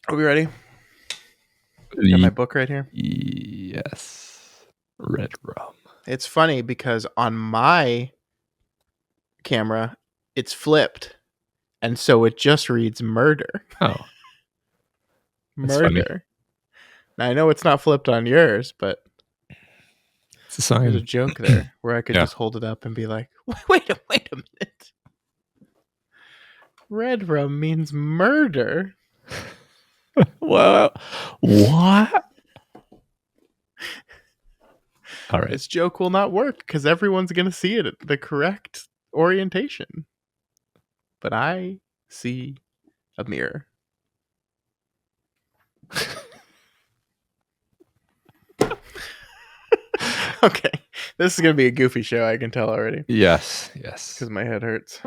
Are we ready? Got my book right here. Yes. Red rum. It's funny because on my camera, it's flipped. And so it just reads murder. Oh, that's funny. Murder. Now, I know it's not flipped on yours, but It's a sign. there's a joke there where I could Yeah. just hold it up and be like, wait a minute. Red rum means murder. Well, what? All right. This joke will not work because everyone's going to see it at the correct orientation. But I see a mirror. Okay. This is going to be a goofy show, I can tell already. Yes. Because my head hurts.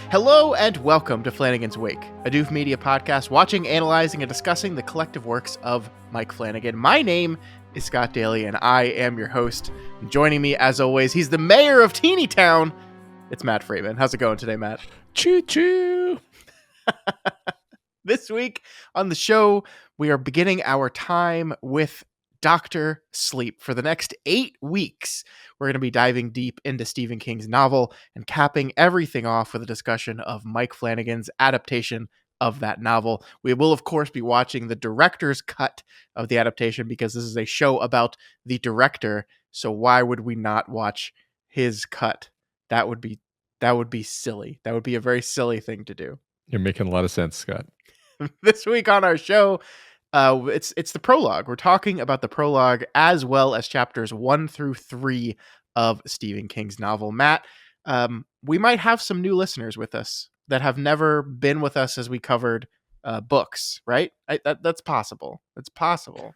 Hello and welcome to Flanagan's Wake, a Doof Media podcast watching, analyzing, and discussing the collective works of Mike Flanagan. My name is Scott Daly, and I am your host. And joining me, as always, he's the mayor of Teeny Town. It's Matt Freeman. How's it going today, Matt? Choo-choo. This week on the show, we are beginning our time with Dr. Sleep. For the next 8 weeks, we're going to be diving deep into Stephen King's novel and capping everything off with a discussion of Mike Flanagan's adaptation of that novel. We will, of course, be watching the director's cut of the adaptation because this is a show about the director. So why would we not watch his cut? That would be silly. That would be a very silly thing to do. You're making a lot of sense, Scott. This week on our show, it's the prologue. We're talking about the prologue as well as chapters 1 through 3 of Stephen King's novel. Matt, we might have some new listeners with us that have never been with us as we covered books, right? That's possible. It's possible.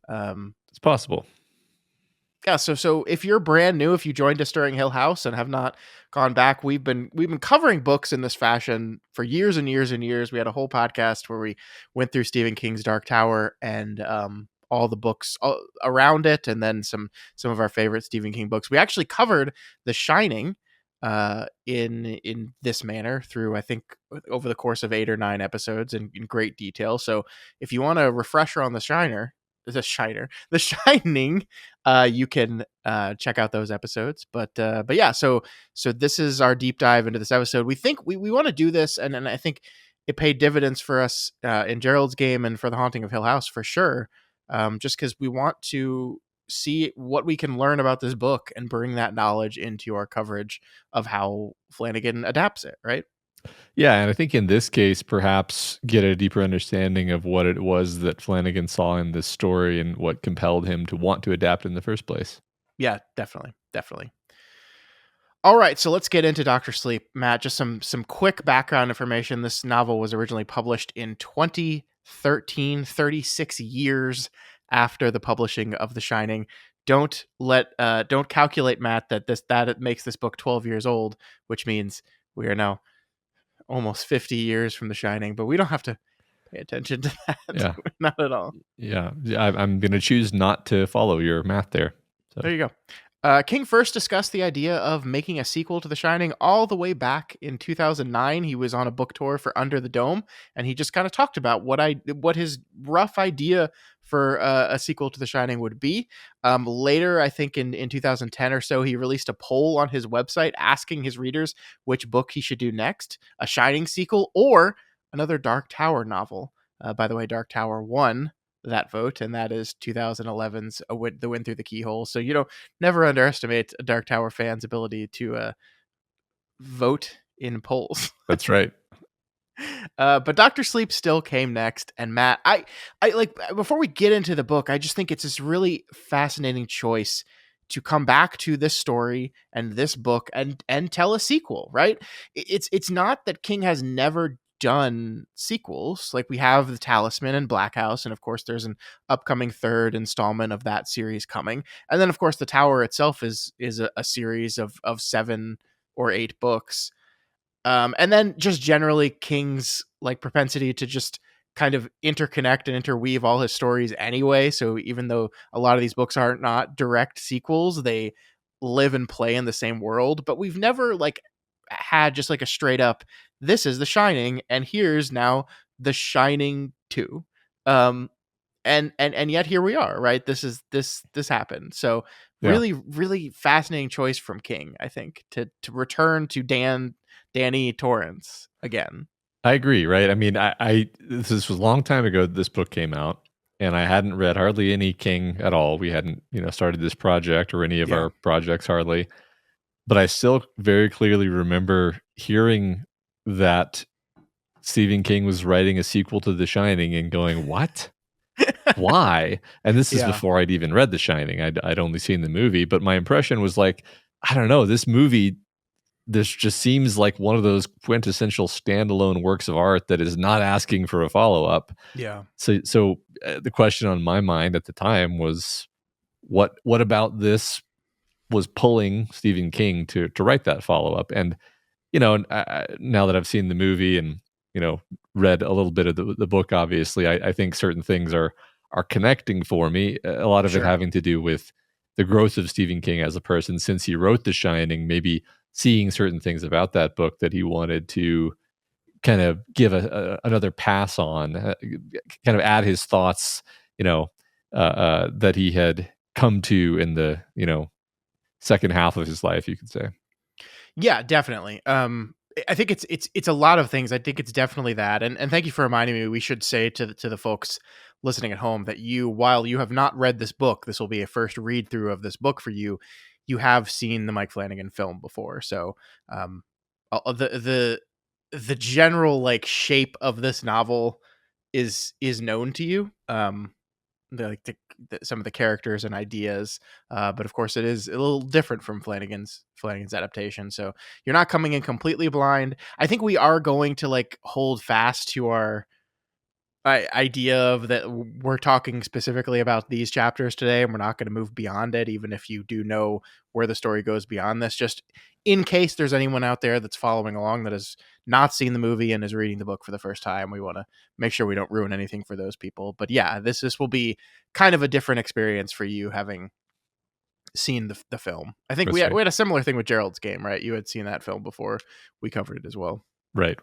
It's possible. Yeah, so if you're brand new, if you joined us during Hill House and have not gone back, we've been covering books in this fashion for years and years and years. We had a whole podcast where we went through Stephen King's Dark Tower and all the books around it, and then some of our favorite Stephen King books. We actually covered The Shining in this manner through, I think, over the course of 8 or 9 episodes in great detail. So if you want a refresher on The Shining, you can check out those episodes. But yeah, so this is our deep dive into this episode. We think we want to do this, and I think it paid dividends for us in Gerald's Game and for The Haunting of Hill House for sure. Just because we want to see what we can learn about this book and bring that knowledge into our coverage of how Flanagan adapts it, right? Yeah, and I think in this case, perhaps get a deeper understanding of what it was that Flanagan saw in this story and what compelled him to want to adapt in the first place. Yeah, definitely. All right, so let's get into Dr. Sleep. Matt, just some quick background information. This novel was originally published in 2013, 36 years after the publishing of The Shining. Don't calculate, Matt, that it makes this book 12 years old, which means we are now almost 50 years from The Shining, but we don't have to pay attention to that. Yeah. Not at all. Yeah, I'm going to choose not to follow your math there. So. There you go. King first discussed the idea of making a sequel to The Shining all the way back in 2009. He was on a book tour for Under the Dome, and he just kind of talked about what his rough idea for a sequel to The Shining would be. Later, I think in 2010 or so, he released a poll on his website asking his readers which book he should do next, a Shining sequel or another Dark Tower novel. By the way, Dark Tower won that vote, and that is 2011's The Wind Through the Keyhole. So never underestimate a Dark Tower fan's ability to vote in polls. That's right. But Dr. Sleep still came next, and Matt, I like, before we get into the book, I just think it's this really fascinating choice to come back to this story and this book and tell a sequel, right? It's not that King has never done sequels. Like, we have The Talisman and Black House, and of course there's an upcoming 3rd installment of that series coming, and then of course The Tower itself is a series of 7 or 8 books. And then just generally King's like propensity to just kind of interconnect and interweave all his stories anyway. So even though a lot of these books are not direct sequels, they live and play in the same world. But we've never like had just like a straight up, this is The Shining, and here's now The Shining 2. Um, and yet here we are, right? This happened. So Yeah. really fascinating choice from King, I think, to return to Danny Torrance again. I agree, right? I mean, I this was a long time ago that this book came out, and I hadn't read hardly any King at all. We hadn't, started this project or any of Yeah. our projects hardly. But I still very clearly remember hearing that Stephen King was writing a sequel to The Shining and going, "What? Why?" And this is Yeah. before I'd even read The Shining. I'd only seen the movie, but my impression was like, I don't know, this just seems like one of those quintessential standalone works of art that is not asking for a follow-up. Yeah. So the question on my mind at the time was, what about this was pulling Stephen King to write that follow-up? And now that I've seen the movie and read a little bit of the book, obviously, I think certain things are connecting for me. A lot of it Sure. having to do with the growth of Stephen King as a person since he wrote The Shining. Maybe seeing certain things about that book that he wanted to kind of give another pass on, kind of add his thoughts, that he had come to in the second half of his life, you could say. Yeah, definitely. I think it's a lot of things. I think it's definitely that. And thank you for reminding me. We should say to the folks listening at home that while you have not read this book, this will be a first read through of this book for you. You have seen the Mike Flanagan film before, so um, the general like shape of this novel is known to you. Some of the characters and ideas, but of course it is a little different from Flanagan's adaptation, so you're not coming in completely blind. I think we are going to like hold fast to our idea of that we're talking specifically about these chapters today, and we're not going to move beyond it, even if you do know where the story goes beyond this, just in case there's anyone out there that's following along that has not seen the movie and is reading the book for the first time. We want to make sure we don't ruin anything for those people. But yeah, this will be kind of a different experience for you having seen the film. I think That's we right. had a similar thing with Gerald's Game, right? You had seen that film before we covered it as well. Right.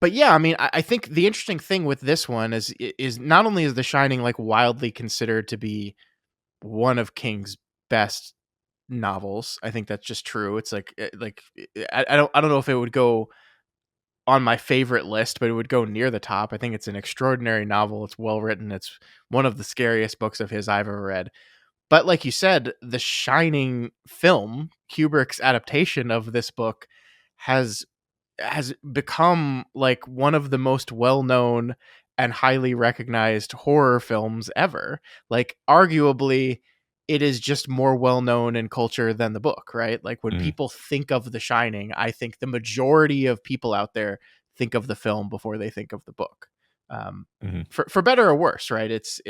But yeah, I mean, I think the interesting thing with this one is not only is The Shining like wildly considered to be one of King's best novels. I think that's just true. It's I don't know if it would go on my favorite list, but it would go near the top. I think it's an extraordinary novel. It's well written. It's one of the scariest books of his I've ever read. But like you said, the Shining film, Kubrick's adaptation of this book, has become like one of the most well-known and highly recognized horror films ever. Like arguably it is just more well-known in culture than the book, right? Like when Mhm. people think of The Shining, I think the majority of people out there think of the film before they think of the book. Um, Mhm. for better or worse, right? It's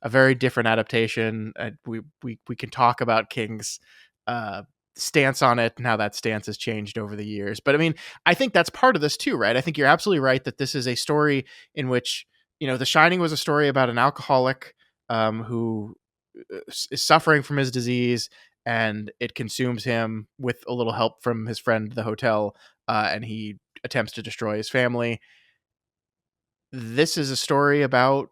a very different adaptation. We can talk about King's uh, stance on it and how that stance has changed over the years. But I mean, I think that's part of this too, right? I think you're absolutely right that this is a story in which, The Shining was a story about an alcoholic who is suffering from his disease, and it consumes him with a little help from his friend, the hotel, and he attempts to destroy his family. This is a story about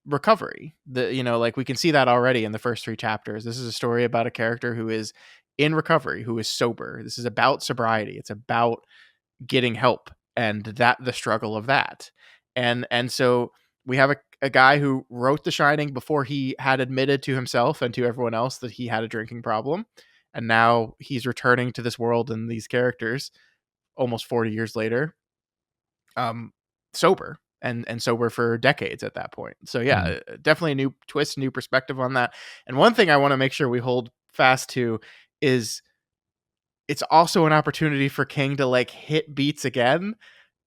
recovery. Like we can see that already in the first 3 chapters. This is a story about a character who is in recovery, who is sober. This is about sobriety. It's about getting help and the struggle of that. And so we have a guy who wrote The Shining before he had admitted to himself and to everyone else that he had a drinking problem. And now he's returning to this world and these characters almost 40 years later, um, sober and sober for decades at that point. So Mhm. yeah, definitely a new twist, new perspective on that. And one thing I want to make sure we hold fast to is it's also an opportunity for King to like hit beats again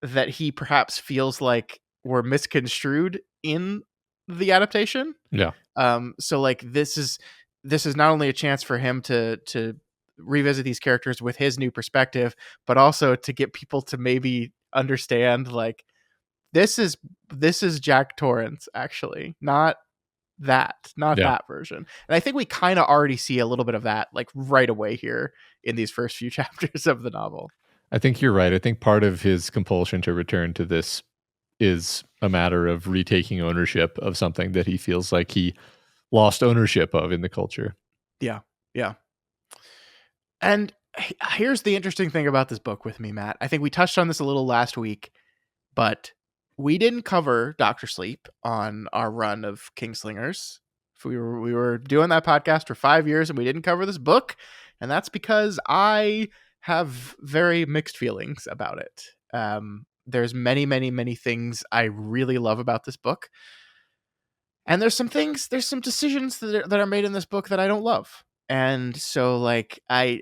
that he perhaps feels like were misconstrued in the adaptation. Yeah. So like this is not only a chance for him to revisit these characters with his new perspective, but also to get people to maybe understand like this is Jack Torrance actually, not Yeah. that version. And I think we kind of already see a little bit of that like right away here in these first few chapters of the novel. I think you're right. I think part of his compulsion to return to this is a matter of retaking ownership of something that he feels like he lost ownership of in the culture. Yeah. Yeah. And here's the interesting thing about this book with me, Matt. I think we touched on this a little last week, but we didn't cover Doctor Sleep on our run of Kingslingers. We were doing that podcast for 5 years and we didn't cover this book, and that's because I have very mixed feelings about it. There's many things I really love about this book, and there's some decisions that are made in this book that I don't love. And so like I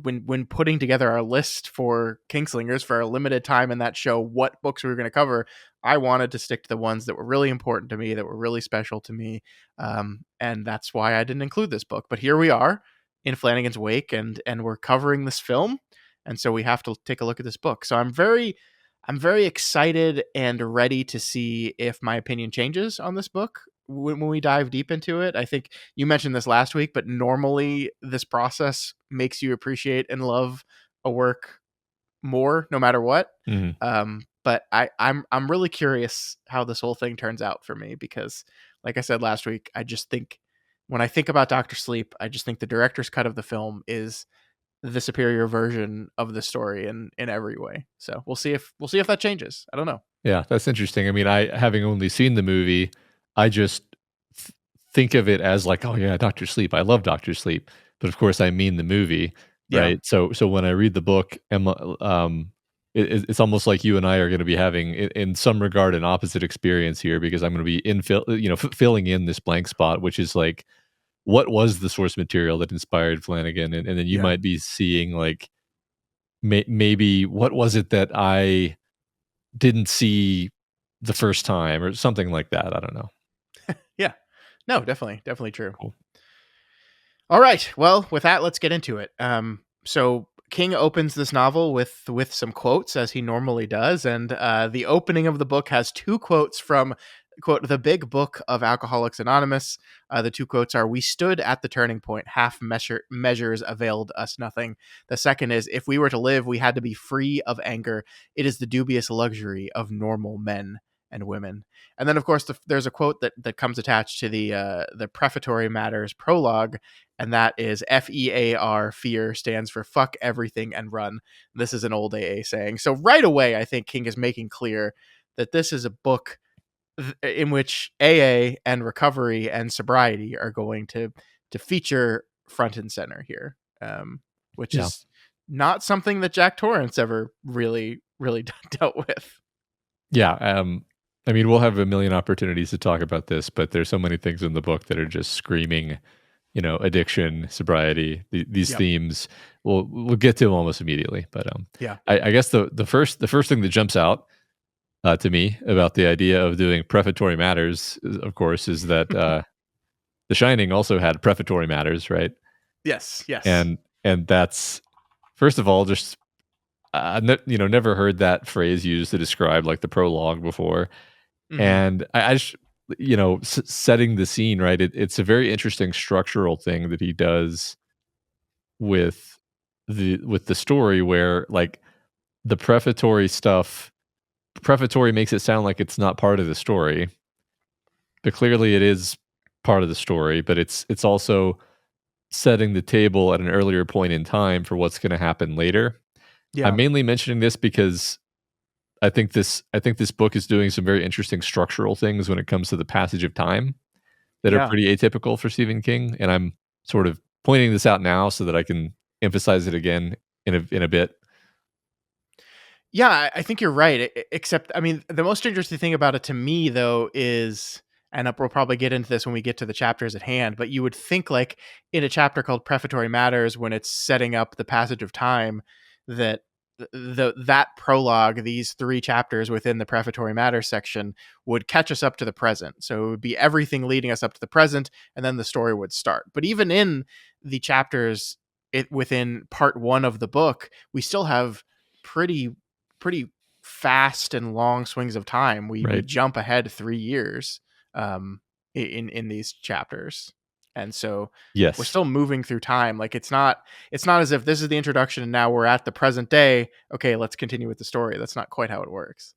when putting together our list for Kingslingers for a limited time in that show, what books we were going to cover, I wanted to stick to the ones that were really important to me, that were really special to me. And that's why I didn't include this book. But here we are in Flanagan's wake, and we're covering this film. And so we have to take a look at this book. So I'm very excited and ready to see if my opinion changes on this book when we dive deep into it. I think you mentioned this last week, but normally this process makes you appreciate and love a work more, no matter what. But I'm really curious how this whole thing turns out for me, because, like I said last week, I just think when I think about Doctor Sleep, I just think the director's cut of the film is the superior version of the story in every way. So we'll see if that changes. I don't know. Yeah, that's interesting. I mean, I having only seen the movie, I just think of it as like, oh yeah, Doctor Sleep. I love Doctor Sleep, but of course, I mean the movie, Yeah. right? So when I read the book, it's almost like you and I are going to be having, in some regard, an opposite experience here, because I'm going to be filling in this blank spot, which is like, what was the source material that inspired Flanagan, and then you Yeah. might be seeing like maybe what was it that I didn't see the first time or something like that. I don't know. Yeah. No, definitely true. Cool. All right. Well, with that, let's get into it. So King opens this novel with some quotes, as he normally does, and the opening of the book has two quotes from, quote, the big book of Alcoholics Anonymous. The two quotes are, "We stood at the turning point. Measures availed us nothing." The second is, "If we were to live, we had to be free of anger. It is the dubious luxury of normal men and women." And then, of course, there's a quote that comes attached to the Prefaratory Matters prologue, and that is FEAR, fear stands for fuck everything and run. This is an old AA saying. So right away, I think King is making clear that this is a book in which AA and recovery and sobriety are going to feature front and center here, which is not something that Jack Torrance ever really dealt with. Yeah. I mean, we'll have a million opportunities to talk about this, but there's so many things in the book that are just screaming, addiction, sobriety, these themes. We'll get to them almost immediately. But Yeah. I guess the first thing that jumps out to me about the idea of doing prefatory matters, of course, is that The Shining also had prefatory matters, right? Yes. And that's, first of all, just never heard that phrase used to describe like the prologue before. And I just, setting the scene, right? It's a very interesting structural thing that he does with the story, where like the prefatory makes it sound like it's not part of the story, but clearly it is part of the story. But it's also setting the table at an earlier point in time for what's going to happen later. Yeah. I'm mainly mentioning this because I think this book is doing some very interesting structural things when it comes to the passage of time that are pretty atypical for Stephen King, and I'm sort of pointing this out now so that I can emphasize it again in a bit. Yeah, I think you're right. Except, I mean, the most interesting thing about it to me, though, is, and we'll probably get into this when we get to the chapters at hand, but you would think, like, in a chapter called Prefatory Matters, when it's setting up the passage of time, that that prologue, these 3 chapters within the Prefatory Matters section, would catch us up to the present. So it would be everything leading us up to the present, and then the story would start. But even in the chapters within part one of the book, we still have pretty fast and long swings of time. We Right. jump ahead 3 years in these chapters. And so we're Yes. still moving through time. Like it's not as if this is the introduction and now we're at the present day. Okay, let's continue with the story. That's not quite how it works.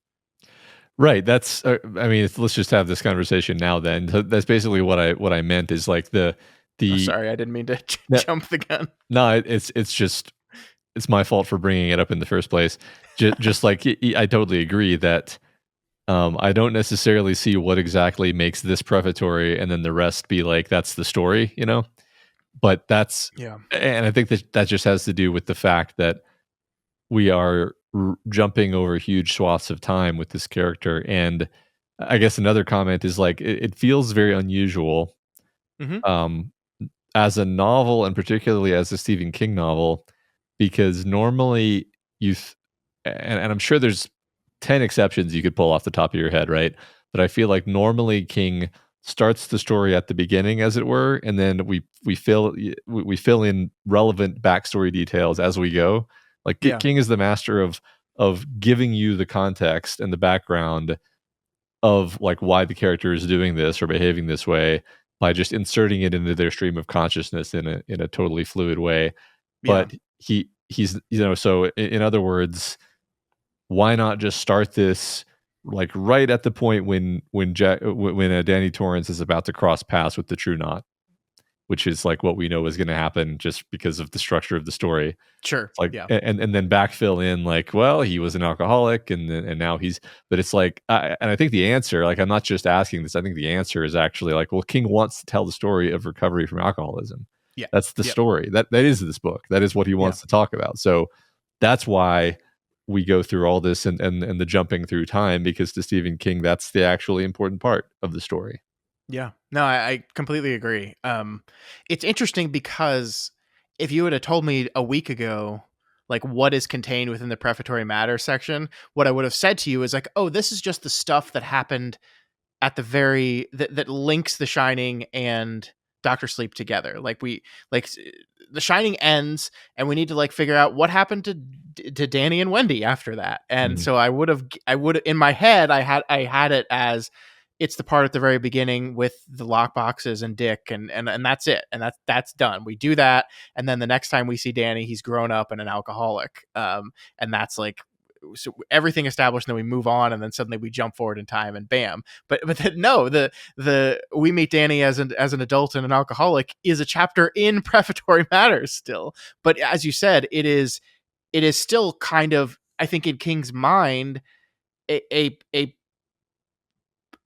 Right. That's. I mean, let's just have this conversation now. Then that's basically what I meant is like Oh, the sorry, I didn't mean to no, jump the gun. no, it's just it's my fault for bringing it up in the first place. Just like I totally agree that I don't necessarily see what exactly makes this prefatory and then the rest be like that's the story, you know. But that's Yeah. and I think that just has to do with the fact that we are jumping over huge swaths of time with this character. And I guess another comment is like it feels very unusual Mm-hmm. um, as a novel, and particularly as a Stephen King novel, because normally and I'm sure there's 10 exceptions you could pull off the top of your head, right? But I feel like normally King starts the story at the beginning, as it were, and then we fill in relevant backstory details as we go. Like Yeah. King is the master of giving you the context and the background of like why the character is doing this or behaving this way by just inserting it into their stream of consciousness in a totally fluid way. Yeah. But he's so in other words, why not just start this like right at the point when Danny Torrance is about to cross paths with the True Knot, which is like what we know is going to happen just because of the structure of the story. Sure. It's like Yeah. and then backfill in like, well, he was an alcoholic and now he's, but it's like and I think the answer, like I'm not just asking this, I think the answer is actually like, well, King wants to tell the story of recovery from alcoholism. Yeah. That's the Yep. story. That is this book. That is what he wants to talk about. So that's why we go through all this and the jumping through time, because to Stephen King, that's the actually important part of the story. Yeah. No, I completely agree. It's interesting because if you would have told me a week ago, like what is contained within the prefatory matter section, what I would have said to you is like, oh, this is just the stuff that happened at the very that links The Shining and Doctor Sleep together. Like The Shining ends, and we need to like figure out what happened to Danny and Wendy after that. And so I would in my head I had it as it's the part at the very beginning with the lockboxes and Dick and that's it, and that's done. We do that, and then the next time we see Danny, he's grown up and an alcoholic, and that's like, so everything established, and then we move on, and then suddenly we jump forward in time and bam. But no, the we meet Danny as an adult and an alcoholic is a chapter in Prefatory Matters still. But as you said, it is still kind of, I think in King's mind, a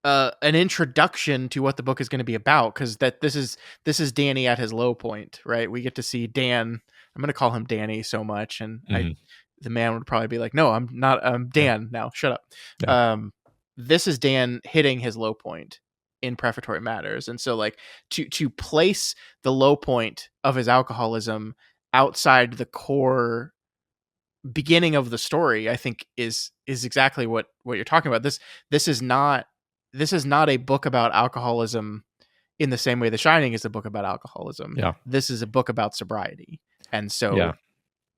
an introduction to what the book is going to be about, because this is Danny at his low point, right? We get to see Dan. I'm going to call him Danny so much, and the man would probably be like, "No, I'm not. I'm Dan now. Shut up." Yeah. This is Dan hitting his low point in Prefatory Matters, and so like to place the low point of his alcoholism outside the core beginning of the story, I think is exactly what you're talking about. This is not a book about alcoholism in the same way The Shining is a book about alcoholism. Yeah. This is a book about sobriety, and so. Yeah.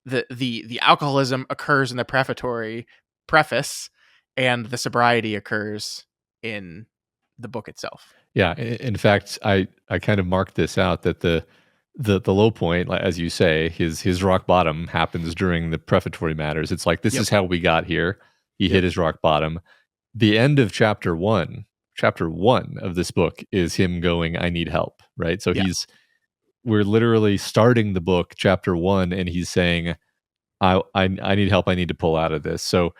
The alcoholism occurs in the prefatory preface, and the sobriety occurs in the book itself. Yeah. In fact, I kind of marked this out that the low point, like, as you say, his rock bottom happens during the prefatory matters. It's like, this is how we got here. He hit his rock bottom. The end of chapter one of this book is him going, I need help. Right. So we're literally starting the book, chapter 1, and he's saying, I need help. I need to pull out of this. So,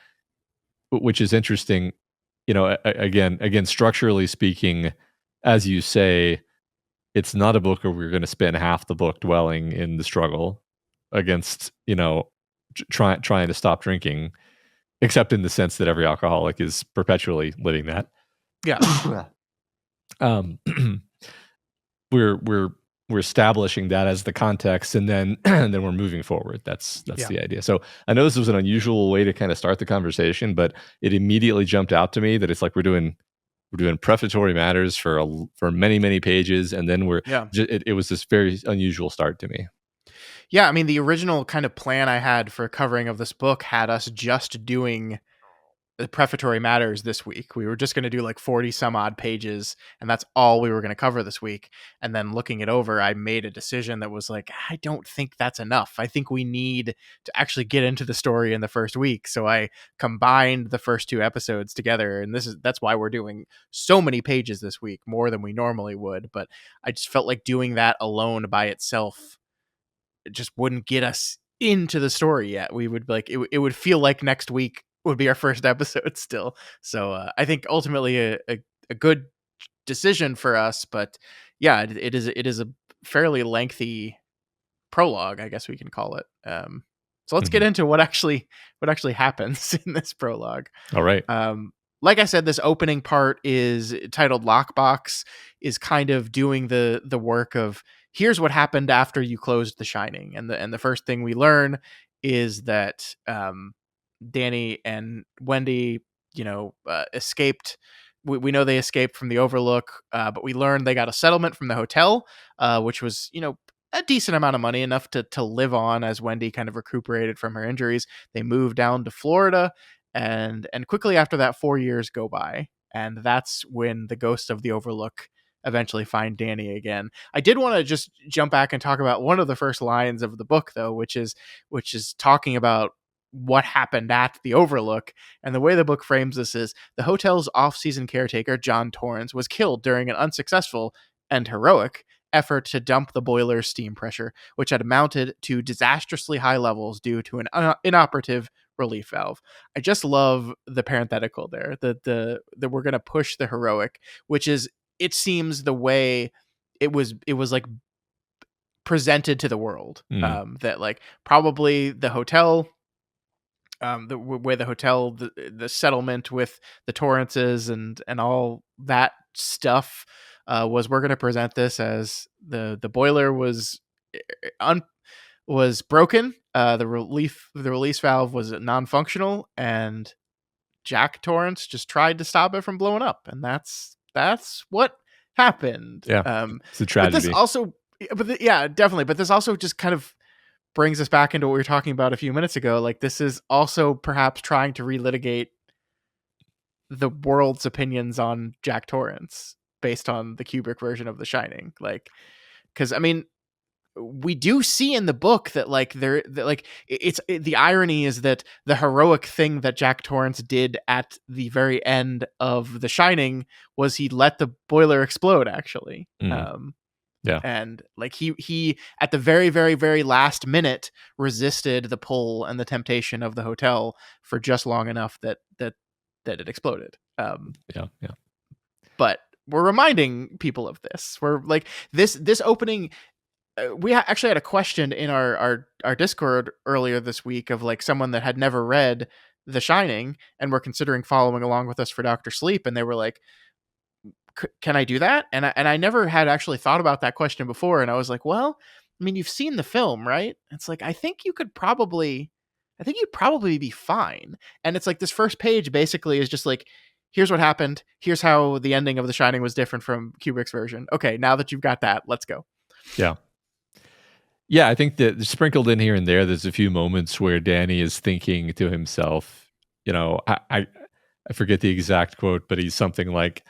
which is interesting, again, structurally speaking, as you say, it's not a book where we're going to spend half the book dwelling in the struggle against, trying to stop drinking, except in the sense that every alcoholic is perpetually living that. Yeah. We're establishing that as the context, and then we're moving forward. That's the idea. So I know this was an unusual way to kind of start the conversation, but it immediately jumped out to me that it's like we're doing prefatory matters for many pages, and then it was this very unusual start to me. Yeah, I mean, the original kind of plan I had for covering of this book had us just doing the prefatory matters this week. We were just going to do like 40 some odd pages, and that's all we were going to cover this week. And then looking it over, I made a decision that was like, I don't think that's enough. I think we need to actually get into the story in the first week. So I combined the first two episodes together, and that's why we're doing so many pages this week, more than we normally would. But I just felt like doing that alone by itself, it just wouldn't get us into the story yet. We would like it would feel like next week would be our first episode still. So I think ultimately a good decision for us, but yeah, it is a fairly lengthy prologue, I guess we can call it. So let's get Mhm. into what actually happens in this prologue. All right. Um, like I said, this opening part is titled Lockbox, is kind of doing the work of here's what happened after you closed The Shining, and the first thing we learn is that Danny and Wendy, escaped. We know they escaped from the Overlook, but we learned they got a settlement from the hotel, which was a decent amount of money, enough to live on as Wendy kind of recuperated from her injuries. They moved down to Florida, and quickly after that, 4 years go by, and that's when the ghosts of the Overlook eventually find Danny again. I did want to just jump back and talk about one of the first lines of the book, though, which is talking about what happened at the Overlook. And the way the book frames this is the hotel's off-season caretaker, John Torrance, was killed during an unsuccessful and heroic effort to dump the boiler's steam pressure, which had mounted to disastrously high levels due to an inoperative relief valve. I just love the parenthetical there, that we're going to push the heroic, which is, it seems, the way it was like presented to the world. Mm. That like probably the hotel, the where the hotel, the settlement with the Torrances and all that stuff, was, we're going to present this as the boiler was broken, the release valve was non-functional, and Jack Torrance just tried to stop it from blowing up, and that's what happened. Yeah. It's a But this tragedy. also, yeah, definitely. But this also just kind of brings us back into what we were talking about a few minutes ago. Like, this is also perhaps trying to relitigate the world's opinions on Jack Torrance based on the Kubrick version of The Shining. Like, because I mean, we do see in the book that like the irony is that the heroic thing that Jack Torrance did at the very end of The Shining was he let the boiler explode, actually. Mm. Yeah. And like he at the very, very, very last minute resisted the pull and the temptation of the hotel for just long enough that it exploded. Yeah. Yeah. But we're reminding people of this. We're like, this opening, we actually had a question in our Discord earlier this week of like someone that had never read The Shining and were considering following along with us for Doctor Sleep, and they were like, can I do that? And I never had actually thought about that question before, and I was like, well, I mean, you've seen the film, right? It's like, I think you'd probably be fine. And it's like, this first page basically is just like, here's what happened, here's how the ending of The Shining was different from Kubrick's version. Okay, now that you've got that, let's go. Yeah. Yeah, I think that sprinkled in here and there's a few moments where Danny is thinking to himself, I forget the exact quote, but he's something like,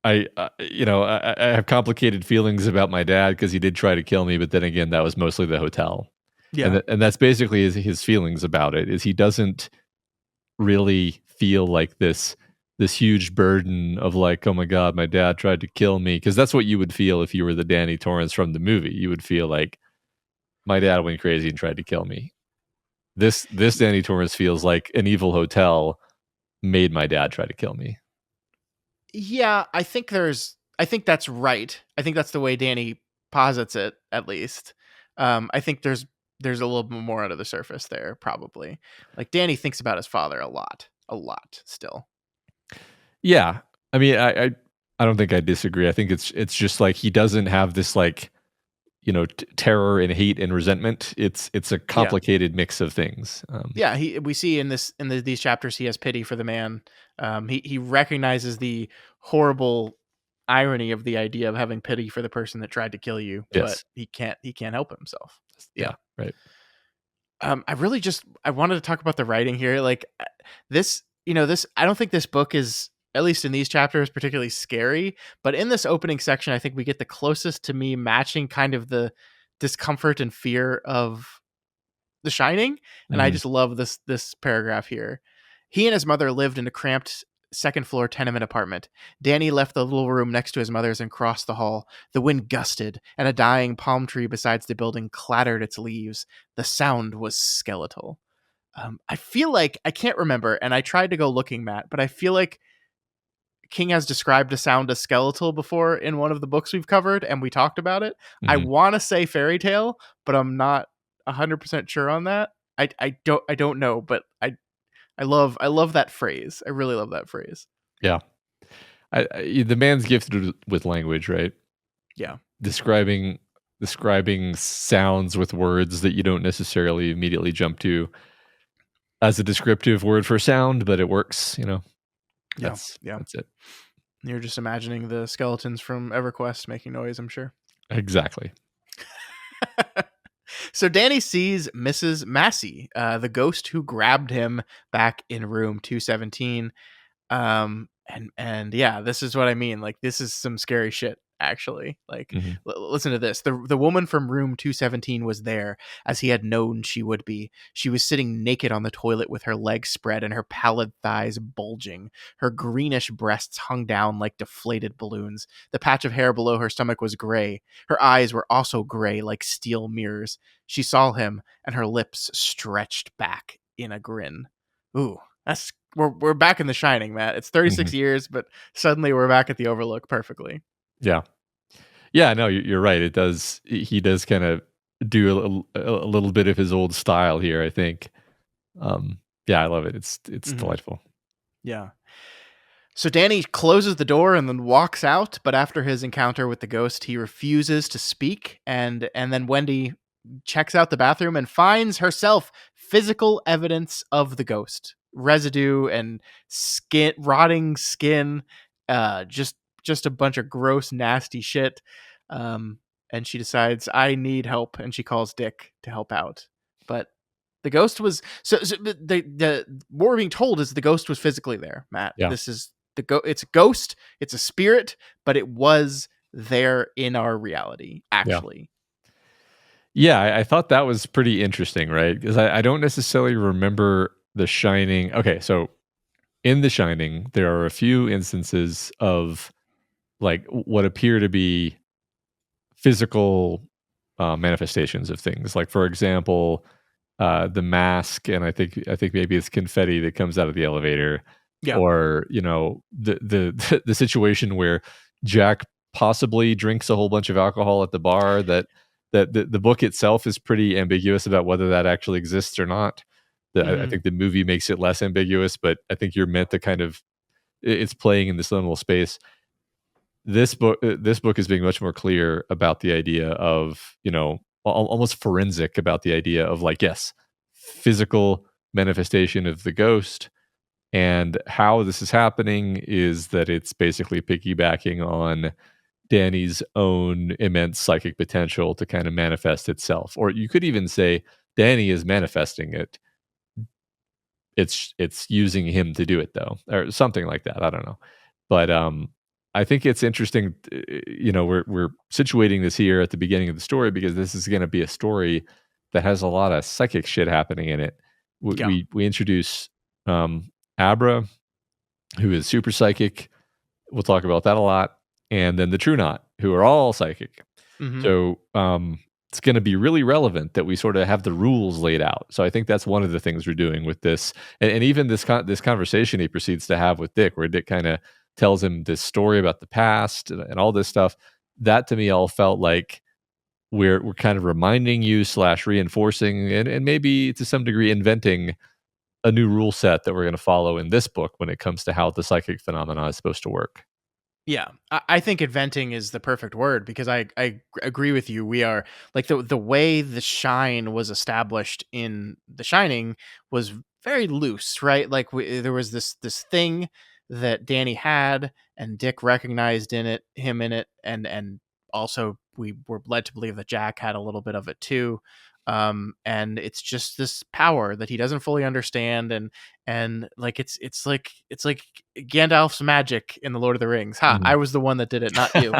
I have complicated feelings about my dad because he did try to kill me, but then again, that was mostly the hotel. Yeah. And that's basically his feelings about it, is he doesn't really feel like this huge burden of like, oh my God, my dad tried to kill me. Because that's what you would feel if you were the Danny Torrance from the movie. You would feel like my dad went crazy and tried to kill me. This Danny Torrance feels like an evil hotel made my dad try to kill me. Yeah, I think that's right. I think that's the way Danny posits it, at least. I think there's a little bit more under the surface there, probably. Like, Danny thinks about his father a lot still. Yeah, I mean, I don't think I disagree. I think it's just like he doesn't have this like, terror and hate and resentment. It's a Yeah. complicated mix of things. Yeah, we see in these chapters he has pity for the man. He recognizes the horrible irony of the idea of having pity for the person that tried to kill you, but Yes. he can't help himself. Yeah. Right. I wanted to talk about the writing here. Like this, this, I don't think this book is, at least in these chapters, particularly scary, but in this opening section, I think we get the closest to me matching kind of the discomfort and fear of The Shining. And I Mhm. just love this paragraph here. He and his mother lived in a cramped second floor tenement apartment. Danny left the little room next to his mother's and crossed the hall. The wind gusted, and a dying palm tree beside the building clattered its leaves. The sound was skeletal. I feel like, I can't remember, and I tried to go looking, Matt, but I feel like King has described a sound as skeletal before in one of the books we've covered, and we talked about it. I Mhm. want to say fairy tale, but I'm not 100% sure on that. I don't know, but I love that phrase. I really love that phrase. Yeah. The man's gifted with language, right? Yeah. Describing sounds with words that you don't necessarily immediately jump to as a descriptive word for sound, but it works, you know. Yeah. Yeah. That's it. You're just imagining the skeletons from EverQuest making noise, I'm sure. Exactly. So Danny sees Mrs. Massey, the ghost who grabbed him back in room 217. And yeah, this is what I mean. Like, this is some scary shit, actually. Like, Mhm. listen to this. The woman from room 217 was there, as he had known she would be. She was sitting naked on the toilet with her legs spread and her pallid thighs bulging. Her greenish breasts hung down like deflated balloons. The patch of hair below her stomach was gray. Her eyes were also gray like steel mirrors. She saw him, and her lips stretched back in a grin. Ooh, that's we're back in The Shining, Matt. It's 36 Mhm. years, but suddenly we're back at the Overlook perfectly. Yeah. Yeah, no, you're right. It does he does kinda do a little bit of his old style here, I think. Um, yeah, I love it. It's Hmm. delightful. Yeah. So Danny closes the door and then walks out, but after his encounter with the ghost, he refuses to speak, and then Wendy checks out the bathroom and finds herself physical evidence of the ghost. Residue and skin, rotting skin, just a bunch of gross nasty shit. Um and she decides, I need help, and she calls Dick to help out. But the ghost was, so the what we're being told is the ghost was physically there, Matt. Yeah. This is it's a ghost, it's a spirit, but it was there in our reality, Yeah. actually. Yeah, I thought that was pretty interesting, right? Because I don't necessarily remember The Shining. Okay, so in The Shining, there are a few instances of like what appear to be physical manifestations of things. Like, for example, the mask, and I think maybe it's confetti that comes out of the elevator, Yeah. or the situation where Jack possibly drinks a whole bunch of alcohol at the bar. That the book itself is pretty ambiguous about whether that actually exists or not. I Hmm. think the movie makes it less ambiguous, but I think you're meant to kind of it's playing in this liminal space. This book is being much more clear about the idea of, almost forensic about the idea of, like, yes, physical manifestation of the ghost, and how this is happening is that it's basically piggybacking on Danny's own immense psychic potential to kind of manifest itself. Or you could even say Danny is manifesting it. It's using him to do it, though, or something like that. I don't know. But I think it's interesting. We're situating this here at the beginning of the story because this is going to be a story that has a lot of psychic shit happening in it. We Yeah. we introduce Abra, who is super psychic. We'll talk about that a lot, and then the True Knot, who are all psychic. Hmm. So it's going to be really relevant that we sort of have the rules laid out. So I think that's one of the things we're doing with this, and even this conversation he proceeds to have with Dick, where Dick kind of tells him this story about the past and all this stuff. That to me all felt like we're kind of reminding you slash reinforcing and maybe to some degree inventing a new rule set that we're going to follow in this book when it comes to how the psychic phenomena is supposed to work. Yeah, I think inventing is the perfect word, because I agree with you. We are, like, the way the shine was established in The Shining was very loose, right? Like, there was this thing that Danny had and Dick recognized him in it, and also we were led to believe that Jack had a little bit of it too. And it's just this power that he doesn't fully understand, and like it's like Gandalf's magic in the Lord of the Rings. Mhm. I was the one that did it, not you.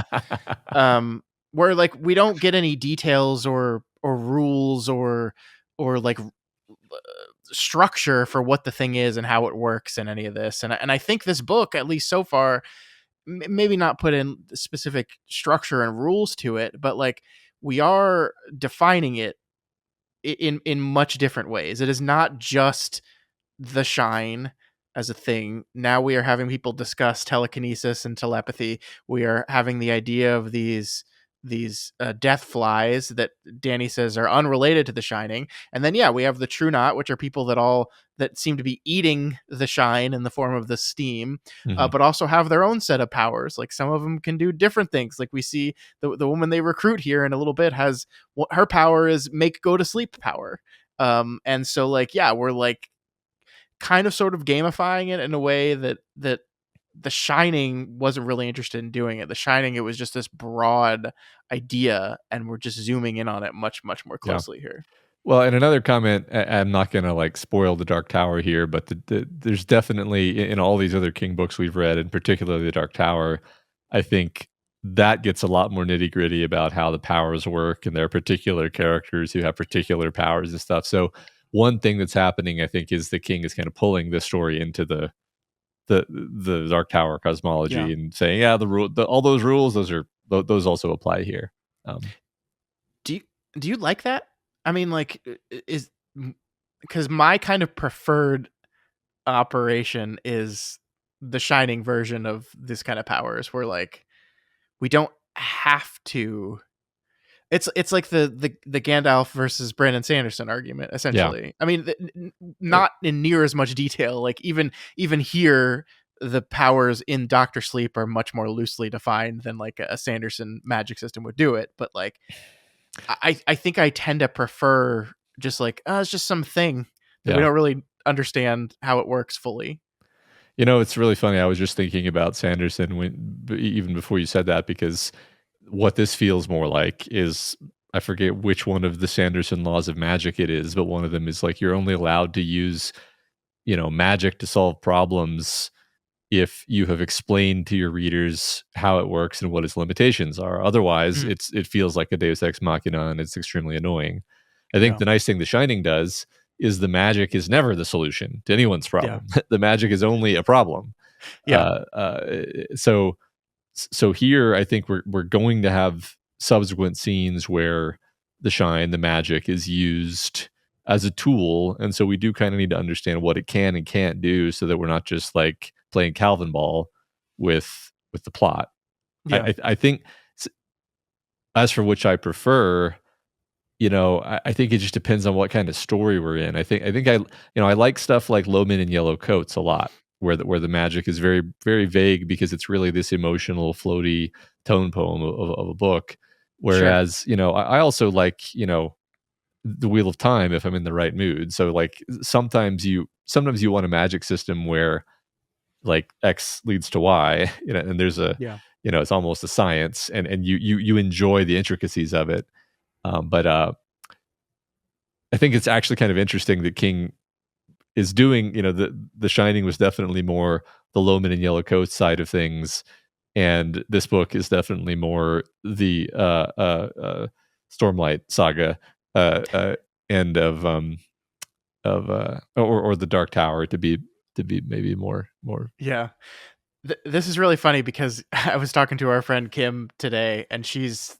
Where like we don't get any details or rules or like structure for what the thing is and how it works in any of this. And I think this book, at least so far, maybe not put in specific structure and rules to it, but like we are defining it in much different ways. It is not just the shine as a thing. Now we are having people discuss telekinesis and telepathy. We are having the idea of these death flies that Danny says are unrelated to the shining. And then we have the true knot, which are people that seem to be eating the shine in the form of the steam, Mhm. but also have their own set of powers. Like some of them can do different things. Like we see the woman they recruit here in a little bit has her power is make go to sleep power. And so like we're like kind of sort of gamifying it in a way that The Shining wasn't really interested in doing it. The Shining, it was just this broad idea, and we're just zooming in on it much more Yeah. closely here. Well, and another comment, I'm not gonna, like, spoil The Dark Tower here, but there's definitely in all these other King books we've read, and particularly The Dark Tower, I think that gets a lot more nitty-gritty about how the powers work, and there are particular characters who have particular powers and stuff. So, one thing that's happening, I think, is the King is kind of pulling this story into the Dark Tower Yeah. cosmology and saying, "Yeah, all those rules, those also apply here." Um, Do you do you like that? I mean, like, is because my kind of preferred operation is the Shining version of this kind of powers, where like we don't have to. It's like the Gandalf versus Brandon Sanderson argument, yeah. essentially. I mean, not in near as much detail. Like even here, the powers in Doctor Sleep are much more loosely defined than like a Sanderson magic system would do it. But like, I think I tend to prefer just like it's just something that we Yeah. don't really understand how it works fully. You know, it's really funny. I was just thinking about Sanderson even before you said that, because what this feels more like is, I forget which one of the Sanderson laws of magic it is, but one of them is like you're only allowed to use, magic to solve problems if you have explained to your readers how it works and what its limitations are. Otherwise, Mm, it feels like a Deus Ex Machina, and it's extremely annoying. I think yeah, the nice thing The Shining does is the magic is never the solution to anyone's yeah, problem. The magic is only a problem. yeah, Uh, uh, so so here, I think we're going to have subsequent scenes where the magic is used as a tool, and so we do kind of need to understand what it can and can't do, so that we're not just like playing Calvin ball with the plot. yeah, I think s- as for which I prefer, I think it just depends on what kind of story we're in. I like stuff like Low Men in Yellow Coats a lot, where the magic is very very vague because it's really this emotional, floaty tone poem of a book. sure, Whereas, I also like, the Wheel of Time if I'm in the right mood. So like sometimes you want a magic system where like X leads to Y, and there's yeah, it's almost a science, and you enjoy the intricacies of it. But I think it's actually kind of interesting that King is doing, the Shining was definitely more the Low Men in Yellow Coats side of things, and this book is definitely more the Stormlight saga, end or the Dark Tower, to be maybe more. yeah. This is really funny because I was talking to our friend Kim today, and she's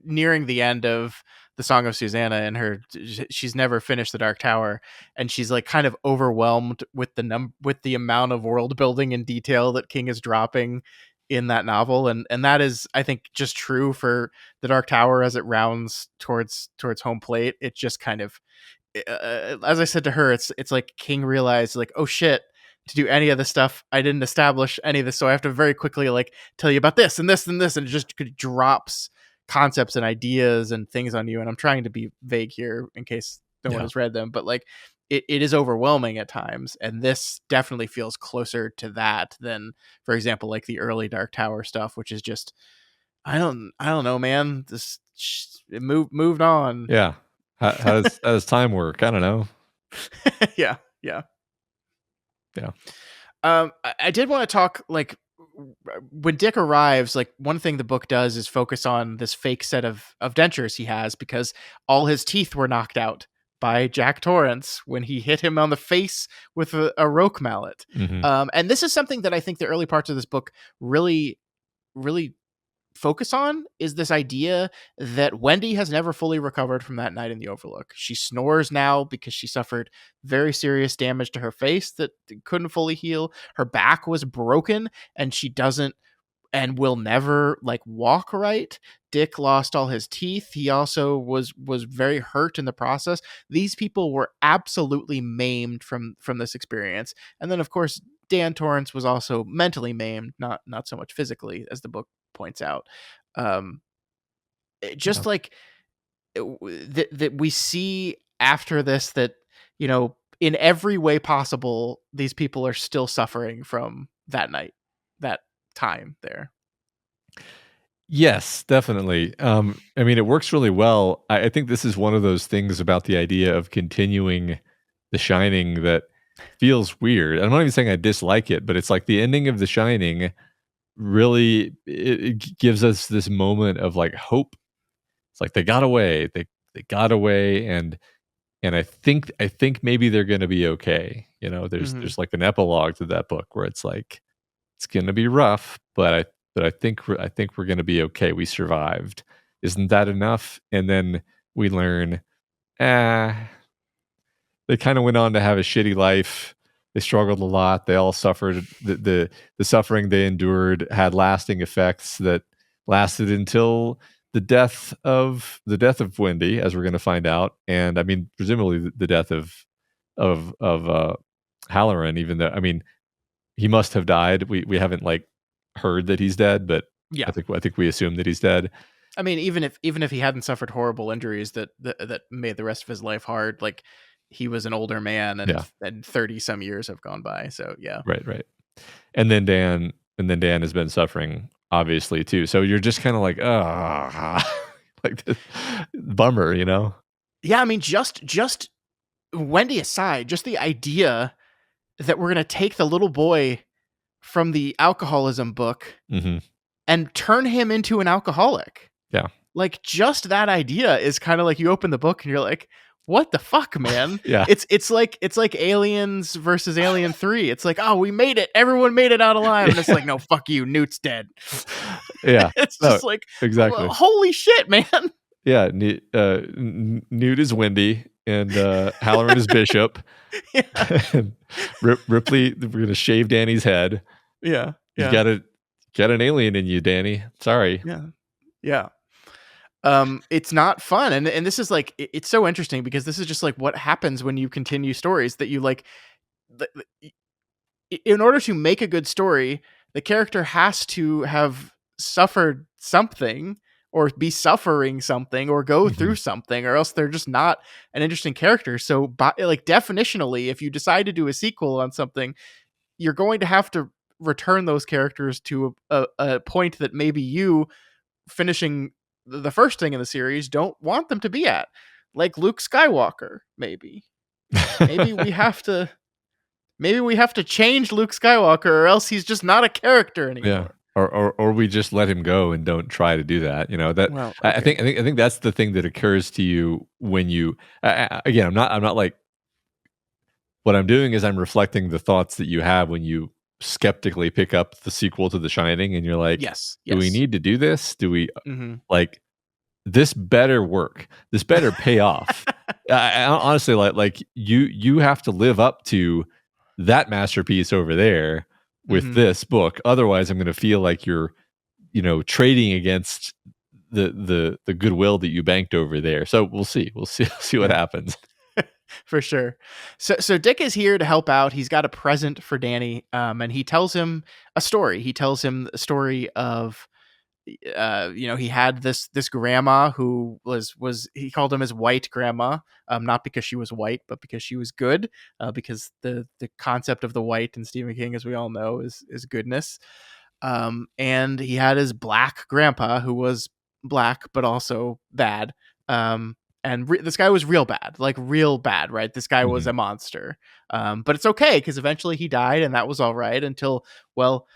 nearing the end of the Song of Susanna, and she's never finished the Dark Tower, and she's like kind of overwhelmed with with the amount of world building and detail that King is dropping in that novel, and that is, I think, just true for the Dark Tower as it rounds towards home plate. It just kind of as I said to her, it's like King realized like, oh shit, to do any of this stuff, I didn't establish any of this, so I have to very quickly like tell you about this and this and this, and it just drops concepts and ideas and things on you. And I'm trying to be vague here in case no one Yeah. has read them, but like it is overwhelming at times, and this definitely feels closer to that than, for example, like the early Dark Tower stuff, which is just I don't know, man. This it moved on. Yeah. How does time work? I don't know. Yeah, yeah. Yeah. I did want to talk like when Dick arrives. Like one thing the book does is focus on this fake set of dentures he has because all his teeth were knocked out by Jack Torrance when he hit him on the face with a roque mallet. Hmm. And this is something that I think the early parts of this book really, really focus on is this idea that Wendy has never fully recovered from that night in the Overlook. She snores now because she suffered very serious damage to her face that couldn't fully heal. Her back was broken and she doesn't and will never like walk right. Dick lost all his teeth. He also was very hurt in the process. These people were absolutely maimed from this experience. And then of course Dan Torrance was also mentally maimed, not so much physically, as the book points out. Um, Yeah. just like that we see after this that, you know, in every way possible, these people are still suffering from that night, that time there. Yes, definitely. I mean, it works really well. I think this is one of those things about the idea of continuing The Shining that feels weird. I'm not even saying I dislike it, but it's like the ending of The Shining really it gives us this moment of like hope. It's like they got away, they got away, and I think maybe they're going to be okay. You know, Hmm. there's like an epilogue to that book where it's like it's going to be rough, but I think we're going to be okay. We survived. Isn't that enough? And then we learn, ah, they kind of went on to have a shitty life. They struggled a lot. They all suffered. The suffering they endured had lasting effects that lasted until the death of Wendy, as we're going to find out, and I mean presumably the death of Halloran. Even though I mean he must have died. We haven't like heard that he's dead, but Yeah. I think we assume that he's dead. I mean, even if he hadn't suffered horrible injuries that made the rest of his life hard, like he was an older man Yeah, and 30 some years have gone by. So yeah. right, right. And then Dan has been suffering obviously too. So you're just kind of like, ah, like bummer, you know? Yeah, I mean, just Wendy aside, just the idea that we're gonna take the little boy from the alcoholism book Hmm. and turn him into an alcoholic. Yeah, Like just that idea is kind of like you open the book and you're like, what the fuck, man? yeah, It's like Aliens versus Alien 3. It's like, oh, we made it. Everyone made it out alive. And it's yeah, like, no, fuck you. Newt's dead. yeah. It's No, just like, exactly. holy shit, man. Yeah, Newt is Wendy, and Halloran is Bishop. Yeah. And Ripley, we're gonna shave Danny's head. Yeah. You Yeah. got an alien in you, Danny. Sorry. Yeah. Yeah. It's not fun. And this is like, it's so interesting because this is just like what happens when you continue stories that you like, in order to make a good story, the character has to have suffered something or be suffering something or go Hmm. through something, or else they're just not an interesting character. So by like definitionally, if you decide to do a sequel on something, you're going to have to return those characters to a point that maybe you finishing the first thing in the series don't want them to be at, like Luke Skywalker. Maybe we have to change Luke Skywalker, or else he's just not a character Yeah. anymore. Or we just let him go and don't try to do that. You know that Well, I okay. think that's the thing that occurs to you when you again. I'm not like what I'm doing is I'm reflecting the thoughts that you have when you skeptically pick up the sequel to The Shining, and you're like, Yes. do we Yes. need to do this? Do we Hmm. like this better work? This better pay off. Honestly, like you have to live up to that masterpiece over there with Hmm. this book. Otherwise, I'm going to feel like you're, trading against the goodwill that you banked over there. So we'll see. We'll see. See what Yeah. happens. For sure. So Dick is here to help out. He's got a present for Danny, and he tells him a story. He tells him a story of he had this grandma who was he called him his white grandma, not because she was white, but because she was good, because the concept of the white in Stephen King, as we all know, is goodness. And he had his black grandpa who was black but also bad. And this guy was real bad, like real bad, right? This guy was Mhm. a monster. But it's okay because eventually he died, and that was all right until, well,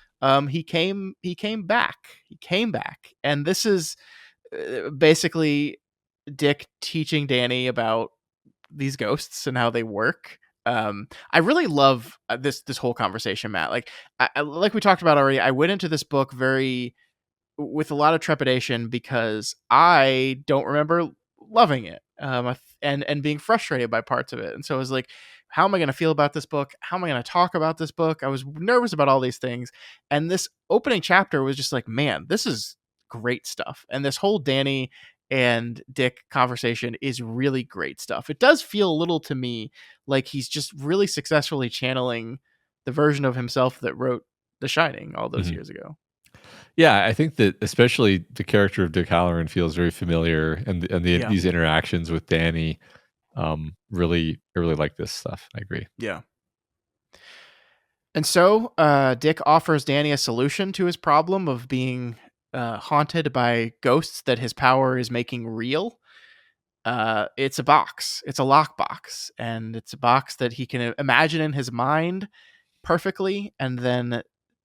he came back. He came back, and this is basically Dick teaching Danny about these ghosts and how they work. I really love this whole conversation, Matt. Like we talked about already, I went into this book very with a lot of trepidation because I don't remember loving it, and being frustrated by parts of it. And so I was like, how am I going to feel about this book? How am I going to talk about this book? I was nervous about all these things, and this opening chapter was just like, man, this is great stuff. And this whole Danny and Dick conversation is really great stuff. It does feel a little to me like he's just really successfully channeling the version of himself that wrote The Shining all those Mhm. years ago. Yeah, I think that especially the character of Dick Halloran feels very familiar, Yeah. these interactions with Danny, I really like this stuff. I agree. Yeah. And so Dick offers Danny a solution to his problem of being haunted by ghosts that his power is making real. It's a box. It's a lockbox, and it's a box that he can imagine in his mind perfectly, and then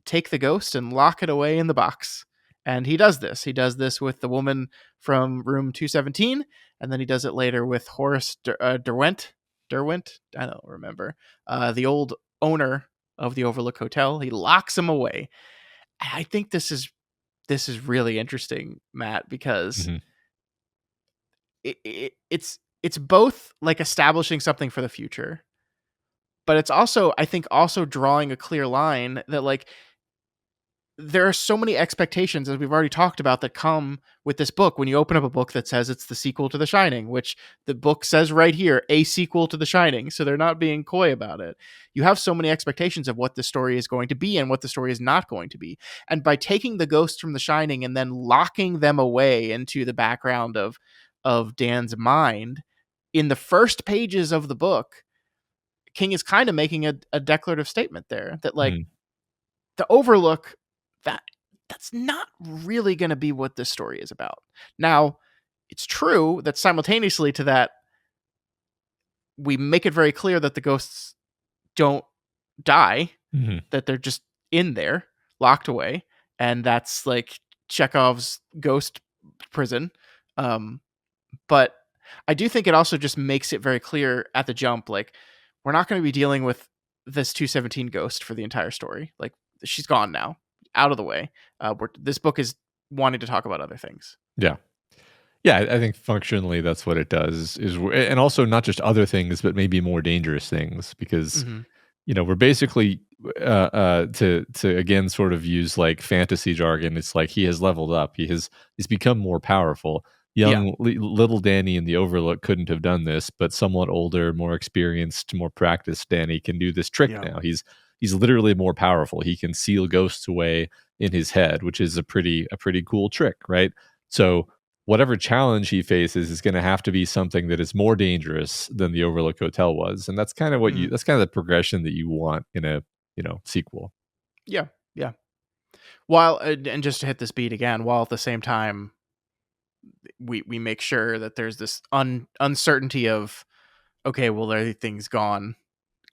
take the ghost and lock it away in the box. And he does this. He does this with the woman from room 217, and then he does it later with Horace Derwent. Derwent? I don't remember. The old owner of the Overlook Hotel. He locks him away. I think this is really interesting, Matt, because Mhm. it's both like establishing something for the future, but it's also, I think, also drawing a clear line that, like, there are so many expectations, as we've already talked about, that come with this book. When you open up a book that says it's the sequel to The Shining, which the book says right here, a sequel to The Shining, so they're not being coy about it. You have so many expectations of what the story is going to be and what the story is not going to be. And by taking the ghosts from The Shining and then locking them away into the background of Dan's mind in the first pages of the book, King is kind of making a declarative statement there that, like, Mhm. the Overlook, that that's not really going to be what this story is about. Now, it's true that simultaneously to that, we make it very clear that the ghosts don't die, Mhm. that they're just in there, locked away, and that's like Chekhov's ghost prison. Um, but I do think it also just makes it very clear at the jump, like, we're not going to be dealing with this 217 ghost for the entire story. Like, she's gone now, out of the way. This book is wanting to talk about other things. Yeah. Yeah, I think functionally that's what it does and also not just other things, but maybe more dangerous things because, Hmm. we're basically to again sort of use like fantasy jargon. It's like he has leveled up. He's become more powerful. Yeah. Little Danny in the Overlook couldn't have done this, but somewhat older, more experienced, more practiced Danny can do this trick Yeah. now. He's literally more powerful. He can seal ghosts away in his head, which is a pretty cool trick, right? So whatever challenge he faces is going to have to be something that is more dangerous than the Overlook Hotel was, and that's kind of Hmm. that's kind of the progression that you want in a sequel. Yeah. Yeah. While and just to hit this beat again, while at the same time we make sure that there's this uncertainty of, okay, well, are things gone?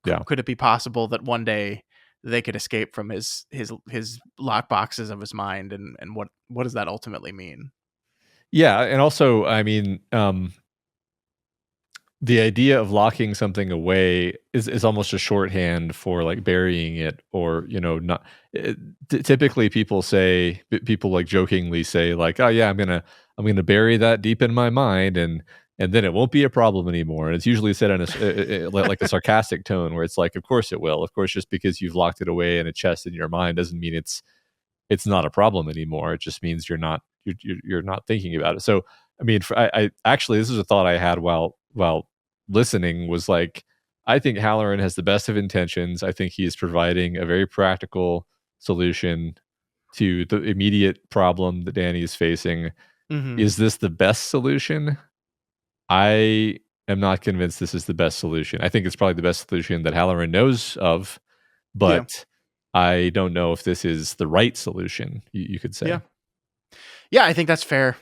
Yeah, Could it be possible that one day they could escape from his lock boxes of his mind, and what does that ultimately mean? yeah, and also, I mean, the idea of locking something away is almost a shorthand for like burying it, or not. Typically, people like jokingly say like, "Oh yeah, I'm gonna bury that deep in my mind, and then it won't be a problem anymore." And it's usually said in like a sarcastic tone, where it's like, "Of course it will. Of course, just because you've locked it away in a chest in your mind doesn't mean it's not a problem anymore. It just means you're not thinking about it." So, I mean, I actually, this is a thought I had while listening, was like, I think Halloran has the best of intentions. I think he is providing a very practical solution to the immediate problem that Danny is facing. Mm-hmm. Is this the best solution? I am not convinced this is the best solution. I think it's probably the best solution that Halloran knows of, Yeah. but I don't know if this is the right solution, you could say. Yeah. Yeah, I think that's fair.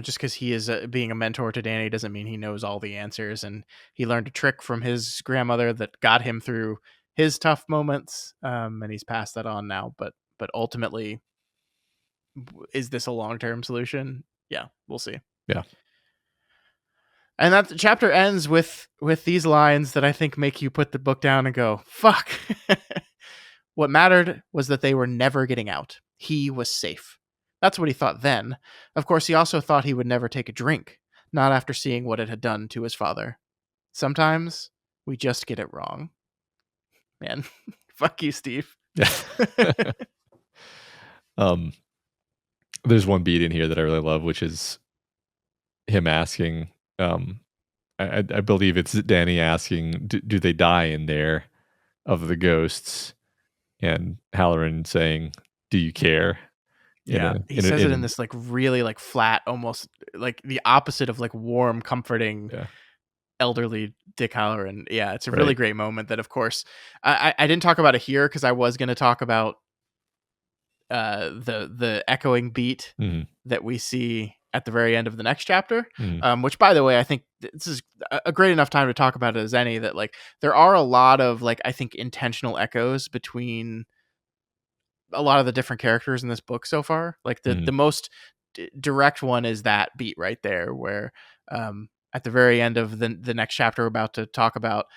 Just because he is being a mentor to Danny doesn't mean he knows all the answers, and he learned a trick from his grandmother that got him through his tough moments, and he's passed that on now. But ultimately, is this a long-term solution? Yeah, we'll see. Yeah. And that chapter ends with these lines that I think make you put the book down and go, "Fuck." What mattered was that they were never getting out. He was safe. That's what he thought then. Of course, he also thought he would never take a drink, not after seeing what it had done to his father. Sometimes we just get it wrong. Man, fuck you, Steve. There's one beat in here that I really love, which is him asking, I believe it's Danny asking, do they die in there of the ghosts? And Halloran saying, do you care? Yeah, he says it in this like really like flat, almost like the opposite of like warm, comforting, elderly Dick Halloran. Yeah, it's a really great moment that, of course, I didn't talk about it here because I was going to talk about the echoing beat that we see at the very end of the next chapter, which, by the way, I think this is a great enough time to talk about it as any, that like there are a lot of like, I think, intentional echoes between a lot of the different characters in this book so far. Like the most direct one is that beat right there, where at the very end of the next chapter we're about to talk about,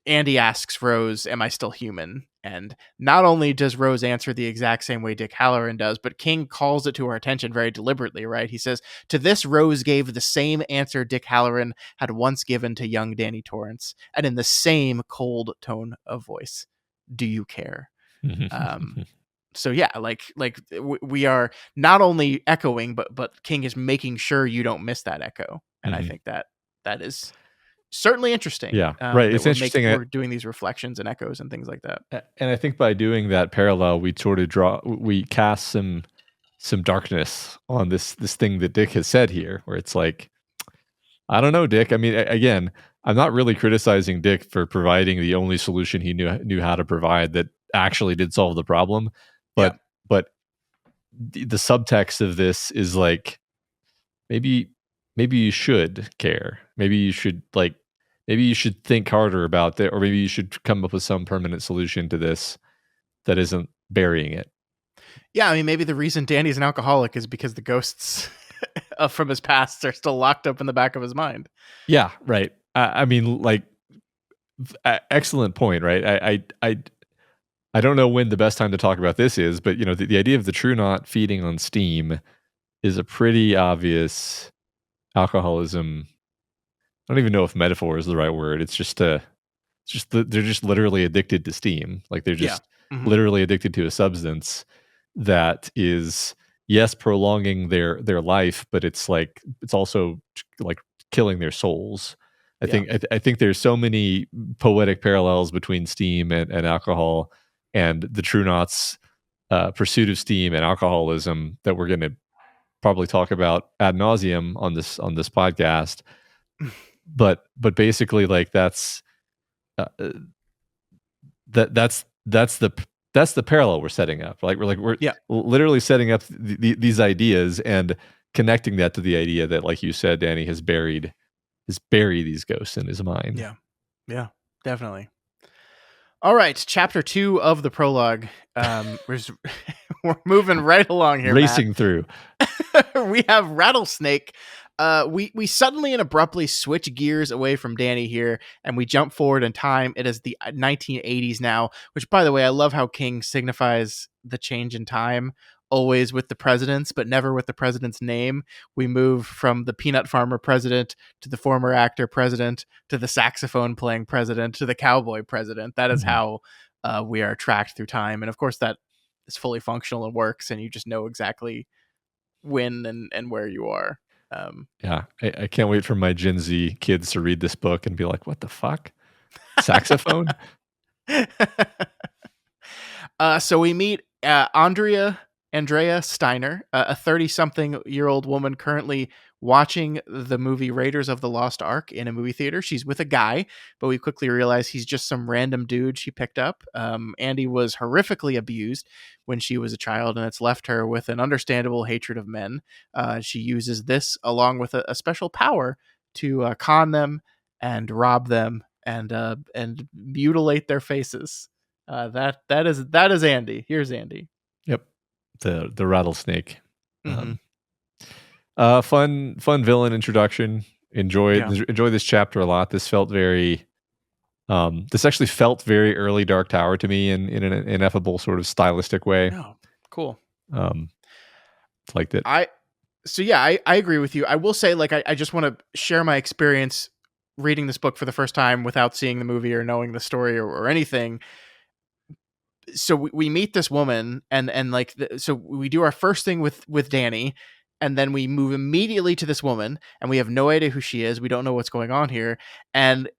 Andy asks Rose, "Am I still human?" And not only does Rose answer the exact same way Dick Halloran does, but King calls it to her attention very deliberately, right? He says, "To this, Rose gave the same answer Dick Halloran had once given to young Danny Torrance, and in the same cold tone of voice. Do you care?" So yeah, like we are not only echoing, but King is making sure you don't miss that echo, and I think that is certainly interesting. Yeah, right. It's interesting. We're doing these reflections and echoes and things like that. And I think by doing that parallel, we sort of we cast some darkness on this thing that Dick has said here, where it's like, I don't know, Dick. I mean, again, I'm not really criticizing Dick for providing the only solution he knew how to provide that actually did solve the problem, but the subtext of this is like, maybe you should care. Maybe you should think harder about that, or maybe you should come up with some permanent solution to this that isn't burying it. Yeah, I mean, maybe the reason Danny's an alcoholic is because the ghosts from his past are still locked up in the back of his mind. Yeah, right. I mean, like, excellent point, right? I don't know when the best time to talk about this is, but the idea of the true knot feeding on steam is a pretty obvious alcoholism. I don't even know if metaphor is the right word. It's just they're just literally addicted to steam. Like they're just literally addicted to a substance that is, yes, prolonging their life, but it's also like killing their souls. I think there's so many poetic parallels between steam and alcohol, and the True Knot's pursuit of steam and alcoholism that we're going to probably talk about ad nauseum on this podcast. But basically, like, that's the parallel we're setting up. Like we're literally setting up these ideas and connecting that to the idea that, like you said, Danny has buried these ghosts in his mind. Yeah, definitely. All right, chapter 2 of the prologue. We're moving right along here, racing Matt. Through. We have Rattlesnake. We suddenly and abruptly switch gears away from Danny here, and we jump forward in time. It is the 1980s now, which, by the way, I love how King signifies the change in time, always with the presidents, but never with the president's name. We move from the peanut farmer president to the former actor president to the saxophone playing president to the cowboy president. That is how we are tracked through time. And of course, that is fully functional and works, and you just know exactly when and where you are. Yeah, I can't wait for my Gen Z kids to read this book and be like, what the fuck? Saxophone? So we meet Andrea Steiner, a 30-something-year-old woman currently watching the movie Raiders of the Lost Ark in a movie theater. She's with a guy, but we quickly realize he's just some random dude she picked up. Andy was horrifically abused when she was a child, and it's left her with an understandable hatred of men. She uses this along with a special power to con them and rob them and mutilate their faces. That is Andy. Here's Andy. Yep, the rattlesnake. Mm-hmm. Fun villain introduction. Enjoy this chapter a lot. This felt very. This actually felt very early Dark Tower to me in an ineffable sort of stylistic way. Oh, cool. Liked it. I agree with you. I will say, like, I just want to share my experience reading this book for the first time without seeing the movie or knowing the story or anything. So we meet this woman and like, so we do our first thing with Danny, and then we move immediately to this woman, and we have no idea who she is. We don't know what's going on here. And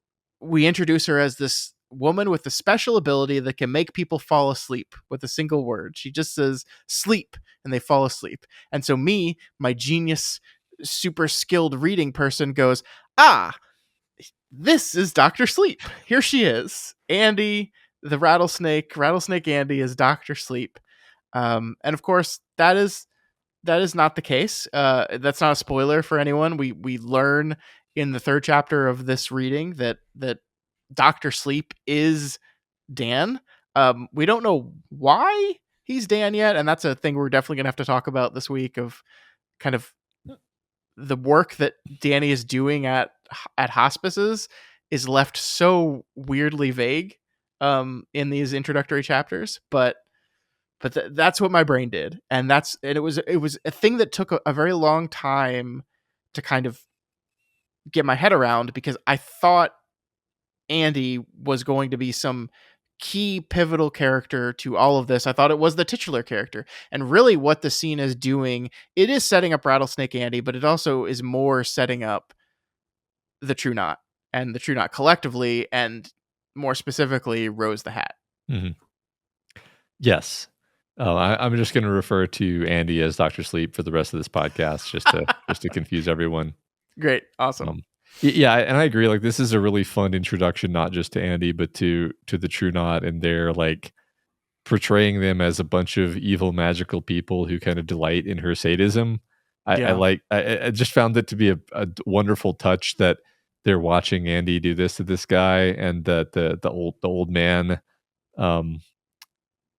we introduce her as this woman with a special ability that can make people fall asleep with a single word. She just says sleep and they fall asleep. And so me, my genius, super skilled reading person goes, this is Dr. Sleep. Here she is. Andy, the rattlesnake Andy is Dr. Sleep. And of course that is not the case. That's not a spoiler for anyone. We learn in the third chapter of this reading that Dr. Sleep is Dan. We don't know why he's Dan yet, and that's a thing we're definitely gonna have to talk about this week, of kind of the work that Danny is doing at hospices is left so weirdly vague in these introductory chapters, but that's what my brain did, and it was a thing that took a very long time to kind of get my head around, because I thought Andy was going to be some key pivotal character to all of this. I thought it was the titular character, and really what the scene is doing, it is setting up Rattlesnake Andy, but it also is more setting up the True Knot and the True Knot collectively, and more specifically Rose the Hat. Mm-hmm. Yes. I'm just going to refer to Andy as Dr. Sleep for the rest of this podcast, just to confuse everyone. Great. Awesome. Yeah, and I agree. Like, this is a really fun introduction, not just to Andy, but to the True Knot, and they're like portraying them as a bunch of evil magical people who kind of delight in her sadism. I just found it to be a wonderful touch that they're watching Andy do this to this guy, and that the old man,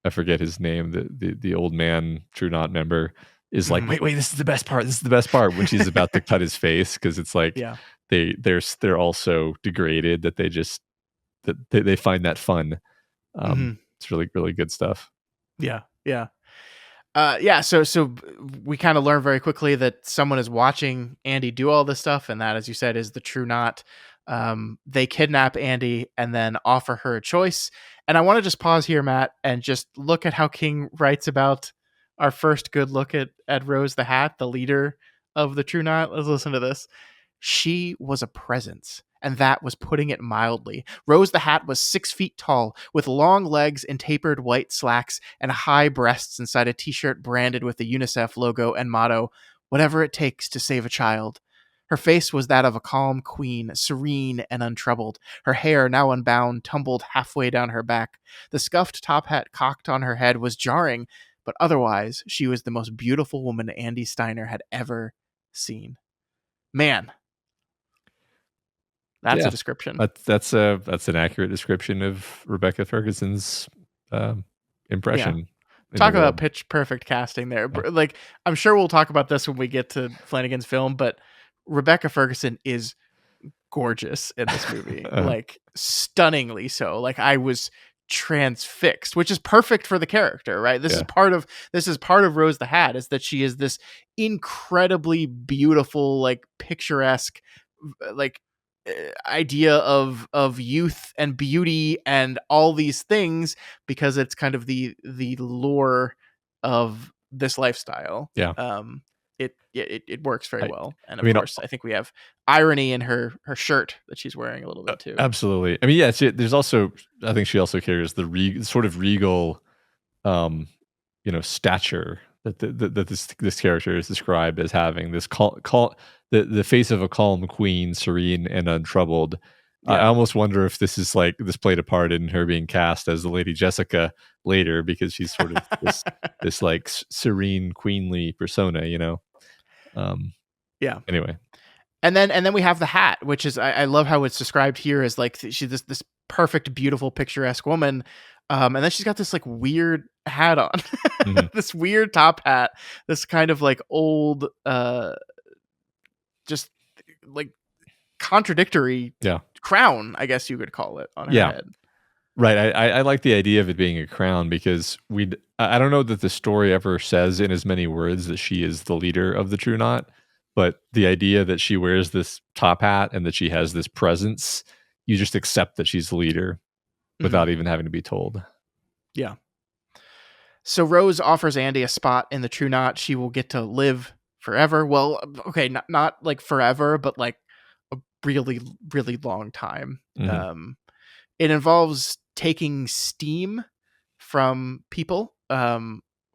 I forget his name, the old man True Knot member is like, wait, this is the best part, when she's about to cut his face, because it's like, they're also degraded that they just they find that fun. It's really, really good stuff. So we kind of learn very quickly that someone is watching Andy do all this stuff, and that, as you said, is the True Knot. They kidnap Andy and then offer her a choice. And I want to just pause here, Matt, and just look at how King writes about our first good look at Rose the Hat, the leader of the True Knot. Let's listen to this. She was a presence, and that was putting it mildly. Rose the Hat was 6 feet tall, with long legs and tapered white slacks and high breasts inside a t-shirt branded with the UNICEF logo and motto, "Whatever it takes to save a child." Her face was that of a calm queen, serene and untroubled. Her hair, now unbound, tumbled halfway down her back. The scuffed top hat cocked on her head was jarring, but otherwise, she was the most beautiful woman Andy Steiner had ever seen. Man, that's a description. That's an accurate description of Rebecca Ferguson's impression. Yeah. Talk about pitch perfect casting there. Yeah. Like, I'm sure we'll talk about this when we get to Flanagan's film, but Rebecca Ferguson is gorgeous in this movie. Like, stunningly so. Like, I was transfixed, which is perfect for the character, right? This is part of Rose the Hat, is that she is this incredibly beautiful, like, picturesque, like, idea of youth and beauty and all these things, because it's kind of the lure of this lifestyle. It works very well. And of course, I think we have irony in her shirt that she's wearing a little bit too. Absolutely. I mean, there's also, I think she also carries the sort of regal stature that this character is described as having. This the face of a calm queen, serene and untroubled. I Yeah. almost wonder if this is like this played a part in her being cast as the Lady Jessica later, because she's sort of this like serene, queenly persona. Um, Yeah. anyway, And then we have the hat, which is I love how it's described here as like she's this perfect, beautiful, picturesque woman. And then she's got this like weird hat on, mhm. this weird top hat, this kind of like old, just like contradictory Yeah, crown, I guess you could call it, on her yeah. head. Right. I like the idea of it being a crown, because I don't know that the story ever says in as many words that she is the leader of the True Knot, but the idea that she wears this top hat and that she has this presence, you just accept that she's the leader Mhm. without even having to be told. Yeah. So Rose offers Andy a spot in the True Knot. She will get to live forever. Well, okay, not like forever, but like a really, really long time. Mhm. It involves taking steam from people.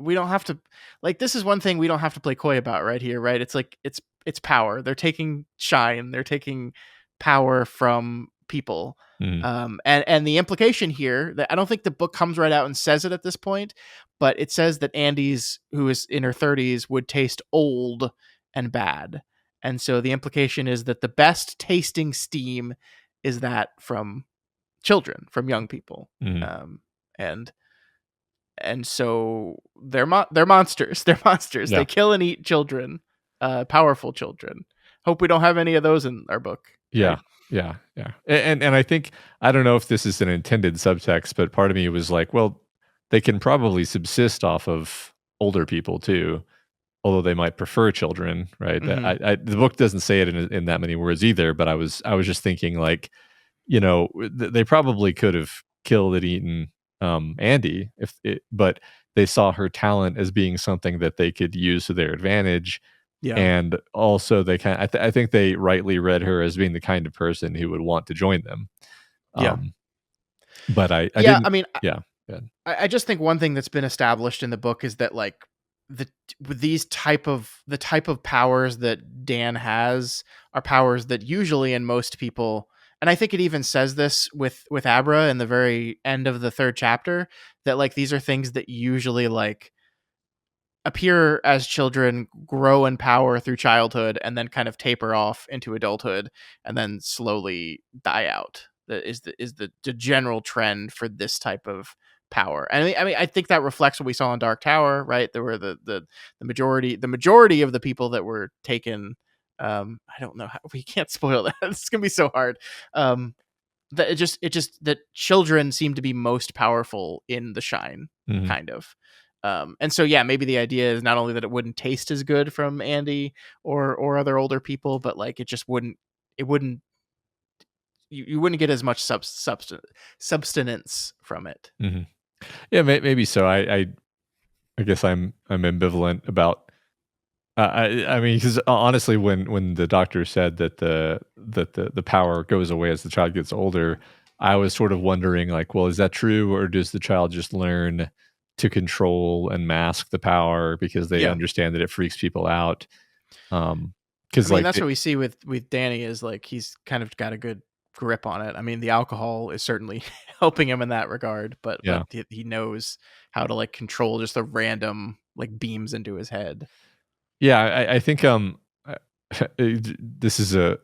We don't have to, like, this is one thing we don't have to play coy about right here, right? It's like it's power. They're taking shine. They're taking power from people. Mhm. And the implication here, that I don't think the book comes right out and says it at this point, but it says that Andy's, who is in her 30s, would taste old and bad. And so the implication is that the best tasting steam is that from children, from young people. Mhm. Um, and so they're monsters. They're monsters. They Yeah. kill and eat children, powerful children. Hope we don't have any of those in our book, Yeah. right? Yeah. Yeah. And I think, I don't know if this is an intended subtext, but part of me was like, well, they can probably subsist off of older people too, although they might prefer children, right? Hmm. The book doesn't say it in that many words either, but I was just thinking like, they probably could have killed and eaten Andy, but they saw her talent as being something that they could use to their advantage, Yeah, and also they I think they rightly read her as being the kind of person who would want to join them. yeah, Um, but I yeah. didn't. I mean, Yeah, yeah, I just think one thing that's been established in the book is that like the with these the type of powers that Dan has are powers that usually in most people, and I think it even says this with Abra in the very end of the third chapter, that like these are things that usually like appear as children, grow in power through childhood, and then kind of taper off into adulthood, and then slowly die out. That is the general trend for this type of power. And I think that reflects what we saw in Dark Tower, right? There were the majority of the people that were taken. I don't know how we can't spoil that. It's gonna be so hard. That it just that children seem to be most powerful in the Shine, mhm, kind of. And so yeah, maybe the idea is not only that it wouldn't taste as good from Andy or other older people, but like it wouldn't you wouldn't get as much substance from it. mhm. Yeah, maybe so. I guess I'm ambivalent about. I mean, because honestly, when the doctor said that the power goes away as the child gets older, I was sort of wondering, like, well, is that true, or does the child just learn to control and mask the power because they Yeah. understand that it freaks people out? I Because mean, like, that's what we see with Danny, is like he's kind of got a good grip on it. I mean, the alcohol is certainly helping him in that regard, but yeah, he knows how to like control just the random like beams into his head. yeah, I think this is a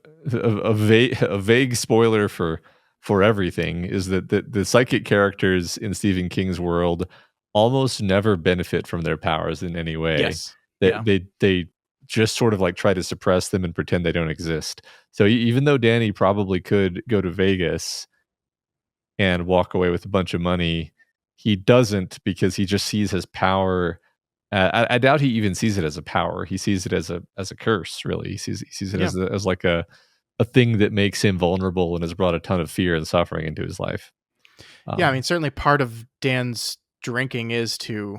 vague spoiler for everything, is that the psychic characters in Stephen King's world almost never benefit from their powers in any way. Yes. They Yeah. they just sort of like try to suppress them and pretend they don't exist. So even though Danny probably could go to Vegas and walk away with a bunch of money, he doesn't, because he just sees his power. I doubt he even sees it as a power. He sees it as a curse. Really, he sees it Yeah. as like a thing that makes him vulnerable and has brought a ton of fear and suffering into his life. Yeah. I mean, Um, certainly part of Dan's drinking is to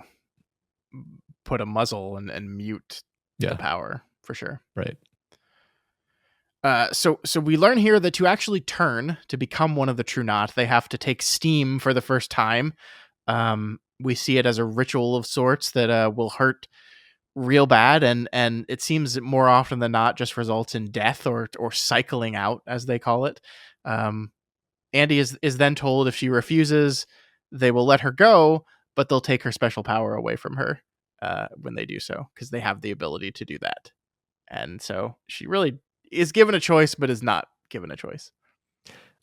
put a muzzle and mute the yeah, power for sure. right. So we learn here that to actually turn to become one of the True Knot, they have to take steam for the first time. we see it as a ritual of sorts that will hurt real bad, and it seems more often than not just results in death or cycling out, as they call it. Andy is then told if she refuses, they will let her go, but they'll take her special power away from her when they do so, because they have the ability to do that. And so she really is given a choice, but is not given a choice.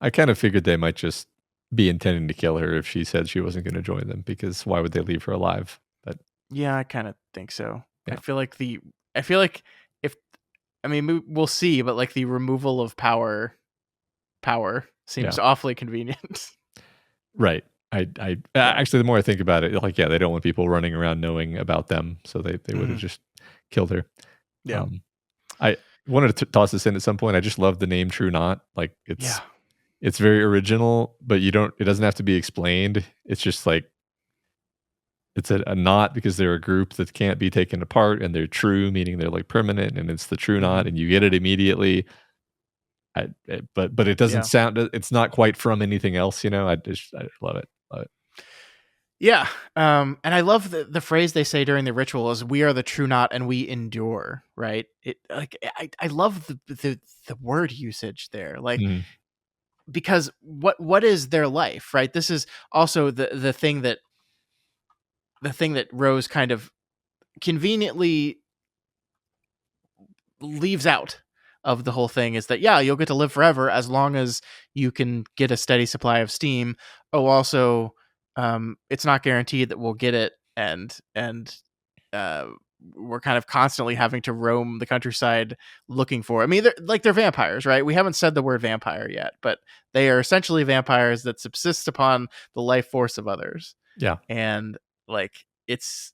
I kind of figured they might just be intending to kill her if she said she wasn't going to join them, because why would they leave her alive? But yeah, I kind of think so. Yeah. I feel like if, I mean, we'll see, but like the removal of power seems awfully convenient. Right. I actually, the more I think about it, like, yeah, they don't want people running around knowing about them, so they would have just killed her. Yeah. I wanted to toss this in at some point. I just love the name True Knot. Like, it's very original, but it doesn't have to be explained. It's just like, it's a knot because they're a group that can't be taken apart, and they're true, meaning they're like permanent, and it's the true knot, and you get it immediately. But it doesn't sound, it's not quite from anything else, I love it. Yeah. And I love the phrase they say during the ritual is, we are the true knot and we endure, right? It like, I love the word usage there. Like, because what is their life, right? This is also the thing that Rose kind of conveniently leaves out of the whole thing, is that, yeah, you'll get to live forever as long as you can get a steady supply of steam. Oh, also, it's not guaranteed that we'll get it, and we're kind of constantly having to roam the countryside looking for it. I mean, they're vampires, right? We haven't said the word vampire yet, but they are essentially vampires that subsist upon the life force of others. Yeah. And like, it's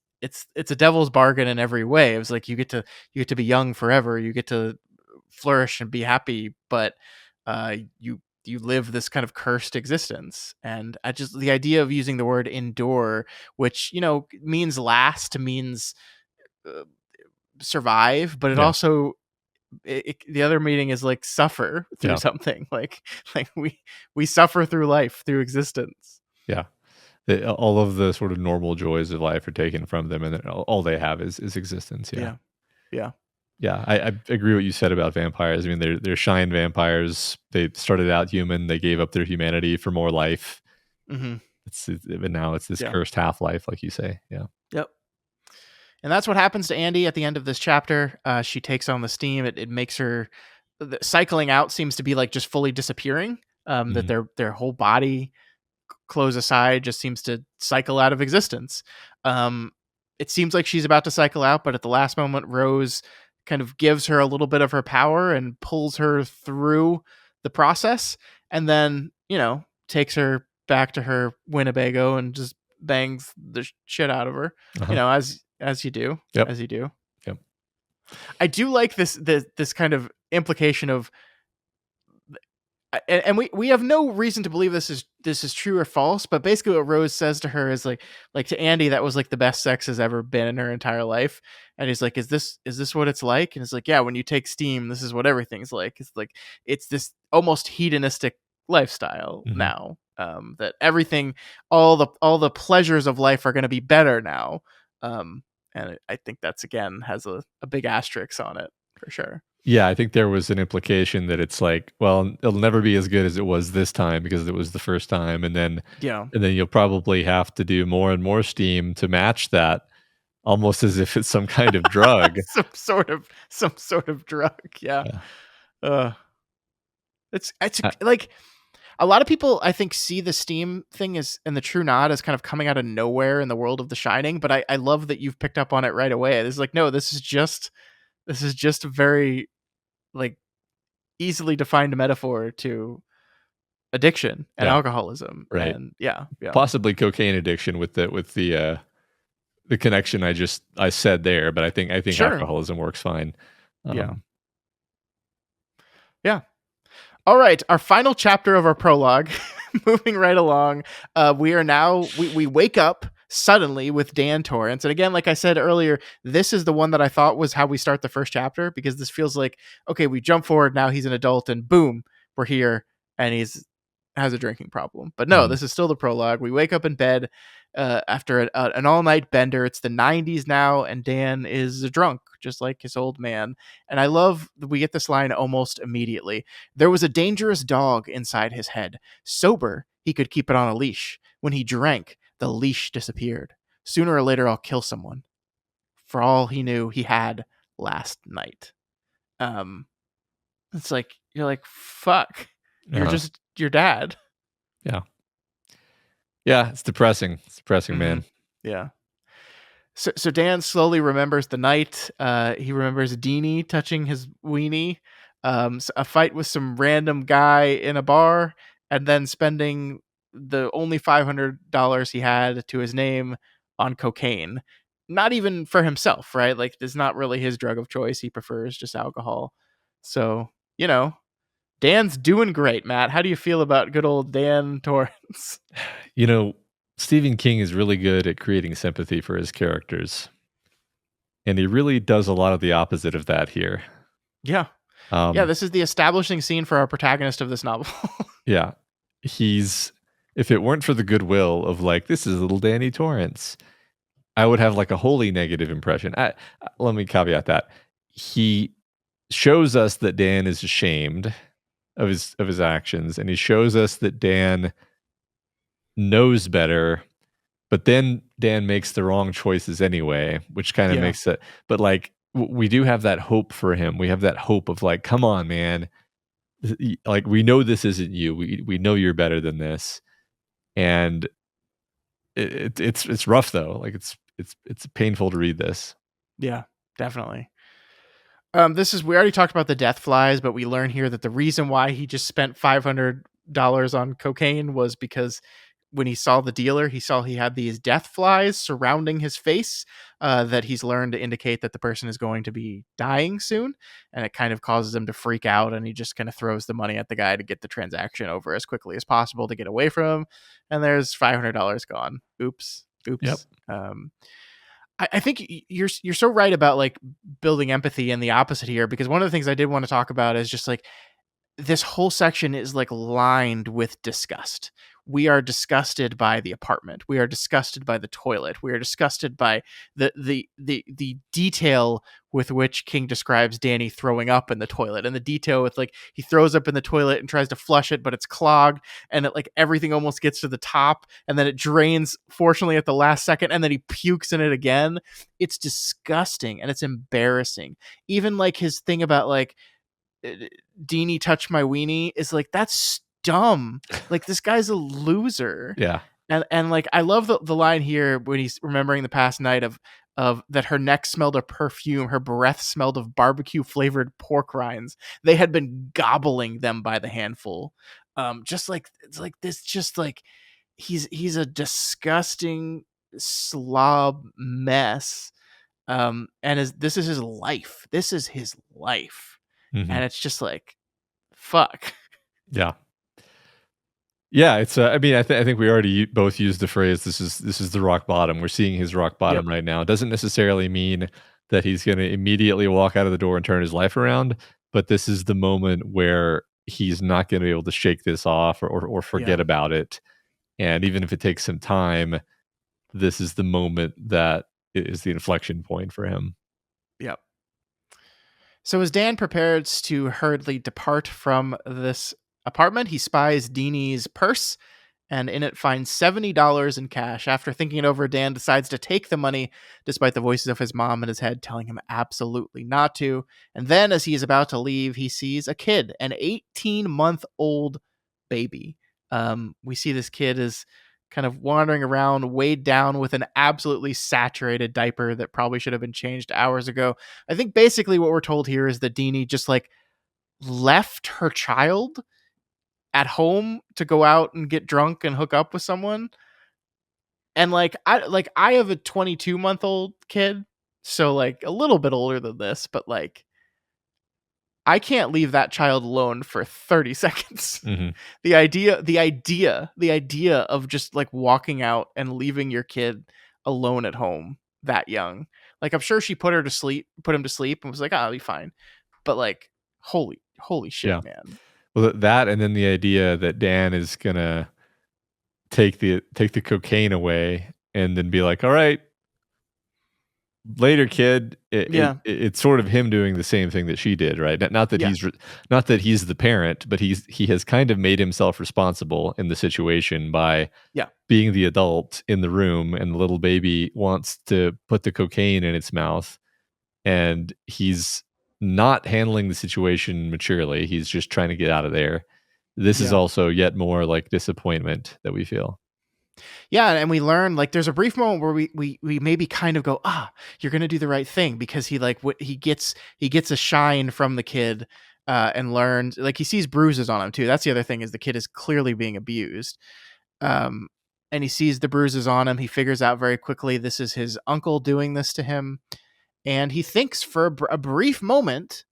a devil's bargain in every way. It was like, you get to be young forever, you get to flourish and be happy, but you live this kind of cursed existence. And the idea of using the word endure, which means last, means survive, but it also, the other meaning is like suffer through something, like we suffer through life, through existence. All of the sort of normal joys of life are taken from them, and then all they have is existence. I agree with what you said about vampires. I mean, they're shine vampires. They started out human, they gave up their humanity for more life. But now it's this cursed half-life, like you say. Yep. And that's what happens to Andy at the end of this chapter. She takes on the steam. It makes her, cycling out seems to be like just fully disappearing. That their whole body, clothes aside, just seems to cycle out of existence. It seems like she's about to cycle out, but at the last moment, Rose kind of gives her a little bit of her power and pulls her through the process, and then takes her back to her Winnebago and just bangs the shit out of her. As you do. As you do. Yep. I do like this kind of implication of, and we have no reason to believe this is true or false, but basically what Rose says to her is like to Andy, that was like the best sex has ever been in her entire life. And he's like, is this what it's like? And it's like, yeah, when you take steam, this is what everything's like. It's like, it's this almost hedonistic lifestyle now, that everything, all the pleasures of life are going to be better now. And I think that's, again, has a big asterisk on it for sure. Yeah, I think there was an implication that it's like, well, it'll never be as good as it was this time because it was the first time, and then you'll probably have to do more and more steam to match that, almost as if it's some kind of drug. some sort of drug. Yeah. It's like, a lot of people, I think, see the steam thing and the true knot as kind of coming out of nowhere in the world of The Shining, but I love that you've picked up on it right away. It's like, no, this is just a very like easily defined metaphor to addiction and alcoholism, right? And possibly cocaine addiction with the connection I said there, but I think alcoholism works fine. All right, our final chapter of our prologue. Moving right along, we are now we wake up suddenly with Dan Torrance, and again, like I said earlier, this is the one that I thought was how we start the first chapter, because this feels like, okay, we jump forward, now he's an adult, and boom, we're here, and he's has a drinking problem. But no, this is still the prologue. We wake up in bed after an all-night bender. It's the 90s now, and Dan is drunk, just like his old man. And I love that we get this line almost immediately. There was a dangerous dog inside his head. Sober, he could keep it on a leash. When he drank, the leash disappeared. Sooner or later, I'll kill someone. For all he knew, he had last night. It's like, you're like, fuck. You're just your dad. Yeah. Yeah, it's depressing. It's depressing, man. Yeah. So Dan slowly remembers the night. He remembers Deanie touching his weenie, a fight with some random guy in a bar, and then spending the only $500 he had to his name on cocaine. Not even for himself, right? Like, it's not really his drug of choice. He prefers just alcohol. So, Dan's doing great, Matt. How do you feel about good old Dan Torrance? Stephen King is really good at creating sympathy for his characters. And he really does a lot of the opposite of that here. Yeah. This is the establishing scene for our protagonist of this novel. Yeah. If it weren't for the goodwill of like, this is little Danny Torrance, I would have like a wholly negative impression. Let me caveat that. He shows us that Dan is ashamed of his actions, and he shows us that Dan knows better, but then Dan makes the wrong choices anyway, which kind of makes it. But like, we do have that hope for him. We have that hope of like, come on, man. Like, we know this isn't you. We know you're better than this, and it's rough though. Like, it's painful to read this. Yeah, definitely. We already talked about the death flies, but we learn here that the reason why he just spent $500 on cocaine was because when he saw the dealer, he saw he had these death flies surrounding his face that he's learned to indicate that the person is going to be dying soon. And it kind of causes him to freak out, and he just kind of throws the money at the guy to get the transaction over as quickly as possible to get away from him. And there's $500 gone. Oops. Yep. I think you're so right about like building empathy and the opposite here, because one of the things I did want to talk about is just like this whole section is like lined with disgust. We are disgusted by the apartment. We are disgusted by the toilet. We are disgusted by the detail with which King describes Danny throwing up in the toilet, and the detail with like he throws up in the toilet and tries to flush it, but it's clogged, and it like everything almost gets to the top, and then it drains fortunately at the last second, and then he pukes in it again. It's disgusting and it's embarrassing. Even like his thing about like Deanie touched my weenie is like, that's dumb. Like, this guy's a loser. Yeah. And like, I love the line here when he's remembering the past night of that her neck smelled of perfume, her breath smelled of barbecue flavored pork rinds. They had been gobbling them by the handful. Just like, it's like this, just like he's a disgusting slob mess. And this is his life. This is his life. Mm-hmm. And it's just like, fuck. Yeah. Yeah, it's. I mean, I think we already both used the phrase. This is the rock bottom. We're seeing his rock bottom right now. It doesn't necessarily mean that he's going to immediately walk out of the door and turn his life around, but this is the moment where he's not going to be able to shake this off or forget about it. And even if it takes some time, this is the moment that is the inflection point for him. Yep. So as Dan prepares to hurriedly depart from this apartment, he spies Deanie's purse and in it finds $70 in cash. After thinking it over, Dan decides to take the money despite the voices of his mom in his head telling him absolutely not to. And then as he is about to leave, he sees a kid, an 18-month-old baby. We see this kid is kind of wandering around, weighed down with an absolutely saturated diaper that probably should have been changed hours ago. I think basically what we're told here is that Deanie just like left her child at home to go out and get drunk and hook up with someone. And I have a 22-month-old kid, so like a little bit older than this, but like I can't leave that child alone for 30 seconds. Mm-hmm. The idea of just like walking out and leaving your kid alone at home that young. Like, I'm sure she put him to sleep and was like, "Oh, I'll be fine." But like, holy shit, man. Well, that, and then the idea that Dan is gonna take the cocaine away and then be like, "All right, later, kid." Yeah. It's sort of him doing the same thing that she did, right? Not that Yeah. not that he's the parent, but he has kind of made himself responsible in the situation by Yeah. being the adult in the room, and the little baby wants to put the cocaine in its mouth, and he's not handling the situation maturely. He's just trying to get out of there. This is Yeah. also yet more like disappointment that we feel. Yeah, and we learn like there's a brief moment where we maybe kind of go, you're gonna do the right thing because he like what he gets a shine from the kid, and learns like he sees bruises on him too. That's the other thing is the kid is clearly being abused, um, and he sees the bruises on him. He figures out very quickly this is his uncle doing this to him, and he thinks for a brief moment,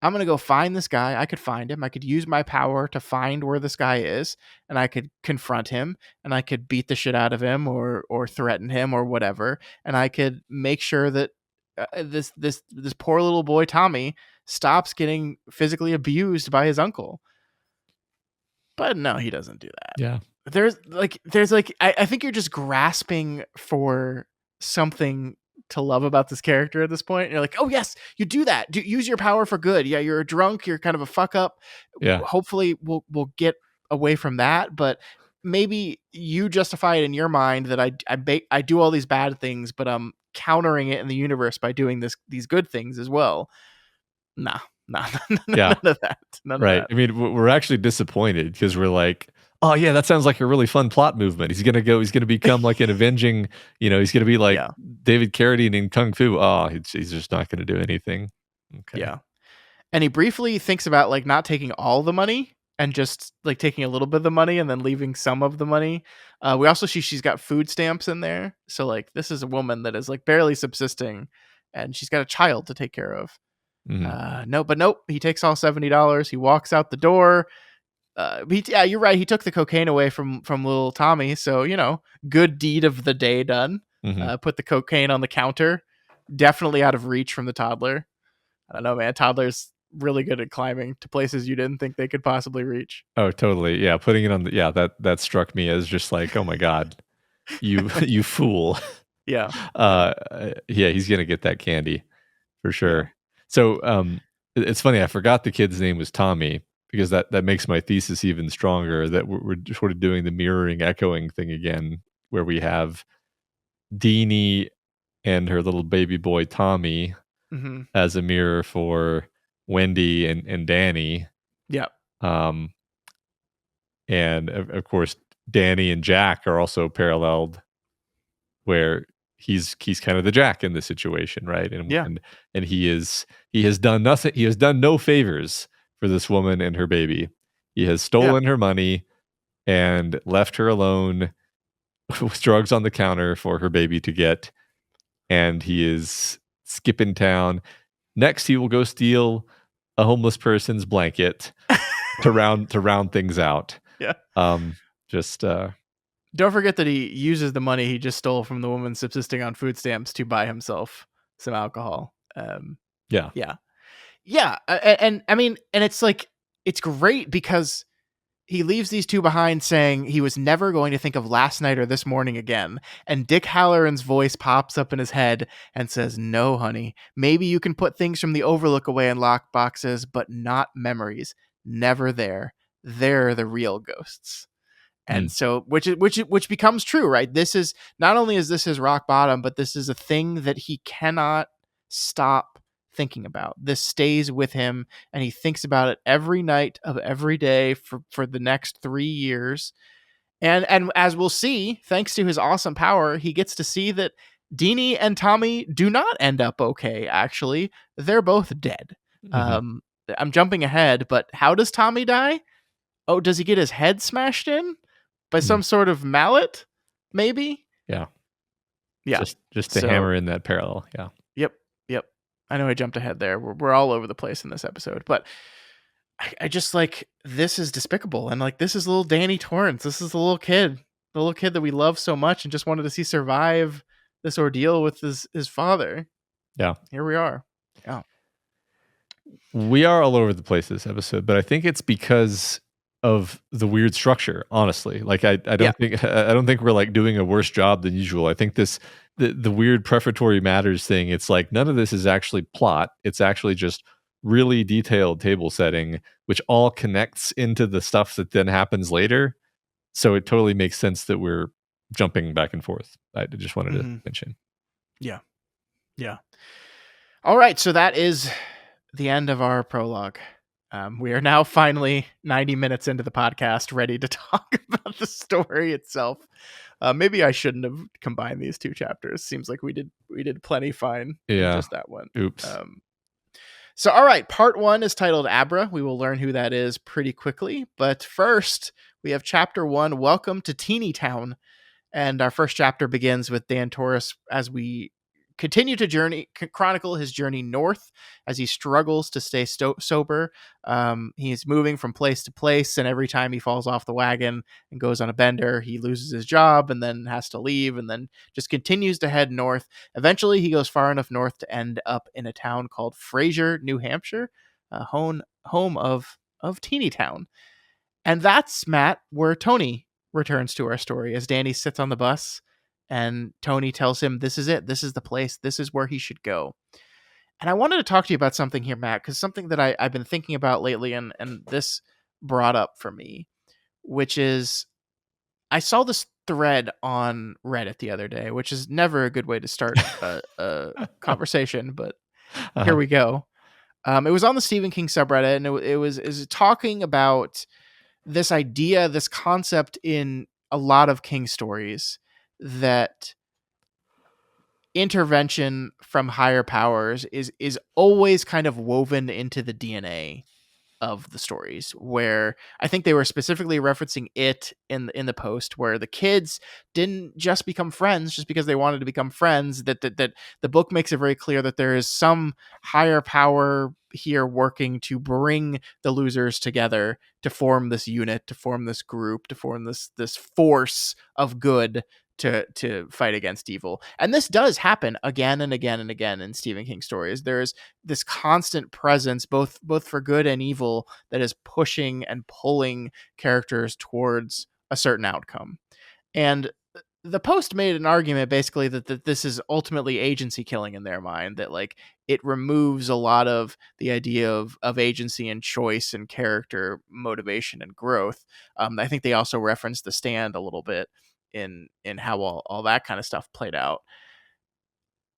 I'm going to go find this guy. I could find him. I could use my power to find where this guy is, and I could confront him, and I could beat the shit out of him or threaten him or whatever, and I could make sure that this poor little boy Tommy stops getting physically abused by his uncle. But no, he doesn't do that. Yeah. I think you're just grasping for something to love about this character at this point. You're like, oh yes, you do that. Use your power for good. Yeah, you're a drunk. You're kind of a fuck up. Yeah. Hopefully, we'll get away from that. But maybe you justify it in your mind that I do all these bad things, but I'm countering it in the universe by doing these good things as well. Nah, Yeah. none of that. None Right. of that. I mean, we're actually disappointed because we're like, oh yeah, that sounds like a really fun plot movement. He's gonna become like an avenging, he's gonna be like Yeah, David Carradine in Kung Fu. Oh, he's just not gonna do anything. Okay. yeah. And he briefly thinks about like not taking all the money and just like taking a little bit of the money and then leaving some of the money. We also see she's got food stamps in there, so like this is a woman that is like barely subsisting, and she's got a child to take care of. Mhm. Nope. He takes all $70. He walks out the door. Yeah, you're right. He took the cocaine away from little Tommy, so good deed of the day done. Mhm. Put the cocaine on the counter, definitely out of reach from the toddler. I don't know, man. Toddlers really good at climbing to places you didn't think they could possibly reach. Oh, totally. Yeah, putting it on that struck me as just like, oh my god, you you fool. Yeah, Yeah, he's gonna get that candy for yeah, sure. So, it's funny. I forgot the kid's name was Tommy because that makes my thesis even stronger. That we're sort of doing the mirroring, echoing thing again, where we have Deanie and her little baby boy Tommy hmm as a mirror for Wendy and Danny. yeah, Um, and of course, Danny and Jack are also paralleled, where he's kind of the Jack in this situation, right? yeah, And he has done nothing. He has done no favors for this woman and her baby. He has yeah, stolen her money and left her alone with drugs on the counter for her baby to get. And he is skipping town. Next, he will go steal a homeless person's blanket to round things out. yeah. Um, just Don't forget that he uses the money he just stole from the woman subsisting on food stamps to buy himself some alcohol. yeah. Yeah, yeah, and I mean, and it's like it's great because he leaves these two behind saying he was never going to think of last night or this morning again. And Dick Halloran's voice pops up in his head and says, no, honey, maybe you can put things from the Overlook away in lock boxes, but not memories. Never there. They're the real ghosts. And Mm. so, which becomes true, right? This is not only is this his rock bottom, but this is a thing that he cannot stop thinking about. This stays with him, and he thinks about it every night of every day for the next 3 years. And as we'll see, thanks to his awesome power, he gets to see that Deanie and Tommy do not end up okay. Actually, they're both dead. Mhm. Um, I'm jumping ahead, but how does Tommy die? Oh, does he get his head smashed in by Mm. some sort of mallet? Maybe. Yeah. Yeah. Just to So, hammer in that parallel. Yeah. yep, yep. I know I jumped ahead there. We're all over the place in this episode, but I just like this is despicable, and like this is little Danny Torrance. This is the little kid that we love so much, and just wanted to see survive this ordeal with his father. Yeah. Here we are. Yeah. We are all over the place this episode, but I think it's because of the weird structure, honestly. Like I Yeah. don't think we're like doing a worse job than usual. I think the weird prefatory matters thing, it's like none of this is actually plot. It's actually just really detailed table setting, which all connects into the stuff that then happens later. So it totally makes sense that we're jumping back and forth. I just wanted to Hmm. mention. Yeah. Yeah. All right. So that is the end of our prologue. We are now finally 90 minutes into the podcast, ready to talk about the story itself. Maybe I shouldn't have combined these two chapters. Seems like we did plenty fine in Yeah. just that one. Oops. So, all right, part 1 is titled Abra. We will learn who that is pretty quickly. But first, we have chapter 1, Welcome to Teeny Town. And our first chapter begins with Dan Torres as we continue to chronicle his journey north as he struggles to stay sober. He's moving from place to place, and every time he falls off the wagon and goes on a bender, he loses his job and then has to leave and then just continues to head north. Eventually, he goes far enough north to end up in a town called Fraser, New Hampshire, home of Teeny Town. And that's, Matt, where Tony returns to our story as Danny sits on the bus and Tony tells him, this is it. This is the place. This is where he should go. And I wanted to talk to you about something here, Matt, because something that I've been thinking about lately, and this brought up for me, which is I saw this thread on Reddit the other day, which is never a good way to start a conversation, but here Uh-huh. we go. It was on the Stephen King subreddit, and it was talking about this idea, this concept in a lot of King stories that intervention from higher powers is always kind of woven into the DNA of the stories, where I think they were specifically referencing it in the post, where the kids didn't just become friends just because they wanted to become friends. That the book makes it very clear that there is some higher power here working to bring the losers together to form this unit, to form this group, to form this force of good to fight against evil. And this does happen again and again and again in Stephen King stories. There's this constant presence, both for good and evil, that is pushing and pulling characters towards a certain outcome. And the post made an argument basically that this is ultimately agency killing in their mind, that like it removes a lot of the idea of agency and choice and character motivation and growth. I think they also referenced The Stand a little bit in how all that kind of stuff played out.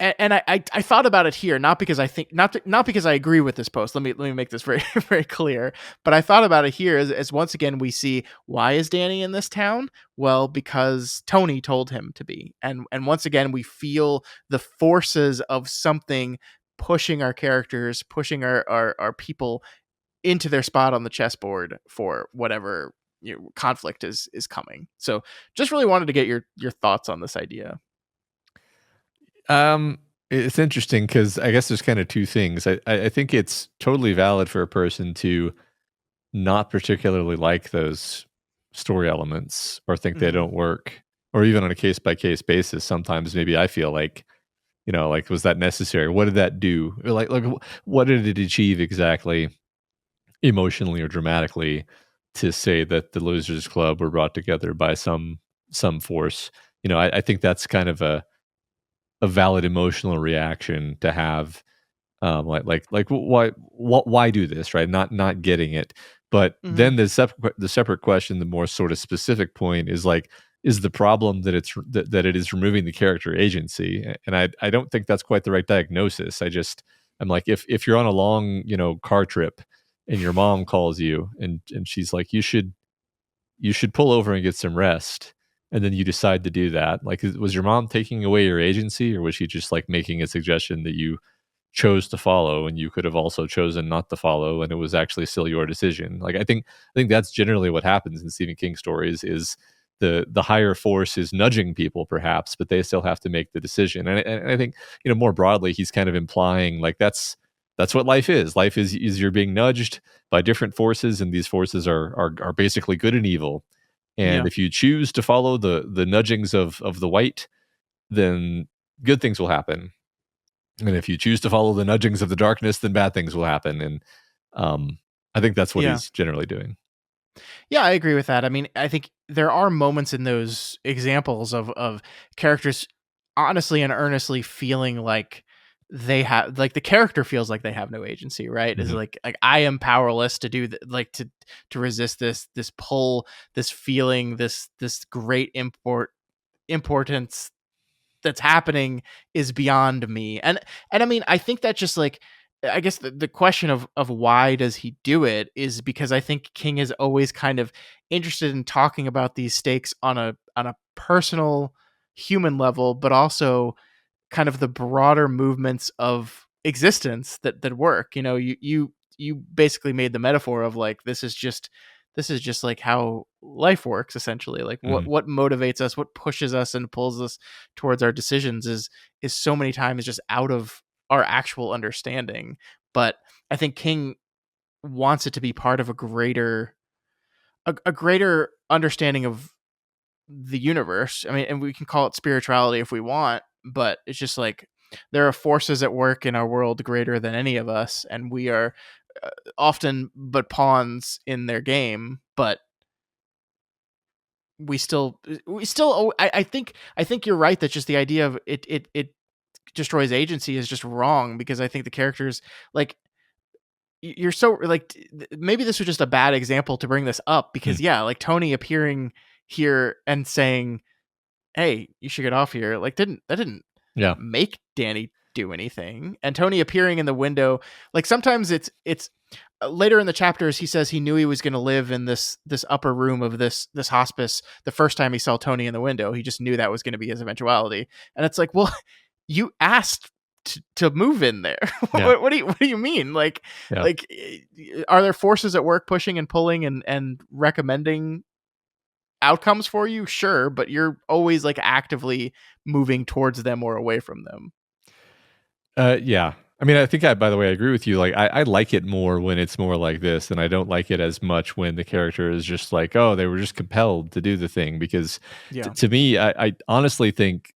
And I thought about it here, not because I think not because I agree with this post. Let me make this very very clear. But I thought about it here as once again we see, why is Danny in this town? Well, because Tony told him to be, and once again we feel the forces of something pushing our characters, pushing our people into their spot on the chessboard for whatever conflict is coming. So just really wanted to get your thoughts on this idea. It's interesting because I guess there's kind of two things. I think it's totally valid for a person to not particularly like those story elements or think they Mm-hmm. don't work, or even on a case by case basis. Sometimes maybe I feel like, like, was that necessary? What did that do? Or like what did it achieve exactly, emotionally or dramatically, to say that the Losers Club were brought together by some force? I think that's kind of a valid emotional reaction to have. Why do this, right? Not getting it. But Mm-hmm. then the separate question, the more sort of specific point, is like, is the problem that that it is removing the character agency? And I don't think that's quite the right diagnosis. I'm like, if you're on a long car trip and your mom calls you and she's like, you should pull over and get some rest, and then you decide to do that, like, was your mom taking away your agency, or was she just like making a suggestion that you chose to follow, and you could have also chosen not to follow, and it was actually still your decision? Like, I think that's generally what happens in Stephen King stories, is the higher force is nudging people perhaps, but they still have to make the decision. And I think, more broadly, he's kind of implying like that's what life is. Life is you're being nudged by different forces, and these forces are basically good and evil. And Yeah. if you choose to follow the nudgings of the white, then good things will happen. And if you choose to follow the nudgings of the darkness, then bad things will happen. And I think that's what Yeah. he's generally doing. Yeah, I agree with that. I mean, I think there are moments in those examples of characters honestly and earnestly feeling like they have, like, the character feels like they have no agency, right? Is Mhm. like I am powerless to do like to resist this pull, this feeling, this great importance that's happening is beyond me. And I mean, I think that just like, I guess the question of why does he do it is because I think King is always kind of interested in talking about these stakes on a personal human level, but also kind of the broader movements of existence that work. You know, you basically made the metaphor of like, this is just like how life works, essentially. Like Mhm. what motivates us, what pushes us and pulls us towards our decisions is so many times just out of our actual understanding. But I think King wants it to be part of a greater understanding of the universe. I mean, and we can call it spirituality if we want, but it's just like there are forces at work in our world greater than any of us, and we are often but pawns in their game. But we still I think you're right that just the idea of it destroys agency is just wrong, because I think the characters, like, you're so like maybe this was just a bad example to bring this up, Mm. because yeah, like Tony appearing here and saying, "Hey, you should get off here," like didn't Yeah. make Danny do anything. And Tony appearing in the window, like sometimes it's later in the chapters he says he knew he was going to live in this upper room of this hospice the first time he saw Tony in the window. He just knew that was going to be his eventuality. And it's like, well, you asked to move in there. Yeah. What do you mean? Yeah. Like are there forces at work pushing and pulling and recommending outcomes for you? Sure, but you're always like actively moving towards them or away from them. Yeah. I mean, I think by the way, I agree with you. Like, I like it more when it's more like this, and I don't like it as much when the character is just like, oh, they were just compelled to do the thing. Because Yeah. to me, I honestly think,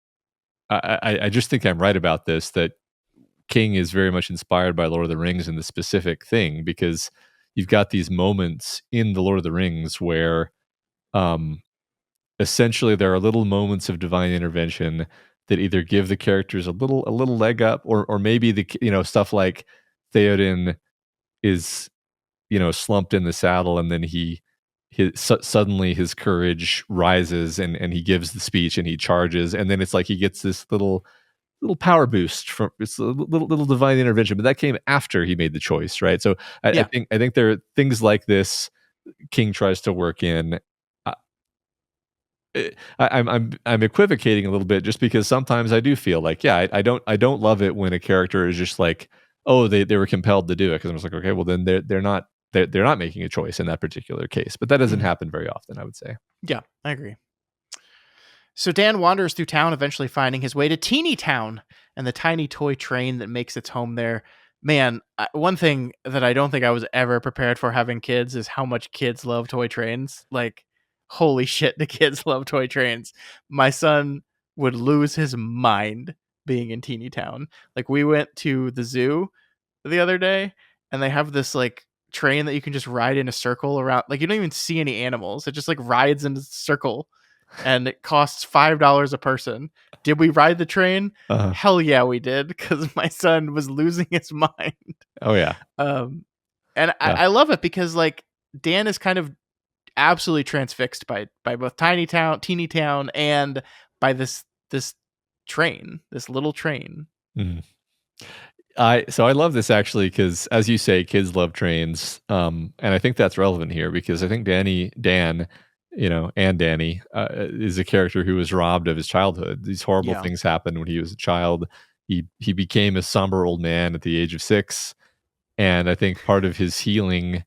I just think I'm right about this, that King is very much inspired by Lord of the Rings and the specific thing, because you've got these moments in the Lord of the Rings where, um, essentially there are little moments of divine intervention that either give the characters a little leg up, or maybe stuff like Theoden is, slumped in the saddle, and then suddenly his courage rises, and he gives the speech and he charges, and then it's like he gets this little power boost from, it's a little divine intervention, but that came after he made the choice, right? So Yeah. I think there are things like this King tries to work in. I'm equivocating a little bit, just because sometimes I do feel like, yeah, I don't love it when a character is just like, oh, they were compelled to do it, because I'm just like, okay, well then they're not making a choice in that particular case, but that doesn't Mhm. happen very often, I would say. Yeah, I agree. So Dan wanders through town, eventually finding his way to Teeny Town and the tiny toy train that makes its home there. Man, one thing that I don't think I was ever prepared for having kids is how much kids love toy trains. Like, holy shit, the kids love toy trains. My son would lose his mind being in Teeny Town. Like, we went to the zoo the other day, and they have this like train that you can just ride in a circle around. Like, you don't even see any animals. It just like rides in a circle, and it costs $5 a person. Did we ride the train? uh Hell yeah, we did, because my son was losing his mind. oh yeah. Um, and Yeah. I love it because like Dan is kind of absolutely transfixed by both Teeny Town, and by this train, this little train. Mhm. I love this actually, because as you say, kids love trains, and I think that's relevant here, because I think Dan, and Danny, is a character who was robbed of his childhood. These horrible Yeah. things happened when he was a child. He became a somber old man at the age of 6, and I think part of his healing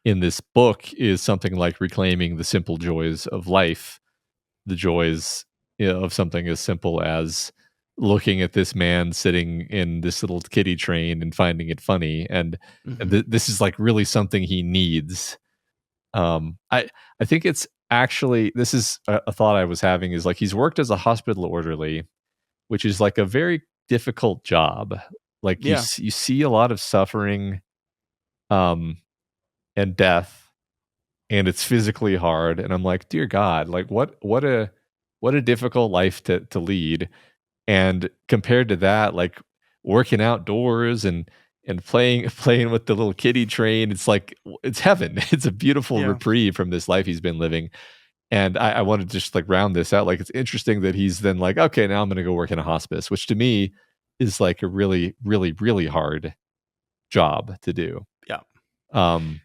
in this book is something like reclaiming the simple joys of life, the joys, of something as simple as looking at this man sitting in this little kiddie train and finding it funny, and Hmm. this is like really something he needs. I think it's actually, this is a thought I was having, is like, he's worked as a hospital orderly, which is like a very difficult job. Like you Yeah. you see a lot of suffering um and death, and it's physically hard, and I'm like, dear God, like what a difficult life to lead. And compared to that, like working outdoors and playing with the little kiddie train, it's like it's heaven. It's a beautiful Yeah. reprieve from this life he's been living. And I wanted to just like round this out. Like it's interesting that he's then like, okay, now I'm gonna go work in a hospice, which to me is like a really, really, really hard job to do. Yeah. Um,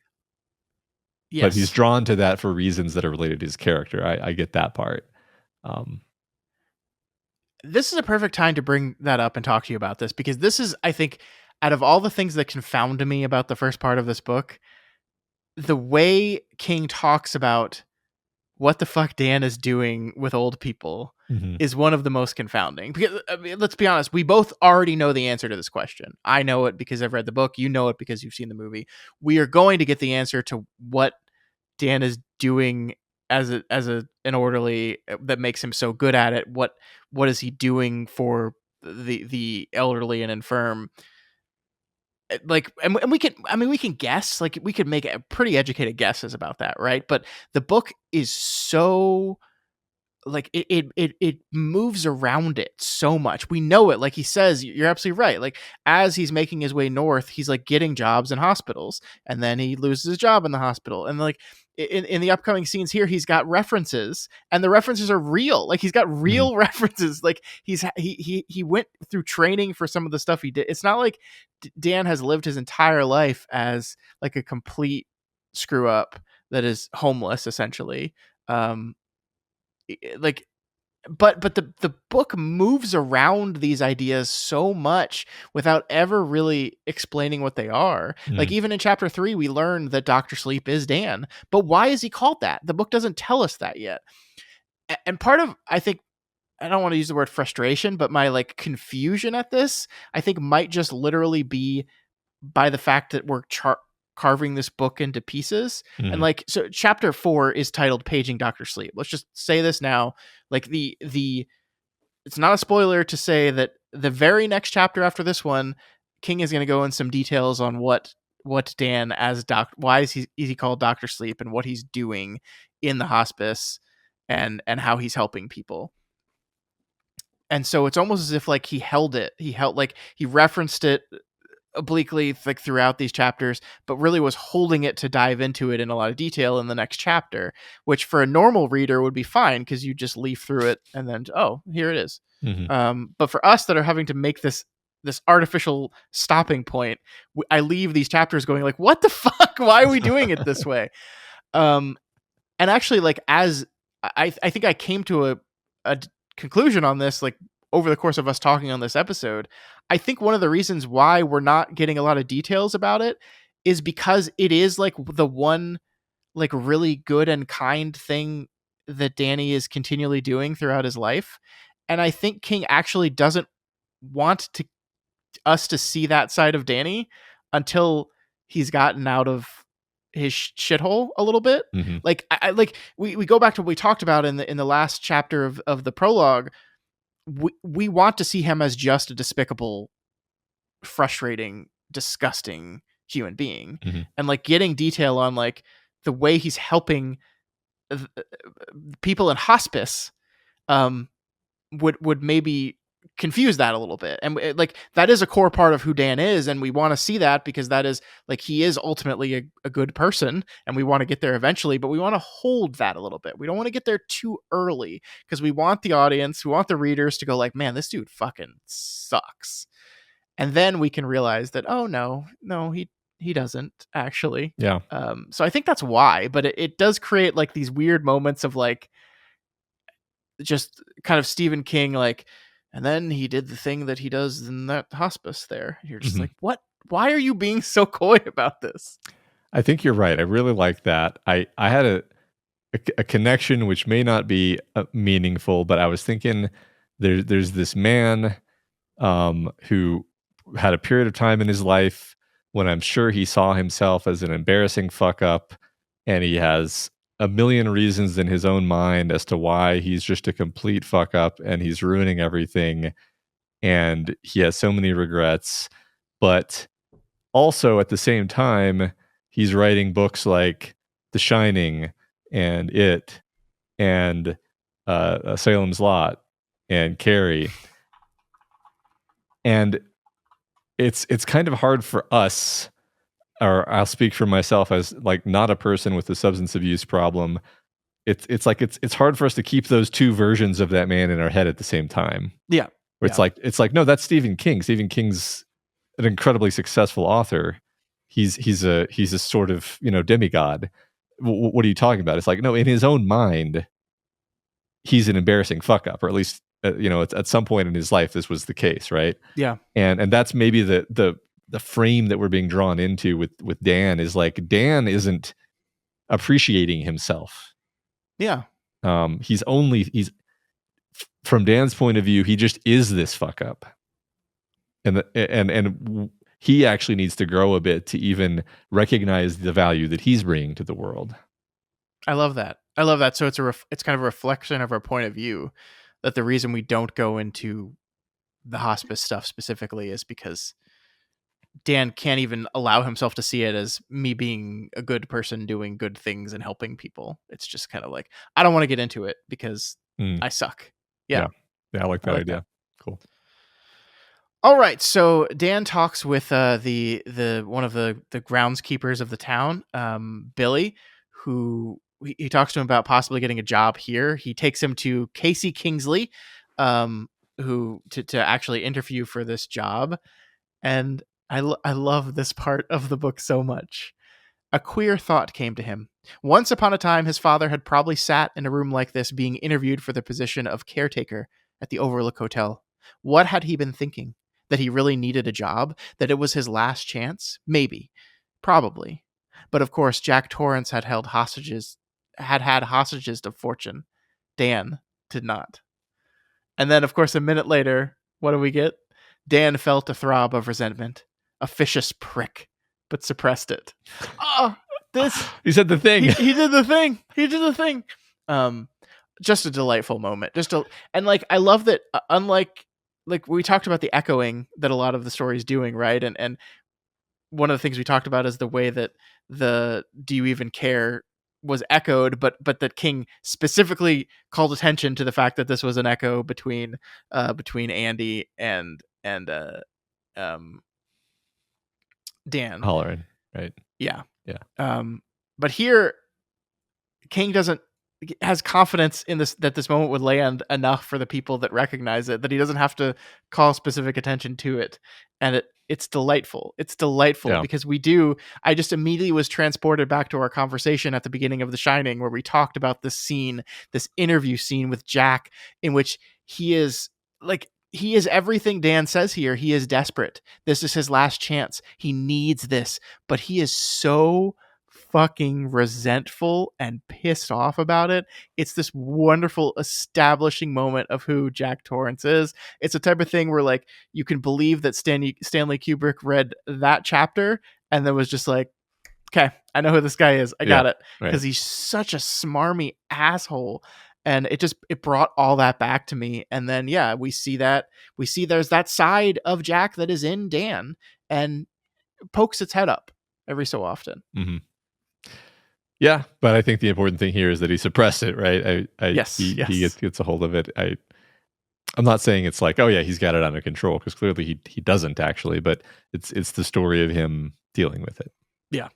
but he's Yes. drawn to that for reasons that are related to his character. I get that part. Um, This is a perfect time to bring that up and talk to you about this, because this is, I think, out of all the things that confound me about the first part of this book, the way King talks about what the fuck Dan is doing with old people mhm, is one of the most confounding. Because I mean, let's be honest, we both already know the answer to this question. I know it because I've read the book. You know it because you've seen the movie. We are going to get the answer to what Dan is doing as an orderly that makes him so good at it. What is he doing for the elderly and infirm? Like, and we can, I mean, we can guess, like we could make pretty educated guesses about that, right? But the book is so, like, it moves around it so much. We know it. Like he says, you're absolutely right. Like as he's making his way north, he's like getting jobs in hospitals, and then he loses his job in the hospital. And like in the upcoming scenes here, he's got references, and the references are real. Like he's got mhm, real references. Like he went through training for some of the stuff he did. It's not like Dan has lived his entire life as like a complete screw up that is homeless essentially. Um, like but the book moves around these ideas so much without ever really explaining what they are. Like mhm, even in chapter 3 we learn that Dr. Sleep is Dan, but why is he called that? The book doesn't tell us that yet. And part of, I think, I don't want to use the word frustration, but my like confusion at this, I think might just literally be by the fact that we're carving this book into pieces. And mhm, like, so chapter 4 is titled Paging Dr. Sleep. Let's just say this now. Like the it's not a spoiler to say that the very next chapter after this one, King is going to go in some details on what Dan as why is he called Dr. Sleep, and what he's doing in the hospice, and how he's helping people. And so it's almost as if like he held, like he referenced it obliquely like throughout these chapters, but really was holding it to dive into it in a lot of detail in the next chapter, which for a normal reader would be fine because you just leaf through it and then, oh, here it is. mhm. But for us that are having to make this artificial stopping point, I leave these chapters going like, what the fuck? Why are we doing it this way? Um, and actually, like as I think I came to a conclusion on this, like over the course of us talking on this episode. I think one of the reasons why we're not getting a lot of details about it is because it is like the one like really good and kind thing that Danny is continually doing throughout his life. And I think King actually doesn't want to us to see that side of Danny until he's gotten out of his shithole a little bit. Mhm. Like I like we go back to what we talked about in the last chapter of the prologue. We want to see him as just a despicable, frustrating, disgusting human being, Mhm. and like getting detail on like the way he's helping people in hospice um would maybe confuse that a little bit. And like that is a core part of who Dan is, and we want to see that because that is like he is ultimately a good person, and we want to get there eventually, but we want to hold that a little bit. We don't want to get there too early because we want the audience, we want the readers to go like, man, this dude fucking sucks. And then we can realize that, oh no, he doesn't actually. Yeah. So I think that's why, but it does create like these weird moments of like just kind of Stephen King, like, and then he did the thing that he does in that hospice there. You're just Mhm. like, what? Why are you being so coy about this? I think you're right. I really like that. I had a connection which may not be meaningful, but I was thinking there's this man who had a period of time in his life when I'm sure he saw himself as an embarrassing fuck up, and he has a million reasons in his own mind as to why he's just a complete fuck up and he's ruining everything. and he has so many regrets, but also at the same time, he's writing books like The Shining and It and Salem's Lot and Carrie. And it's kind of hard for us, or I'll speak for myself as like not a person with a substance abuse problem. It's hard for us to keep those two versions of that man in our head at the same time. Yeah. Where it's like, no, that's Stephen King. Stephen King's an incredibly successful author. He's a sort of, demigod. What are you talking about? It's like, no, in his own mind, he's an embarrassing fuck up, or at least at some point in his life this was the case, right? Yeah. And that's maybe the frame that we're being drawn into with Dan, is like Dan isn't appreciating himself. Yeah. He's from Dan's point of view, he just is this fuck up. And he actually needs to grow a bit to even recognize the value that he's bringing to the world. I love that. So it's kind of a reflection of our point of view, that the reason we don't go into the hospice stuff specifically is because Dan can't even allow himself to see it as me being a good person doing good things and helping people. It's just kind of like, I don't want to get into it because I suck. Yeah. I like that idea. That. Cool. All right, so Dan talks with the one of the groundskeepers of the town, Billy, who he talks to him about possibly getting a job here. He takes him to Casey Kingsley, who to actually interview for this job, and I love this part of the book so much. A queer thought came to him. Once upon a time, his father had probably sat in a room like this being interviewed for the position of caretaker at the Overlook Hotel. What had he been thinking? That he really needed a job? That it was his last chance? Maybe. Probably. But of course, Jack Torrance had had hostages to fortune. Dan did not. And then, of course, a minute later, what do we get? Dan felt a throb of resentment. A vicious prick, but suppressed it. Oh, this... He said the thing. He did the thing. He did the thing. Just a delightful moment. And like, I love that, unlike... Like we talked about the echoing that a lot of the story is doing, right? And one of the things we talked about is the way that the "Do you even care" was echoed, but that King specifically called attention to the fact that this was an echo between Andy and Dan Hollering, right? Yeah. Yeah. But here, King has confidence in that this moment would land enough for the people that recognize it, that he doesn't have to call specific attention to it. And it's delightful. It's delightful because I just immediately was transported back to our conversation at the beginning of The Shining, where we talked about this scene, this interview scene with Jack, in which he is everything Dan says here. He is desperate. This is his last chance. He needs this, but he is so fucking resentful and pissed off about it. It's this wonderful establishing moment of who Jack Torrance is. It's a type of thing where like you can believe that Stanley Kubrick read that chapter and then was just like, okay, I know who this guy is. I got it. Because he's such a smarmy asshole. And it brought all that back to me. And then, we see there's that side of Jack that is in Dan and pokes its head up every so often. Mm-hmm. Yeah, but I think the important thing here is that he suppressed it, right? He gets a hold of it. I'm not saying it's like, oh yeah, he's got it under control, because clearly he doesn't actually, but it's the story of him dealing with it. Yeah.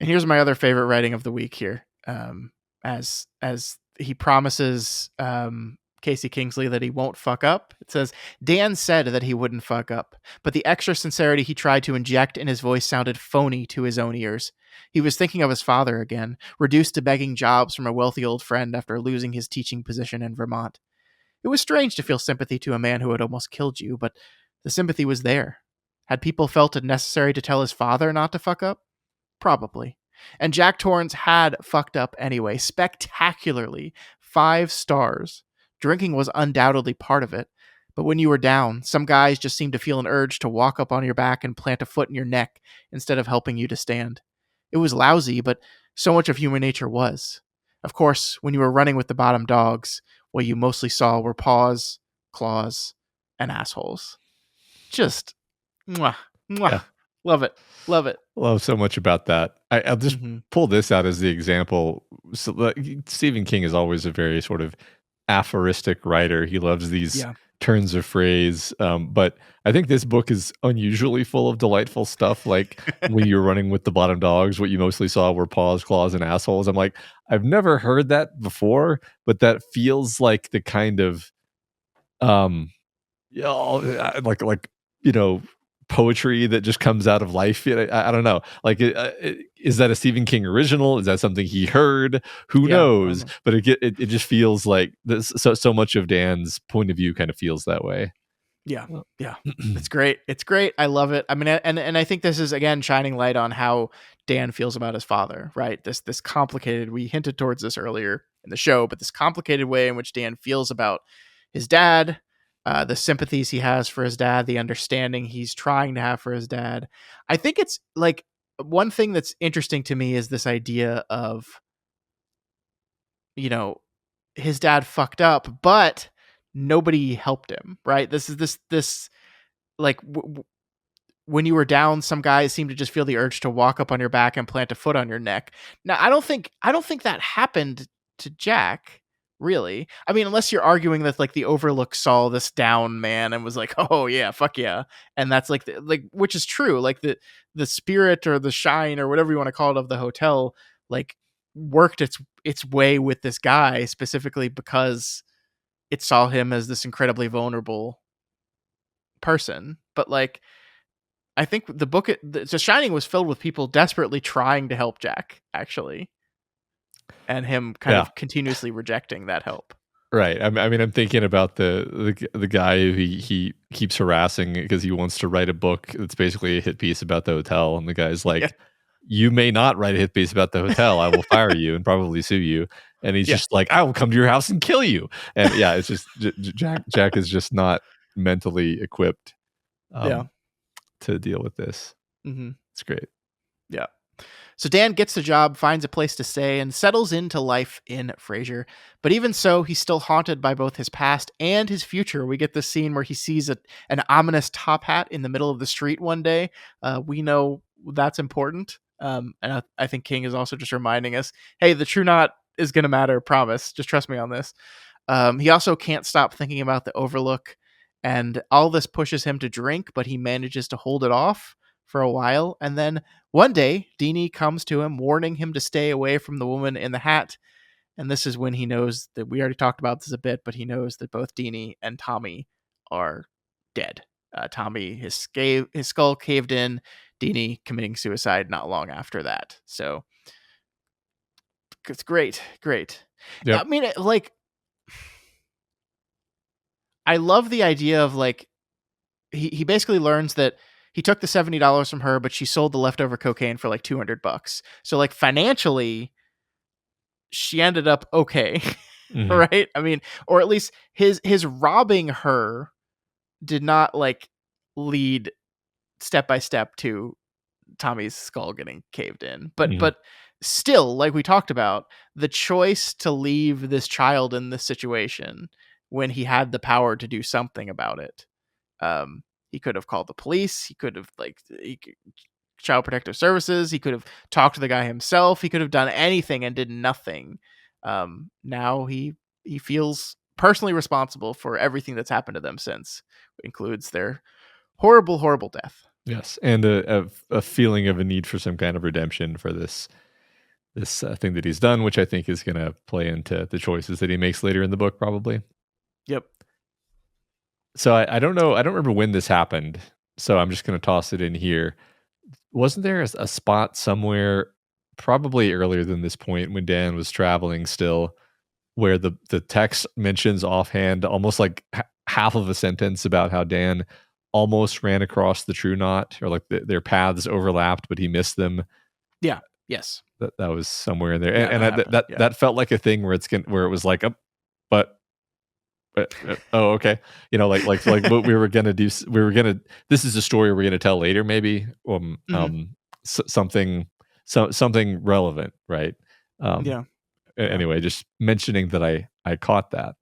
And here's my other favorite writing of the week here. As he promises Casey Kingsley that he won't fuck up. It says, Dan said that he wouldn't fuck up, but the extra sincerity he tried to inject in his voice sounded phony to his own ears. He was thinking of his father again, reduced to begging jobs from a wealthy old friend after losing his teaching position in Vermont. It was strange to feel sympathy to a man who had almost killed you, but the sympathy was there. Had people felt it necessary to tell his father not to fuck up? Probably. And Jack Torrance had fucked up anyway, spectacularly. 5 stars. Drinking was undoubtedly part of it, but when you were down, some guys just seemed to feel an urge to walk up on your back and plant a foot in your neck instead of helping you to stand. It was lousy, but so much of human nature was. Of course, when you were running with the bottom dogs, what you mostly saw were paws, claws, and assholes. Just mwah, mwah. Yeah. Love it. Love it. Love so much about that. I'll just Mm-hmm. pull this out as the example. So, Stephen King is always a very sort of aphoristic writer. He loves these Yeah. turns of phrase. But I think this book is unusually full of delightful stuff. Like when you're running with the bottom dogs, what you mostly saw were paws, claws, and assholes. I'm like, I've never heard that before, but that feels like the kind of yeah, like you know, poetry that just comes out of life. I don't know. Like, is that a Stephen King original? Is that something he heard? Who Yeah. knows? But it just feels like this. So much of Dan's point of view kind of feels that way. Yeah. Yeah. It's great. It's great. I love it. I mean, and I think this is again shining light on how Dan feels about his father, right? This complicated, we hinted towards this earlier in the show, but this complicated way in which Dan feels about his dad, the sympathies he has for his dad, the understanding he's trying to have for his dad. I think it's like one thing that's interesting to me is this idea of, you know, his dad fucked up, but nobody helped him, right? This is this like when you were down, some guys seem to just feel the urge to walk up on your back and plant a foot on your neck. Now, I don't think that happened to Jack, really. I mean, unless you're arguing that like the Overlook saw this down man and was like, "Oh yeah, fuck yeah," and that's like which is true. Like the spirit or the shine or whatever you want to call it of the hotel, like worked its way with this guy specifically because it saw him as this incredibly vulnerable person. But like I think The Shining was filled with people desperately trying to help Jack, actually, and him kind Yeah. of continuously rejecting that help. Right. I mean, I'm thinking about the guy who he keeps harassing because he wants to write a book that's basically a hit piece about the hotel, and the guy's like, Yeah. "You may not write a hit piece about the hotel. I will fire you and probably sue you." And he's Yeah. just like, "I will come to your house and kill you." And yeah, it's just Jack is just not mentally equipped Yeah. to deal with this. Mm-hmm. It's great. Yeah. So Dan gets the job, finds a place to stay, and settles into life in Frasier. But even so, he's still haunted by both his past and his future. We get this scene where he sees an ominous top hat in the middle of the street one day. We know that's important. And I think King is also just reminding us, hey, the true knot is going to matter. Promise. Just trust me on this. He also can't stop thinking about the Overlook. And all this pushes him to drink, but he manages to hold it off for a while. And then one day, Deanie comes to him, warning him to stay away from the woman in the hat. And this is when he knows that we already talked about this a bit, but he knows that both Deanie and Tommy are dead. Tommy, his skull caved in, Deanie committing suicide not long after that. So it's great. Yep. I mean, like, I love the idea of like, he basically learns that he took the $70 from her, but she sold the leftover cocaine for like $200. So like financially, she ended up okay. Mhm. Right? I mean, or at least his robbing her did not like lead step by step to Tommy's skull getting caved in. But still, like we talked about, the choice to leave this child in this situation when he had the power to do something about it. He could have called the police. He could have Child Protective Services. He could have talked to the guy himself. He could have done anything and did nothing. Now he feels personally responsible for everything that's happened to them since, includes their horrible death. Yes, and a feeling of a need for some kind of redemption for this thing that he's done, which I think is going to play into the choices that he makes later in the book, probably. Yep. So I don't know. I don't remember when this happened. So I'm just going to toss it in here. Wasn't there a spot somewhere, probably earlier than this point, when Dan was traveling still, where the text mentions offhand, almost like half of a sentence about how Dan almost ran across the true knot, or like their paths overlapped, but he missed them. Yeah. Yes. That was somewhere in there, Yeah, and that felt like a thing where it was like, but oh, okay. Like what we were gonna do. This is a story we're gonna tell later, maybe. Something relevant, right? Yeah. Anyway, just mentioning that I caught that.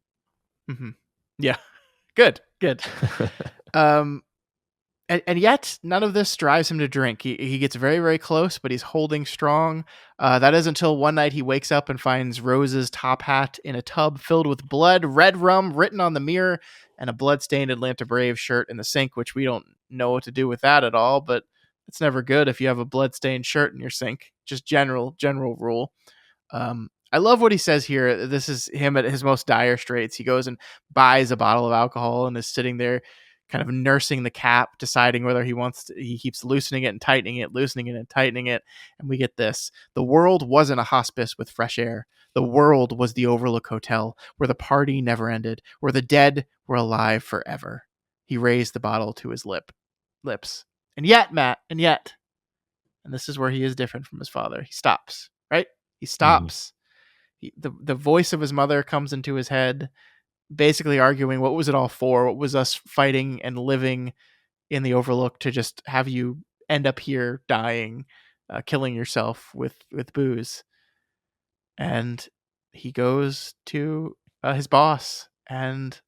Mm-hmm. Yeah. Good. Good. And yet none of this drives him to drink. He gets very, very close, but he's holding strong. That is until one night he wakes up and finds Rose's top hat in a tub filled with blood, red rum written on the mirror, and a blood-stained Atlanta Braves shirt in the sink, which we don't know what to do with that at all, but it's never good if you have a blood-stained shirt in your sink. Just general rule. I love what he says here. This is him at his most dire straits. He goes and buys a bottle of alcohol and is sitting there kind of nursing the cap, deciding whether he keeps loosening it and tightening it, loosening it and tightening it. And we get this. The world wasn't a hospice with fresh air. The world was the Overlook Hotel, where the party never ended, where the dead were alive forever. He raised the bottle to his lips. And yet, Matt, and this is where he is different from his father. He stops, right? He stops. The voice of his mother comes into his head, basically arguing, what was it all for? What was us fighting and living in the Overlook to just have you end up here dying, killing yourself with booze? And he goes to his boss, and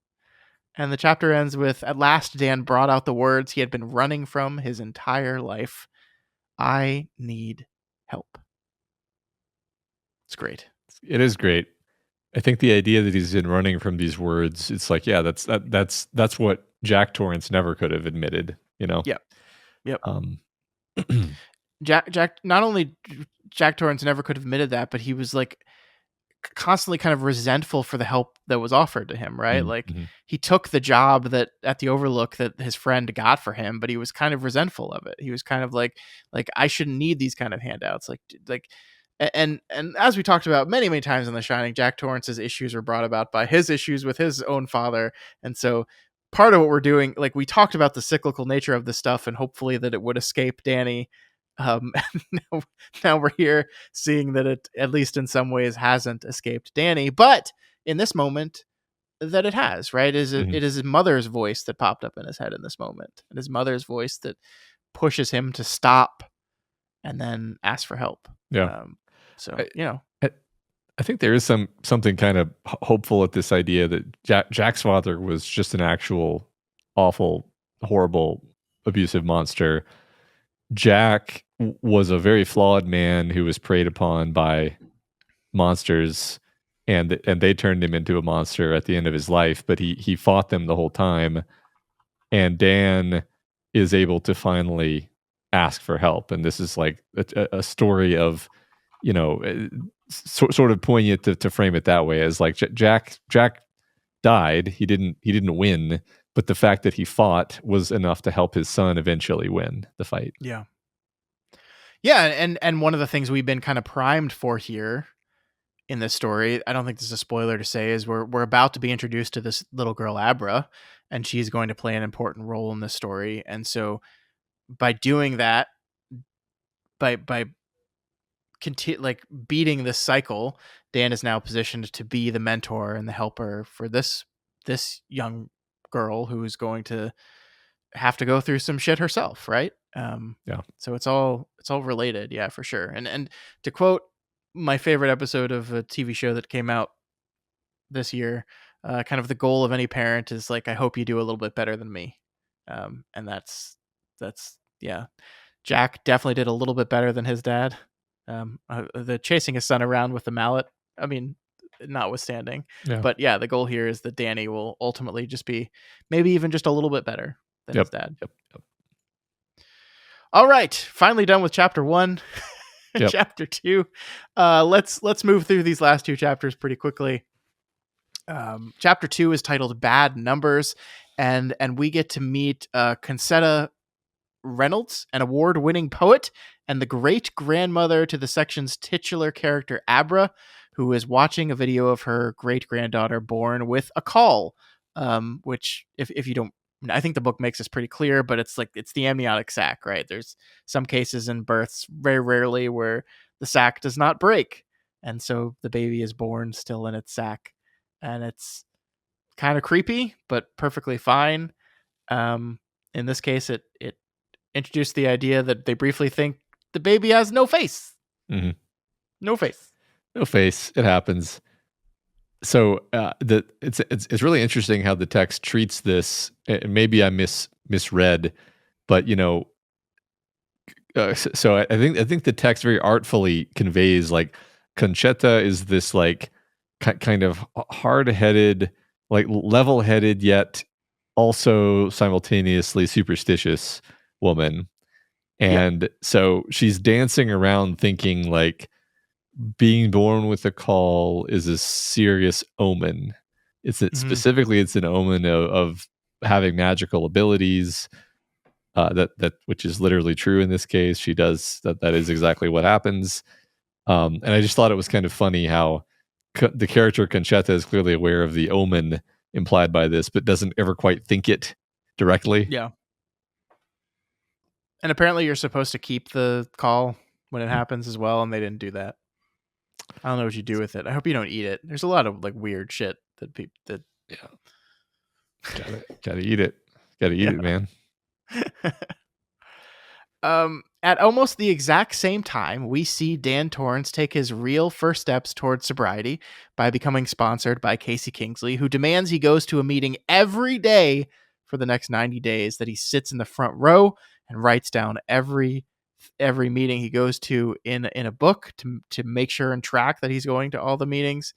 the chapter ends with, at last Dan brought out the words he had been running from his entire life. I need help. It's great. It is great. I think the idea that he's been running from these words, it's like, yeah, that's what Jack Torrance never could have admitted, you know? Yep. Jack, not only Jack Torrance never could have admitted that, but he was like constantly kind of resentful for the help that was offered to him, right? Like he took the job that at the Overlook that his friend got for him, but he was kind of resentful of it. He was kind of like I shouldn't need these kind of handouts. And as we talked about many times in The Shining, Jack Torrance's issues were brought about by his issues with his own father. And so part of what we're doing, like we talked about the cyclical nature of this stuff and hopefully that it would escape Danny. Now we're here seeing that it, at least in some ways, hasn't escaped Danny, but in this moment that it has, right? It is his mother's voice that popped up in his head in this moment, and his mother's voice that pushes him to stop and then ask for help. Yeah. I think there is something kind of hopeful at this idea that Jack's father was just an actual awful, horrible, abusive monster. Jack was a very flawed man who was preyed upon by monsters, and they turned him into a monster at the end of his life, but he fought them the whole time. And Dan is able to finally ask for help. And this is like a story of, you know, sort of poignant to frame it that way, as like Jack died. He didn't win, but the fact that he fought was enough to help his son eventually win the fight. Yeah, and one of the things we've been kind of primed for here in this story, I don't think this is a spoiler to say, is we're about to be introduced to this little girl Abra, and she's going to play an important role in this story. And so by doing that, by beating this cycle, Dan is now positioned to be the mentor and the helper for this young girl who is going to have to go through some shit herself, right? So it's all related, yeah, for sure. And to quote my favorite episode of a TV show that came out this year, kind of the goal of any parent is like, I hope you do a little bit better than me. And that's yeah. Jack definitely did a little bit better than his dad. The chasing his son around with the mallet, I mean, notwithstanding. Yeah. But yeah, the goal here is that Danny will ultimately just be maybe even just a little bit better than his dad. Yep. All right, finally done with chapter 1. Yep. Chapter 2. Let's move through these last 2 chapters pretty quickly. Chapter 2 is titled Bad Numbers, and we get to meet Concetta Reynolds, an award-winning poet and the great-grandmother to the section's titular character Abra, who is watching a video of her great-granddaughter born with a caul, which if you don't, I think the book makes this pretty clear, but it's the amniotic sac, right? There's some cases in births, very rarely, where the sac does not break, and so the baby is born still in its sac, and it's kind of creepy, but perfectly fine. In this case, it introduced the idea that they briefly think the baby has no face. Mm-hmm. No face. It happens. So it's really interesting how the text treats this. Maybe I misread, but so I think the text very artfully conveys like Conchetta is this like kind of hard-headed, like level-headed yet also simultaneously superstitious woman. Yep. And so she's dancing around thinking like being born with a call is a serious omen. Hmm. Specifically it's an omen of having magical abilities. That which is literally true in this case. She does that. That is exactly what happens. And I just thought it was kind of funny how the character Conchetta is clearly aware of the omen implied by this, but doesn't ever quite think it directly. Yeah. And apparently you're supposed to keep the call when it happens as well, and they didn't do that. I don't know what you do with it. I hope you don't eat it. There's a lot of like weird shit that people that Yeah, gotta eat it. Gotta eat yeah. it, man. At almost the exact same time, we see Dan Torrance take his real first steps towards sobriety by becoming sponsored by Casey Kingsley, who demands he goes to a meeting every day for the next 90 days, that he sits in the front row and writes down every meeting he goes to in a book to make sure and track that he's going to all the meetings.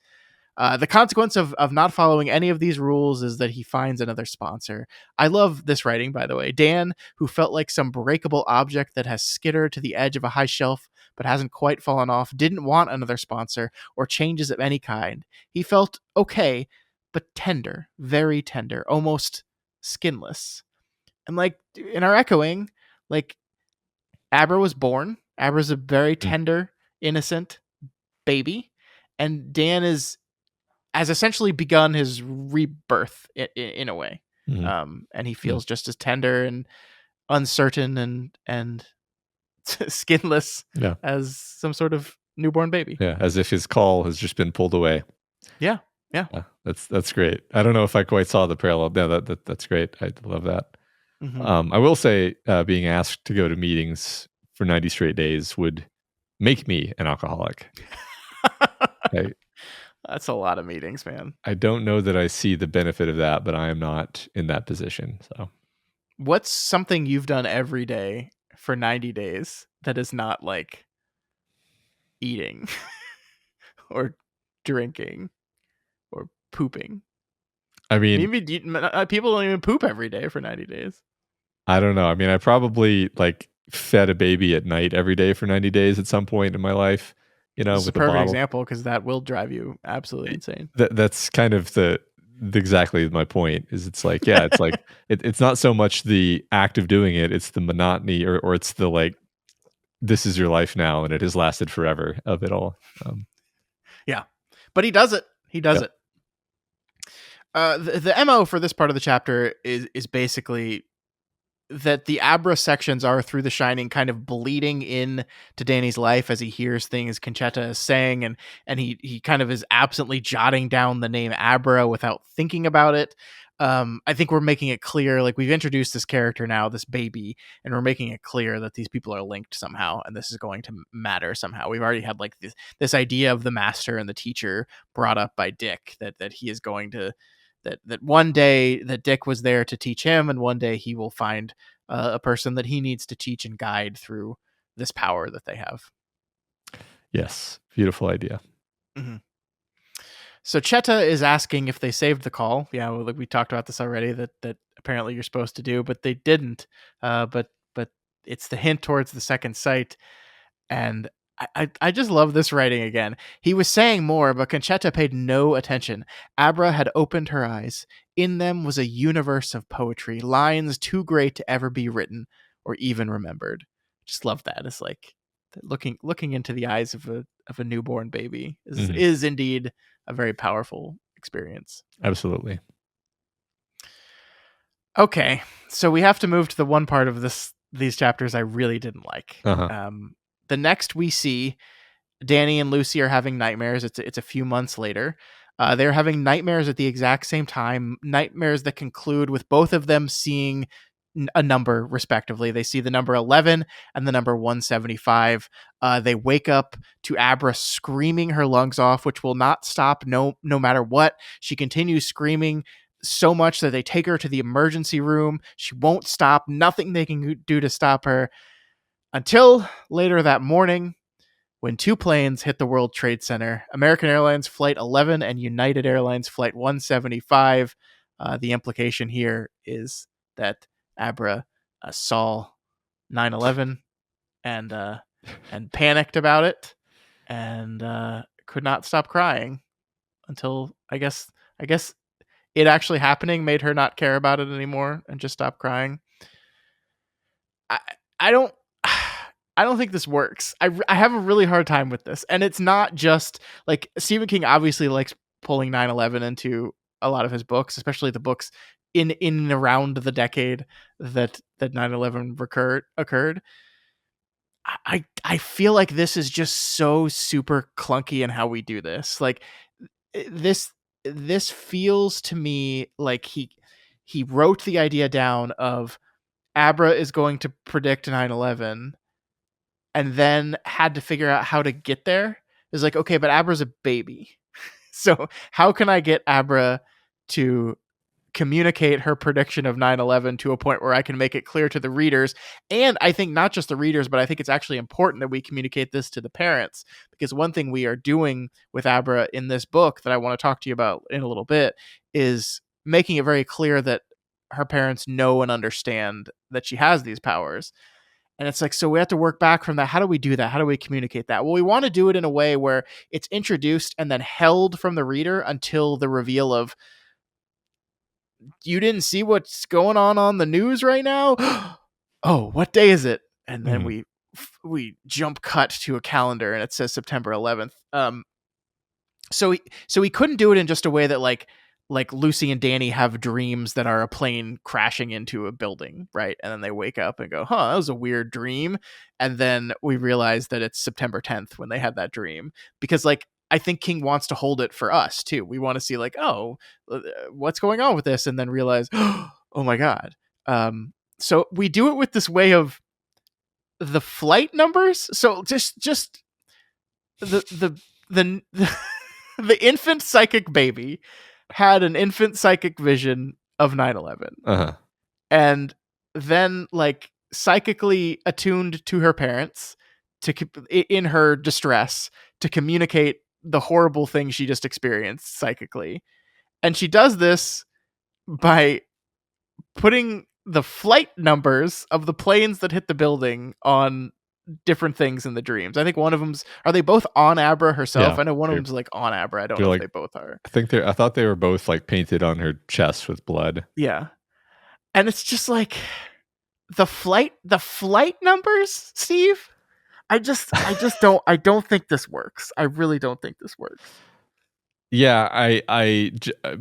The consequence of not following any of these rules is that he finds another sponsor. I love this writing, by the way. Dan, who felt like some breakable object that has skittered to the edge of a high shelf but hasn't quite fallen off, didn't want another sponsor or changes of any kind. He felt okay, but tender, very tender, almost skinless. And like in our echoing, like Abra was born. Abra's a very Mm. tender, innocent baby. And Dan has essentially begun his rebirth in a way. Mhm. And he Yeah. feels just as tender and uncertain and skinless Yeah. as some sort of newborn baby. Yeah. As if his call has just been pulled away. Yeah. Yeah. Yeah. That's great. I don't know if I quite saw the parallel. No, that's great. I love that. Hmm. I will say, being asked to go to meetings for 90 straight days would make me an alcoholic. I, That's a lot of meetings, man. I don't know that I see the benefit of that, but I am not in that position. So What's something you've done every day for 90 days that is not like eating or drinking or pooping? I mean, Maybe people don't even poop every day for 90 days. I don't know. I mean, I probably like fed a baby at night every day for 90 days at some point in my life, This is a with a perfect bottle. example because that will drive you absolutely insane. That's kind of exactly my point. Is it's like, yeah, it's like it's not so much the act of doing it, it's the monotony, or it's the like, this is your life now and it has lasted forever of it all. Yeah, but he does it. He does Yeah. it. The MO for this part of the chapter is basically that the Abra sections are through The Shining kind of bleeding in to Danny's life as he hears things Conchetta is saying, and he kind of is absently jotting down the name Abra without thinking about it. I think we're making it clear, like we've introduced this character now, this baby, and we're making it clear that these people are linked somehow, and this is going to matter somehow. We've already had like this idea of the master and the teacher brought up by Dick, that he is going to that one day that Dick was there to teach him, and one day he will find a person that he needs to teach and guide through this power that they have. Yes. Beautiful idea. Mm-hmm. So Cheta is asking if they saved the call. Yeah, well, we talked about this already. That apparently you're supposed to do, but they didn't. But it's the hint towards the second sight, and I just love this writing again. He was saying more, but Conchetta paid no attention. Abra had opened her eyes. In them was a universe of poetry, lines too great to ever be written or even remembered. Just love that. It's like looking into the eyes of a newborn baby Mhm. is indeed a very powerful experience. Absolutely. Okay, so we have to move to the one part of these chapters I really didn't like. Uh-huh. The next we see Danny and Lucy are having nightmares. It's a few months later. They're having nightmares at the exact same time. Nightmares that conclude with both of them seeing a number respectively. They see the number 11 and the number 175. They wake up to Abra screaming her lungs off, which will not stop no matter what. She continues screaming so much that they take her to the emergency room. She won't stop. Nothing they can do to stop her until later that morning, when two planes hit the World Trade Center, American Airlines Flight 11 and United Airlines Flight 175. The implication here is that Abra saw 9/11 and panicked about it, and could not stop crying until I guess it actually happening made her not care about it anymore and just stop crying. I don't I don't think this works. I have a really hard time with this, and it's not just like Stephen King obviously likes pulling 9/11 into a lot of his books, especially the books in and around the decade that 9/11 occurred. I feel like this is just so super clunky in how we do this. Like this feels to me like he wrote the idea down of Abra is going to predict 9/11 and then had to figure out how to get there. Is like, okay, but Abra's a baby. So how can I get Abra to communicate her prediction of 9/11 to a point where I can make it clear to the readers? And I think not just the readers, but I think it's actually important that we communicate this to the parents, because one thing we are doing with Abra in this book that I want to talk to you about in a little bit is making it very clear that her parents know and understand that she has these powers. And it's like, so we have to work back from that. How do we do that? How do we communicate that? Well, we want to do it in a way where it's introduced and then held from the reader until the reveal of, you didn't see what's going on the news right now? Oh, what day is it? And then we jump cut to a calendar and it says September 11th. So we couldn't do it in just a way that like Lucy and Danny have dreams that are a plane crashing into a building, right? And then they wake up and go, that was a weird dream. And then we realize that it's September 10th when they had that dream. Because like, I think King wants to hold it for us too. We want to see like, what's going on with this? And then realize, oh my God. So we do it with this way of the flight numbers. So just the the infant psychic baby had an infant psychic vision of 9/11. Uh-huh. And then like psychically attuned to her parents to in her distress to communicate the horrible thing she just experienced psychically. And she does this by putting the flight numbers of the planes that hit the building on different things in the dreams. I think one of them's, are they both on Abra herself? Yeah, I know one of them's like on Abra. I don't know if they both are. I thought they were both like painted on her chest with blood. Yeah. And it's just like the flight numbers, Steve. I don't think this works. I really don't think this works. Yeah, I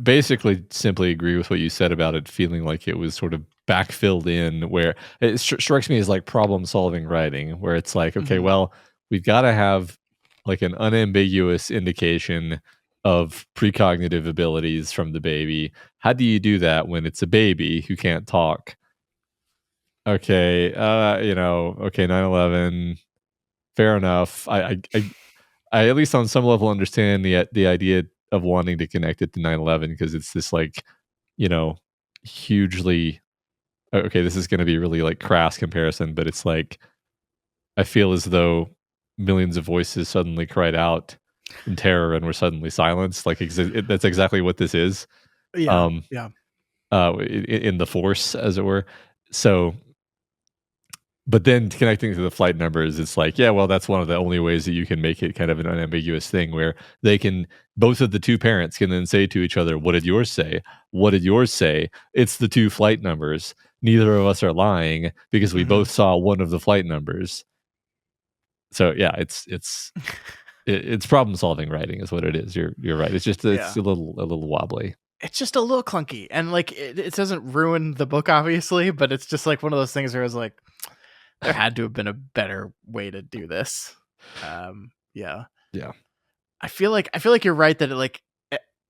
basically simply agree with what you said about it feeling like it was sort of backfilled in, where it strikes me as like problem solving writing, where it's like, okay, well, we've got to have like an unambiguous indication of precognitive abilities from the baby. How do you do that when it's a baby who can't talk? Okay, okay, 9/11, fair enough. I at least on some level understand the idea of wanting to connect it to 9/11, because it's this like, hugely, okay, this is going to be really like crass comparison, but it's like, I feel as though millions of voices suddenly cried out in terror and were suddenly silenced. Like that's exactly what this is. Yeah. In the Force, as it were. So, but then connecting to the flight numbers, it's like, yeah, well, that's one of the only ways that you can make it kind of an unambiguous thing, where both of the two parents can then say to each other, what did yours say? What did yours say? It's the two flight numbers. Neither of us are lying because we both saw one of the flight numbers. So yeah, it's problem solving writing is what it is. You're right. It's just, it's a little wobbly. It's just a little clunky, and like it doesn't ruin the book obviously, but it's just like one of those things where I was like, there had to have been a better way to do this. Yeah. I feel like you're right that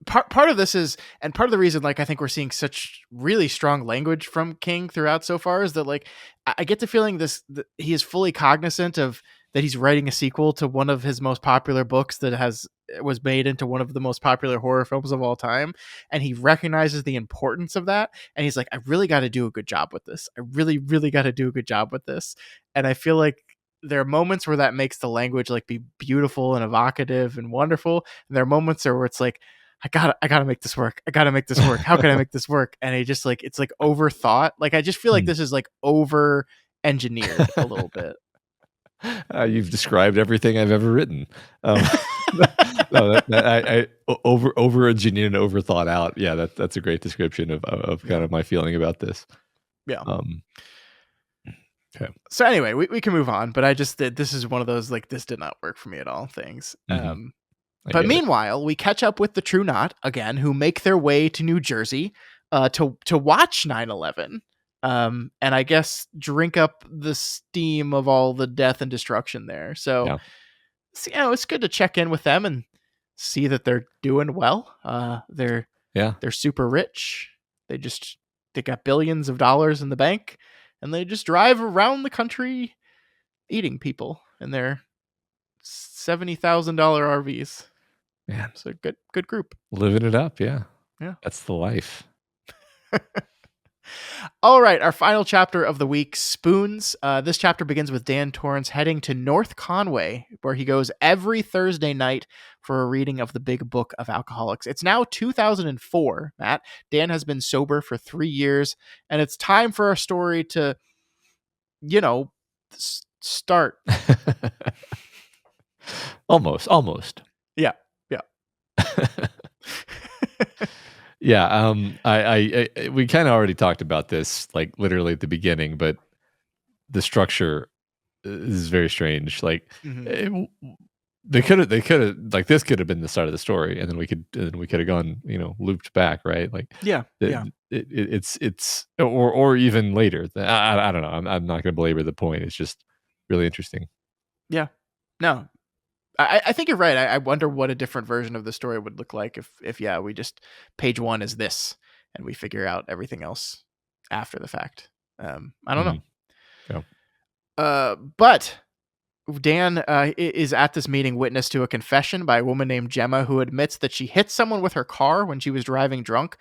part of this is, and part of the reason, like, I think we're seeing such really strong language from King throughout so far is that, like, I get the feeling that he is fully cognizant of that he's writing a sequel to one of his most popular books that was made into one of the most popular horror films of all time, and he recognizes the importance of that, and he's like, I really got to do a good job with this. I really, really got to do a good job with this. And I feel like there are moments where that makes the language like be beautiful and evocative and wonderful, and there are moments where it's like, I gotta make this work. I gotta make this work. How can I make this work? And it's like overthought. Like, I just feel like this is like over engineered a little bit. You've described everything I've ever written. No, I over engineered and overthought out. Yeah, that's a great description of kind of my feeling about this. Yeah. Okay. So anyway, we can move on, but I just did. This is one of those, like, this did not work for me at all things. But meanwhile, we catch up with the True Knot again, who make their way to New Jersey to watch 9/11, and I guess drink up the steam of all the death and destruction there. So, it's good to check in with them and see that they're doing well. They're super rich. They got billions of dollars in the bank, and they just drive around the country eating people in their $70,000 RVs. Man, it's a good group. Living it up, yeah. Yeah. That's the life. All right, our final chapter of the week, Spoons. This chapter begins with Dan Torrance heading to North Conway, where he goes every Thursday night for a reading of the Big Book of Alcoholics. It's now 2004, Matt. Dan has been sober for 3 years, and it's time for our story to, start. Almost. Yeah. Yeah, I we kind of already talked about this, like, literally at the beginning, but the structure is very strange. Like, they could have like, this could have been the start of the story, and then we could have gone, looped back, right? Like, it's or even later. I don't know. I'm not going to belabor the point. It's just really interesting. Yeah. No. I think you're right. I wonder what a different version of the story would look like if we just, page 1 is this, and we figure out everything else after the fact. I don't know. Yeah. But Dan is at this meeting witness to a confession by a woman named Gemma, who admits that she hit someone with her car when she was driving drunk.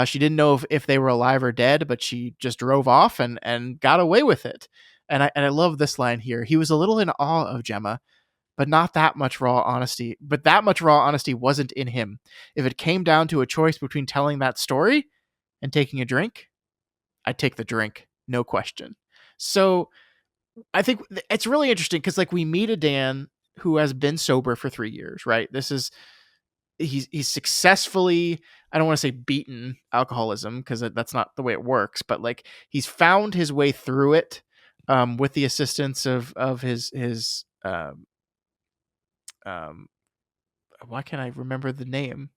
She didn't know if they were alive or dead, but she just drove off and got away with it. And I love this line here. He was a little in awe of Gemma, but not that much raw honesty. But that much raw honesty wasn't in him. If it came down to a choice between telling that story and taking a drink, I'd take the drink, no question. So I think it's really interesting because, like, we meet a Dan who has been sober for 3 years, right? He's successfully, I don't want to say beaten alcoholism, because that's not the way it works, but, like, he's found his way through it with the assistance of his why can't I remember the name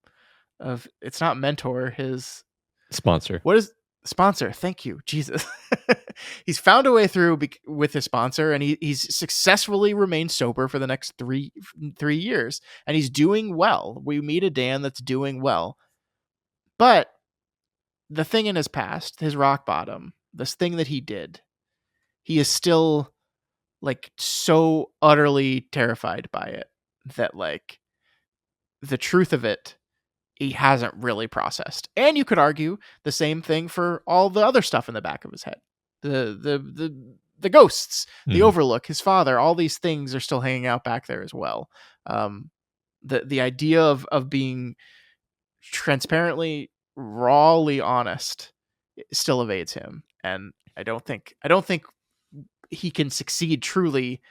of, it's not mentor, his sponsor. What is sponsor? Thank you, Jesus. He's found a way through with his sponsor, and he's successfully remained sober for the next three years, and he's doing well. We meet a Dan that's doing well, but the thing in his past, his rock bottom, this thing that he did, he is still, like, so utterly terrified by it that, like, the truth of it, he hasn't really processed. And you could argue the same thing for all the other stuff in the back of his head. The ghosts, the Overlook, his father, all these things are still hanging out back there as well. The idea of being transparently, rawly honest still evades him. And I don't think he can succeed truly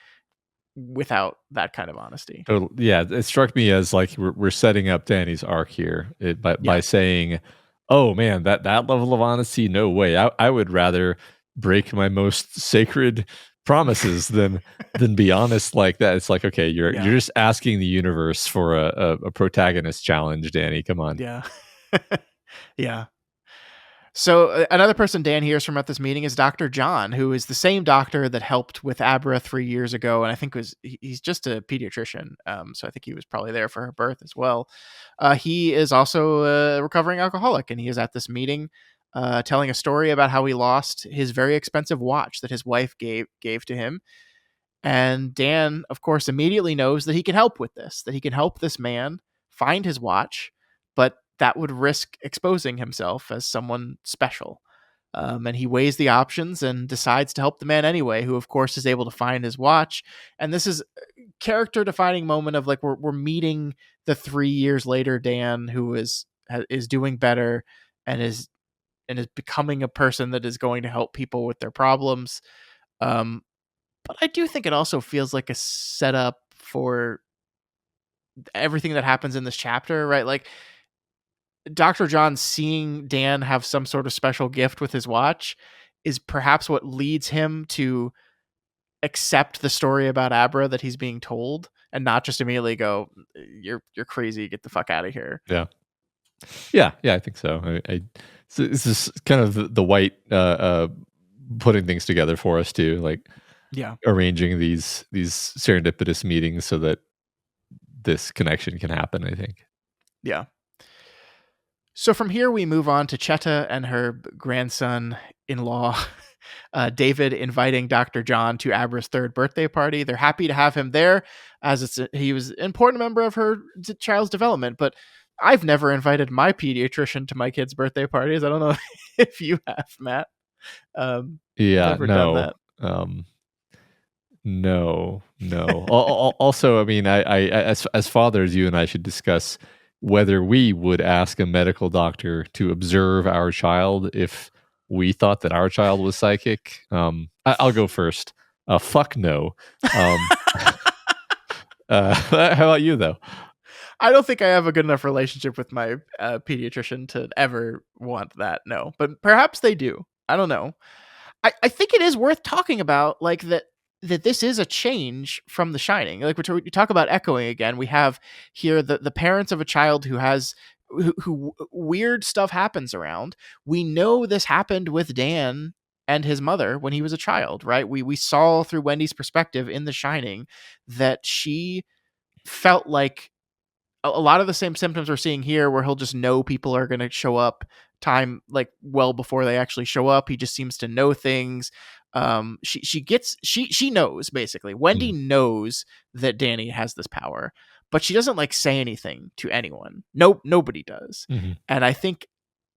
without that kind of honesty. Yeah, it struck me as, like, we're setting up Danny's arc here by saying, oh man, that level of honesty, no way. I would rather break my most sacred promises than be honest like that. It's like, okay, you're just asking the universe for a protagonist challenge, Danny. Come on. Yeah. Yeah. So another person Dan hears from at this meeting is Dr. John, who is the same doctor that helped with Abra 3 years ago, and I think he's just a pediatrician. So I think he was probably there for her birth as well. He is also a recovering alcoholic, and he is at this meeting telling a story about how he lost his very expensive watch that his wife gave to him. And Dan, of course, immediately knows that he can help with this, that he can help this man find his watch, but that would risk exposing himself as someone special. And he weighs the options and decides to help the man anyway, who, of course, is able to find his watch. And this is a character defining moment of like, we're meeting the 3 years later Dan, who is doing better and is becoming a person that is going to help people with their problems. But I do think it also feels like a setup for everything that happens in this chapter, right? Like Dr. John seeing Dan have some sort of special gift with his watch is perhaps what leads him to accept the story about Abra that he's being told and not just immediately go, you're crazy, get the fuck out of here. Yeah, I think so. So this is kind of the white putting things together for us too, like arranging these serendipitous meetings so that this connection can happen, I think. Yeah. So from here we move on to Cheta and her grandson-in-law, David, inviting Dr. John to Abra's third birthday party. They're happy to have him there, as he was an important member of her child's development. But I've never invited my pediatrician to my kids' birthday parties. I don't know if you have, Matt. Never done that. No. Also, I mean, I as fathers, you and I should discuss whether we would ask a medical doctor to observe our child if we thought that our child was psychic. I'll go first. Fuck no. How about you, though? I don't think I have a good enough relationship with my pediatrician to ever want that. No, but perhaps they do. I don't know. I think it is worth talking about, like that this is a change from The Shining. Like we talk about echoing again. We have here the parents of a child who has who weird stuff happens around. We know this happened with Dan and his mother when he was a child, right? We saw through Wendy's perspective in The Shining that she felt like a lot of the same symptoms we're seeing here, where he'll just know people are going to show up time like well before they actually show up. He just seems to know things. She knows, basically. Wendy knows that Danny has this power, but she doesn't like say anything to anyone. Nobody does. And I think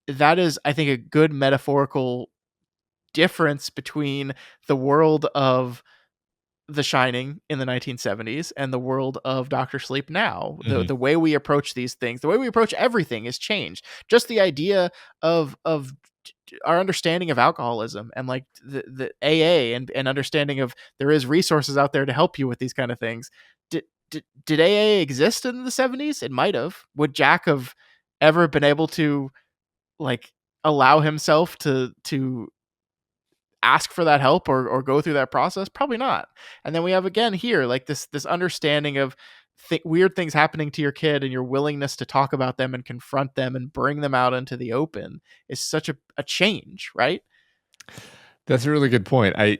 that is, a good metaphorical difference between the world of The Shining in the 1970s and the world of Dr. Sleep now. The way we approach these things, the way we approach everything has changed. Just the idea of our understanding of alcoholism and like the AA and understanding of there is resources out there to help you with these kind of things. Did AA exist in the 70s? It might have. Would Jack have ever been able to like allow himself to ask for that help or go through that process? Probably not. And then we have again here like this understanding of weird things happening to your kid and your willingness to talk about them and confront them and bring them out into the open is such a change, right? That's a really good point. I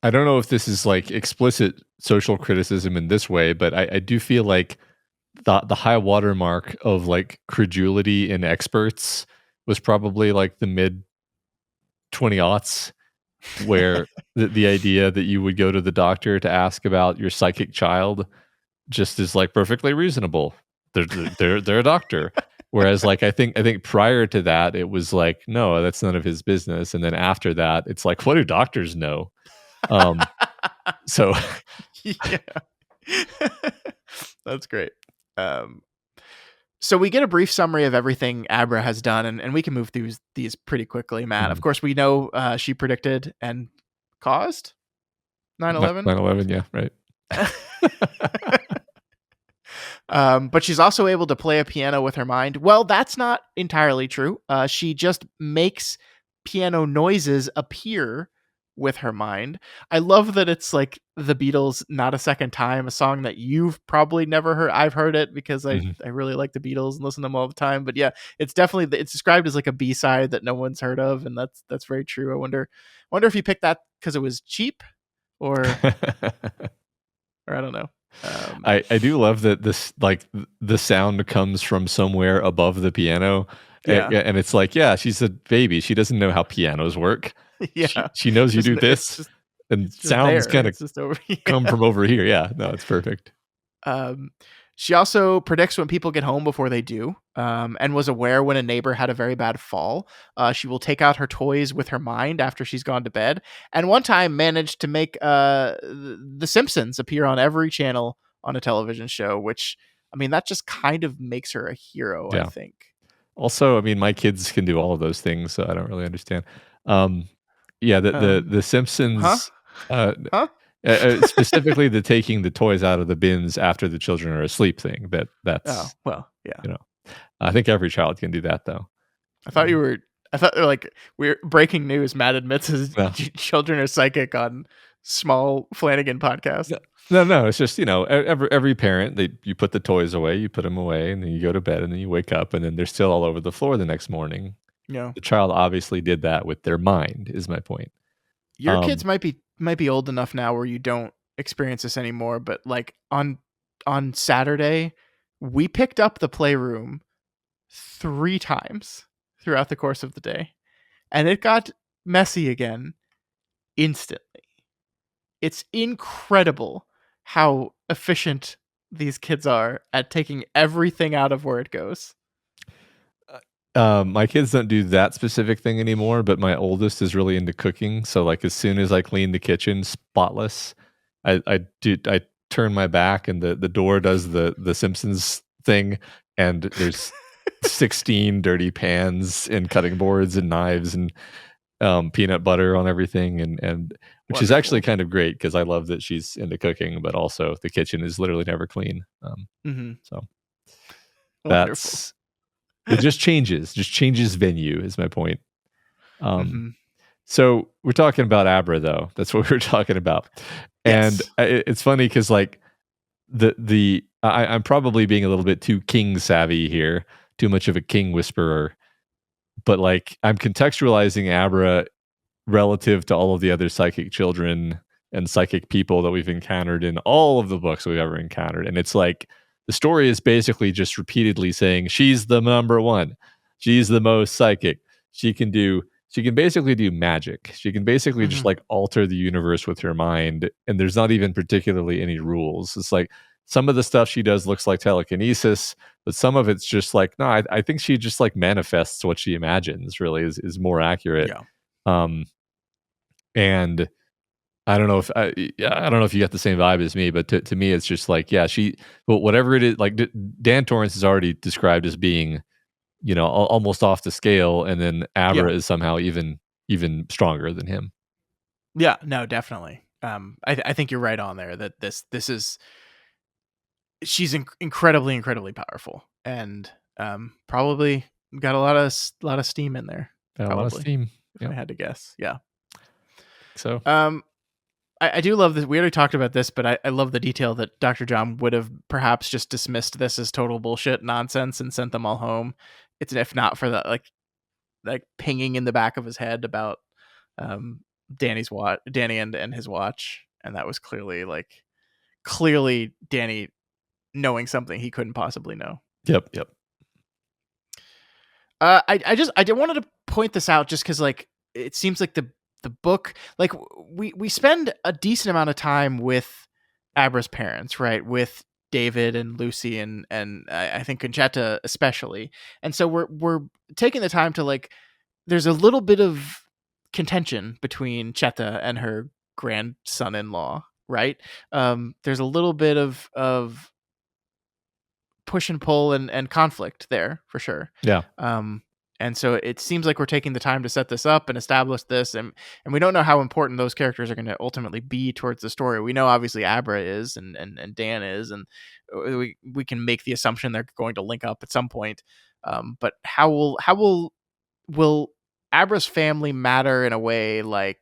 don't know if this is like explicit social criticism in this way, but I do feel like the high watermark of like credulity in experts was probably like the mid 20 aughts, where the idea that you would go to the doctor to ask about your psychic child just is like perfectly reasonable. They're a doctor. Whereas like I think prior to that it was like, no, that's none of his business. And then after that it's like, what do doctors know? So yeah. That's great. So we get a brief summary of everything Abra has done, and we can move through these pretty quickly, Matt. Of course, we know she predicted and caused 9/11. 9/11, yeah, right. But she's also able to play a piano with her mind. Well, that's not entirely true. She just makes piano noises appear with her mind. I love that it's like the Beatles, Not a Second Time, a song that you've probably never heard. I've heard it because Mhm. I really like the Beatles and listen to them all the time. But yeah, it's definitely, it's described as like a B-side that no one's heard of, and that's very true. I wonder if you picked that because it was cheap, or I don't know. I do love that this like the sound comes from somewhere above the piano, Yeah. and it's like, yeah, she's a baby. She doesn't know how pianos work. Yeah. She knows you Just do it's this, just and it's just sounds there. kind of It's just over. come Yeah. from over here. Yeah, no, it's perfect. Um, she also predicts when people get home before they do, and was aware when a neighbor had a very bad fall. She will take out her toys with her mind after she's gone to bed, and one time managed to make The Simpsons appear on every channel on a television show, which, I mean, that just kind of makes her a hero, I Yeah. think. Also, I mean, my kids can do all of those things, so I don't really understand. Um, yeah, the Huh? Simpsons, uh, Huh? specifically the taking the toys out of the bins after the children are asleep thing. Oh, That's well, yeah. you know, I think every child can do that though. I thought you were. I thought like we're breaking news. Matt admits his No, children are psychic on small Flanagan podcast. no, no. It's just every parent you put the toys away, you put them away, and then you go to bed, and then you wake up, and then they're still all over the floor the next morning. You know, The child obviously did that with their mind. Is my point. your kids Um, might be old enough now where you don't experience this anymore. But like on Saturday, we picked up the playroom 3 times throughout the course of the day, and it got messy again instantly. It's incredible how efficient these kids are at taking everything out of where it goes. My kids don't do that specific thing anymore, but my oldest is really into cooking. So like as soon as I clean the kitchen spotless, I turn my back and the door does the Simpsons thing, and there's 16 dirty pans and cutting boards and knives and peanut butter on everything, and which is actually Wonderful. kind of great because I love that she's into cooking, but also the kitchen is literally never clean. Hmm. So Wonderful. that's it just changes venue is my point. Um, Hmm. so we're talking about Abra though. That's what we were talking about. And Yes. it's funny because like I'm probably being a little bit too king savvy here, too much of a king whisperer. But like I'm contextualizing Abra relative to all of the other psychic children and psychic people that we've encountered in all of the books we've ever encountered. And it's like the story is basically just repeatedly saying she's the number one. She's the most psychic. She can basically do magic. She can basically just Hmm. like alter the universe with her mind. And there's not even particularly any rules. It's like some of the stuff she does looks like telekinesis, but some of it's just like, no, I think she just like manifests what she imagines, really is more accurate. Yeah. Um, and I don't know if you got the same vibe as me, but to me, it's just like, yeah, but whatever it is, like Dan Torrance is already described as being, almost off the scale, and then Yeah. Abra is somehow even stronger than him. Yeah. No, definitely. I think you're right on there that this is, she's incredibly, incredibly powerful, and probably got a lot of steam in there. Got a lot of Probably, steam. if I Yep. had to guess. Yeah. So Um, I do love this. We already talked about this, but I love the detail that Dr. John would have perhaps just dismissed this as total bullshit nonsense and sent them all home. It's if not for that like pinging in the back of his head about um Danny and his watch, and that was clearly Danny knowing something he couldn't possibly know. yep. I did wanted to point this out just because like it seems like the book, like we spend a decent amount of time with Abra's parents, right? With David and Lucy and I think Conchetta especially, and so we're taking the time to like. There's a little bit of contention between Chetta and her grandson-in-law, right? There's a little bit of push and pull and conflict there for sure. Yeah. And so it seems like we're taking the time to set this up and establish this, and we don't know how important those characters are going to ultimately be towards the story. We know obviously Abra is and Dan is, and we can make the assumption they're going to link up at some point. But how will Abra's family matter in a way like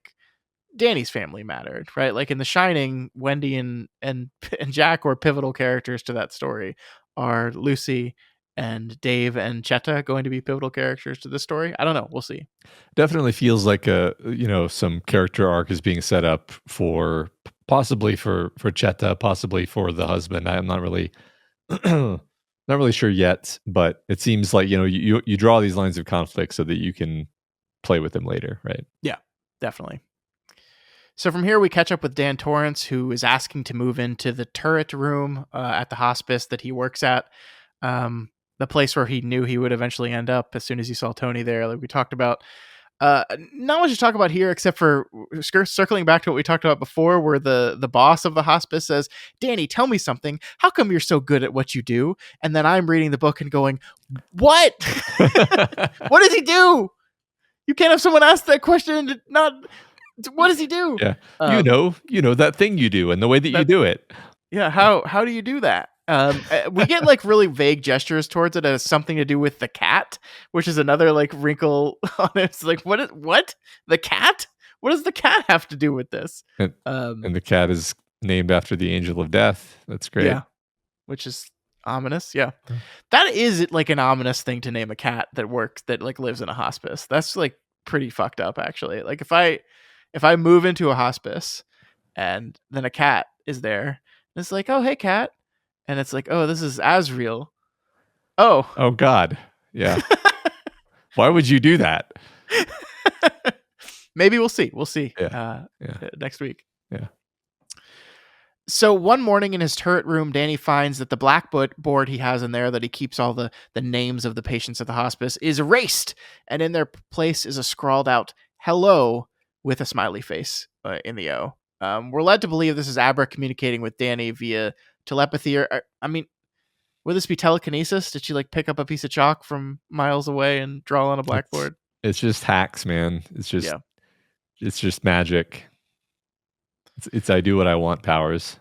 Danny's family mattered, right? Like in The Shining, Wendy and Jack were pivotal characters to that story. Are Lucy and Dave and Chetta going to be pivotal characters to this story? I don't know. We'll see. Definitely feels like some character arc is being set up for possibly for Chetta, possibly for the husband. I'm not really not really sure yet, but it seems like you draw these lines of conflict so that you can play with them later, right? Yeah, definitely. So from here, we catch up with Dan Torrance, who is asking to move into the turret room at the hospice that he works at, the place where he knew he would eventually end up as soon as he saw Tony there, like we talked about. Not much to talk about here, except for circling back to what we talked about before, where the boss of the hospice says, Danny, tell me something. How come you're so good at what you do? And then I'm reading the book and going, what? What does he do? You can't have someone ask that question and not... What does he do? Yeah, that thing you do and the way that you do it. Yeah, how do you do that? We get like really vague gestures towards it as something to do with the cat, which is another like wrinkle on it. It's like, what the cat? What does the cat have to do with this? And the cat is named after the angel of death. That's great. Yeah, which is ominous. Yeah, that is like an ominous thing to name a cat that like lives in a hospice. That's like pretty fucked up, actually. Like if I move into a hospice and then a cat is there, and it's like, oh, hey, cat. And it's like, oh, this is Asriel. Oh God. Yeah. Why would you do that? Maybe we'll see. We'll see next week. Yeah. So one morning in his turret room, Danny finds that the blackboard he has in there that he keeps all the names of the patients at the hospice is erased. And in their place is a scrawled out hello with a smiley face in the O. We're led to believe this is Abra communicating with Danny via telepathy. Or I mean, would this be telekinesis? Did she like pick up a piece of chalk from miles away and draw on a blackboard? It's just hacks, man. It's just magic. It's I do what I want powers.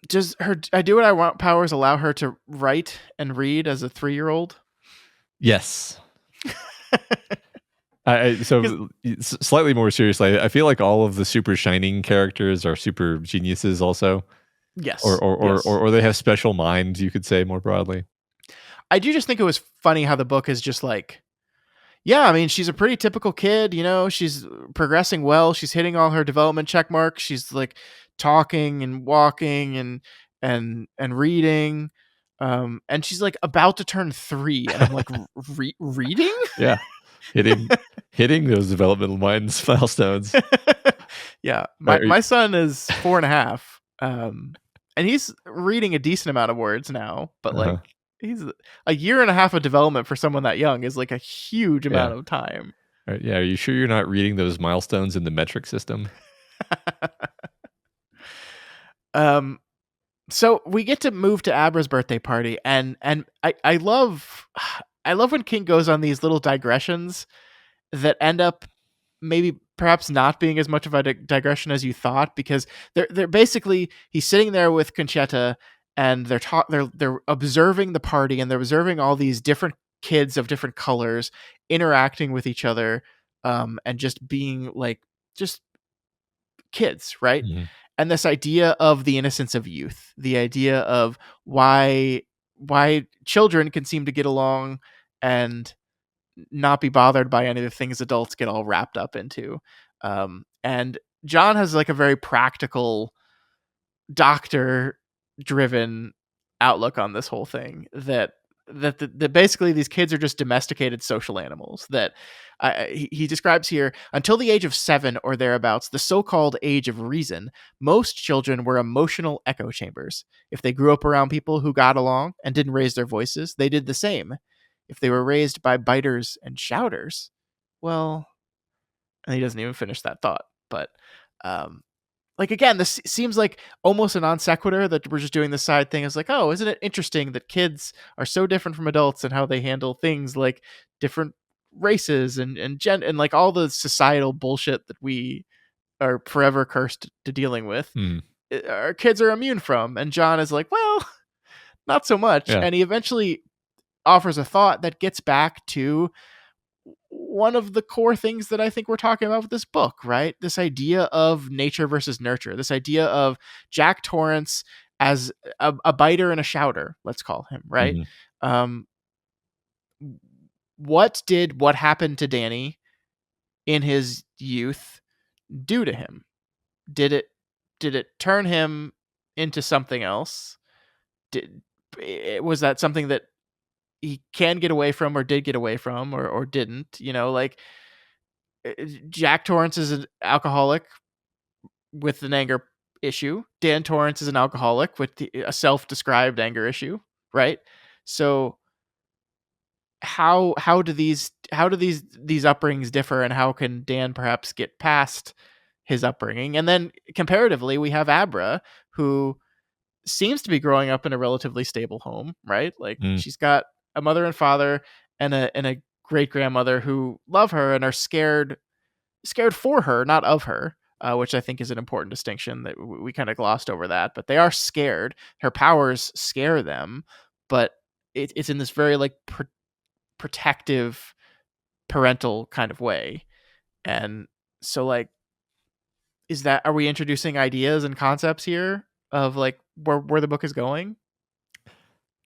Does her I do what I want powers allow her to write and read as a 3-year-old? Yes. So slightly more seriously, I feel like all of the super shining characters are super geniuses also. Yes. Or they have special minds, you could say more broadly. I do just think it was funny how the book is just like, yeah, I mean, she's a pretty typical kid, she's progressing well. She's hitting all her development check marks. She's like talking and walking and reading. And she's like about to turn 3. And I'm like, reading? Yeah. Hitting those developmental milestones. Yeah. My son is 4.5. And he's reading a decent amount of words now, but like he's a year and a half of development for someone that young is like a huge amount of time. Right, yeah. Are you sure you're not reading those milestones in the metric system? So we get to move to Abra's birthday party, and I love when King goes on these little digressions that end up maybe perhaps not being as much of a digression as you thought, because they're basically, he's sitting there with Conchetta and they're observing the party, and they're observing all these different kids of different colors interacting with each other, and just being like just kids, right? Mm-hmm. And this idea of the innocence of youth, the idea of why children can seem to get along and not be bothered by any of the things adults get all wrapped up into. And John has like a very practical, doctor driven outlook on this whole thing, that basically these kids are just domesticated social animals that he describes here. Until the age of 7 or thereabouts, the so-called age of reason, most children were emotional echo chambers. If they grew up around people who got along and didn't raise their voices, they did the same. If they were raised by biters and shouters, well, and he doesn't even finish that thought, but like, again, this seems like almost a non sequitur that we're just doing this side thing. It's like, oh, isn't it interesting that kids are so different from adults and how they handle things like different races and and like all the societal bullshit that we are forever cursed to dealing with. Our kids are immune from. And John is like, well, not so much. Yeah. And he eventually offers a thought that gets back to one of the core things that I think we're talking about with this book, right? This idea of nature versus nurture, this idea of Jack Torrance as a biter and a shouter, let's call him, right? Mm-hmm. Um, what happened to Danny in his youth do to him? Did it turn him into something else? Was that something that he can get away from, or did get away from, or didn't? Like, Jack Torrance is an alcoholic with an anger issue. Dan Torrance is an alcoholic with a self-described anger issue, right? So how do these upbringings differ, and how can Dan perhaps get past his upbringing? And then comparatively, we have Abra, who seems to be growing up in a relatively stable home, right? Like, she's got a mother and father and a great grandmother who love her and are scared for her, not of her, which I think is an important distinction that we kind of glossed over that. But they are scared. Her powers scare them, but it's in this very like protective parental kind of way. And so, like, are we introducing ideas and concepts here of like where the book is going?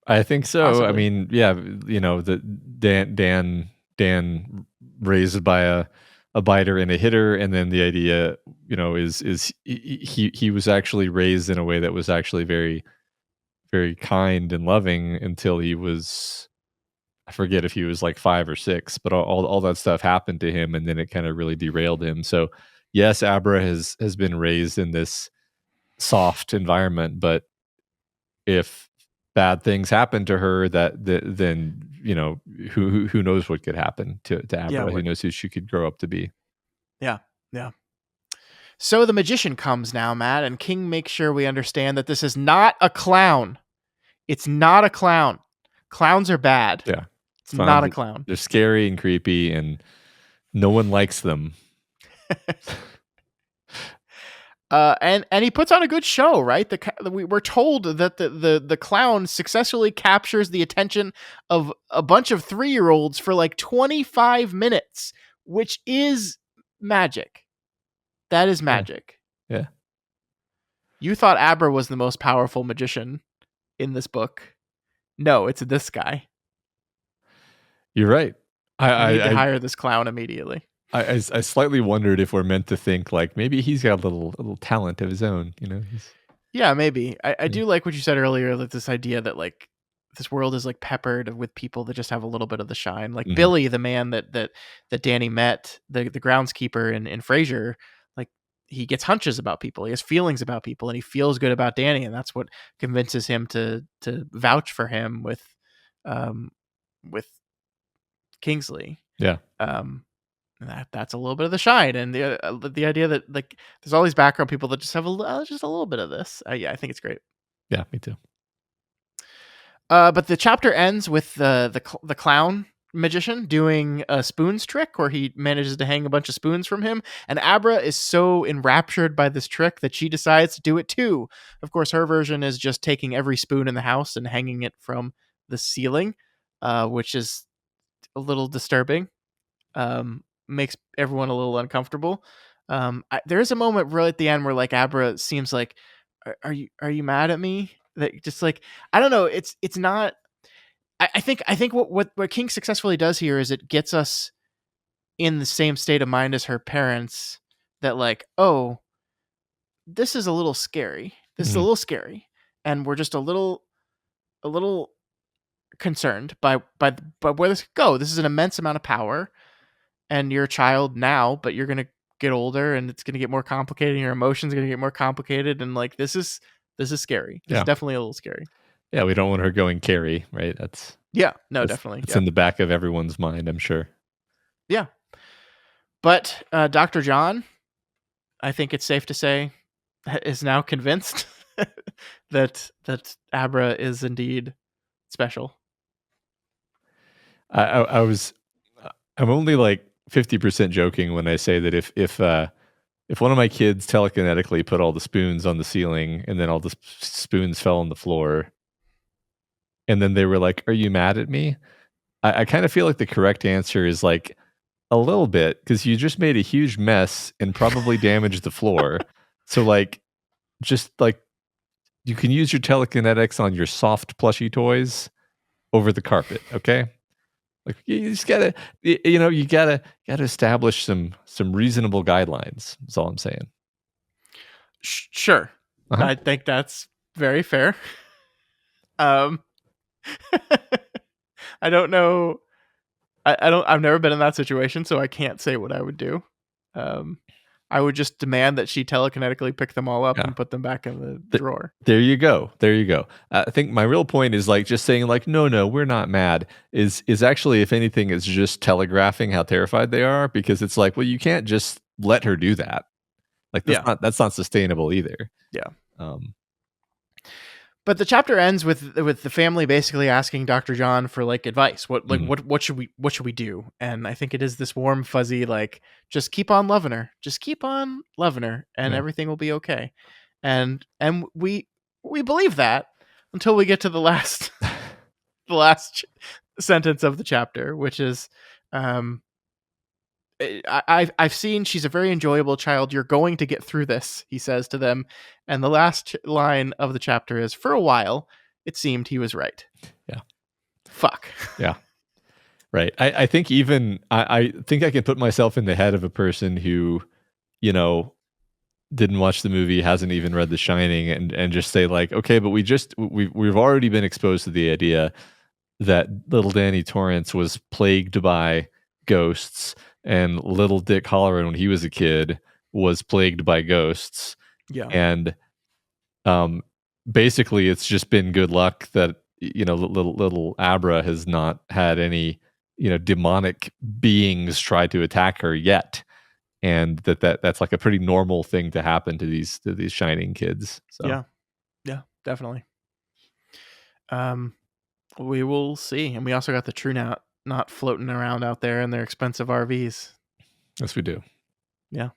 I think so. Possibly. I mean, yeah, the Dan raised by a biter and a hitter, and then the idea, is he was actually raised in a way that was actually very, very kind and loving until he was, I forget if he was like 5 or 6, but all that stuff happened to him, and then it kind of really derailed him. So yes, Abra has been raised in this soft environment, but if bad things happen to her, then who knows what could happen to Abra? Yeah, who knows who she could grow up to be? Yeah. So the magician comes now, Matt, and King makes sure we understand that this is not a clown. It's not a clown. Clowns are bad. Yeah, it's not a clown. They're scary and creepy, and no one likes them. And he puts on a good show, right? We're told that the clown successfully captures the attention of a bunch of 3-year-olds for like 25 minutes, which is magic. That is magic. Yeah. You thought Abra was the most powerful magician in this book. No, it's this guy. You're right. I need to hire this clown immediately. I slightly wondered if we're meant to think like maybe he's got a little talent of his own, Yeah, maybe. I do like what you said earlier, that this idea that like this world is like peppered with people that just have a little bit of the shine. Like Billy, the man that Danny met, the groundskeeper in Frasier, like he gets hunches about people, he has feelings about people, and he feels good about Danny, and that's what convinces him to vouch for him with Kingsley. Yeah. That's a little bit of the shine, and the idea that like there's all these background people that just have just a little bit of this. Yeah, I think it's great. Yeah, me too. But the chapter ends with the clown magician doing a spoons trick, where he manages to hang a bunch of spoons from him, and Abra is so enraptured by this trick that she decides to do it too. Of course, her version is just taking every spoon in the house and hanging it from the ceiling, which is a little disturbing. Makes everyone a little uncomfortable. There is a moment right at the end where like Abra seems like, are you mad at me? That just like, I don't know. It's not. I think what King successfully does here is it gets us in the same state of mind as her parents. That like, oh, this is a little scary. This is a little scary, and we're just a little concerned by where this could go. This is an immense amount of power. And you're a child now, but you're going to get older, and it's going to get more complicated, and your emotions are going to get more complicated. And like, this is scary. This is definitely a little scary. Yeah. We don't want her going Carrie, right? Definitely. It's in the back of everyone's mind, I'm sure. Yeah. But Dr. John, I think it's safe to say, is now convinced that Abra is indeed special. I'm only like 50% joking when I say that if one of my kids telekinetically put all the spoons on the ceiling and then all the spoons fell on the floor, and then they were like, "Are you mad at me?" I kind of feel like the correct answer is like, a little bit, because you just made a huge mess and probably damaged the floor. So like, just like, you can use your telekinetics on your soft plushy toys over the carpet, okay? Like, you just gotta, you gotta establish some reasonable guidelines. That's all I'm saying. Sure. Uh-huh. I think that's very fair. Um, I don't know. I've never been in that situation, so I can't say what I would do. I would just demand that she telekinetically pick them all up Yeah. and put them back in the drawer. There you go. There you go. I think my real point is like just saying like, no, we're not mad. Is actually, if anything, is just telegraphing how terrified they are, because it's like, well, you can't just let her do that. Like that's not sustainable either. Yeah. Um, But the chapter ends with the family basically asking Dr. John for like advice. What should we do? And I think it is this warm fuzzy like, just keep on loving her. Just keep on loving her and everything will be okay. And we believe that until we get to the last the last sentence of the chapter, which is I've seen she's a very enjoyable child. You're going to get through this, he says to them. And the last line of the chapter is, for a while, it seemed he was right. Yeah. Fuck. Yeah. Right. I think even I think I can put myself in the head of a person who, didn't watch the movie, hasn't even read The Shining, and just say like, okay, but we've already been exposed to the idea that little Danny Torrance was plagued by ghosts, and little Dick Halloran, when he was a kid, was plagued by ghosts. Yeah. And basically it's just been good luck that little Abra has not had any demonic beings try to attack her yet, and that's like a pretty normal thing to happen to these Shining kids. So yeah, definitely. We will see. And we also got the True not floating around out there in their expensive RVs. Yes, we do. Yeah.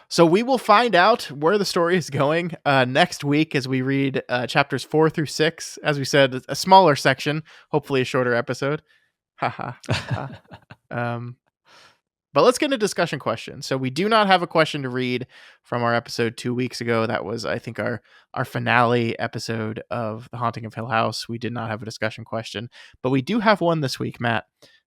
So we will find out where the story is going next week as we read chapters 4 through 6. As we said, a smaller section, hopefully a shorter episode. But let's get into discussion questions. So we do not have a question to read from our episode 2 weeks ago. That was, I think, our finale episode of The Haunting of Hill House. We did not have a discussion question, but we do have one this week, Matt.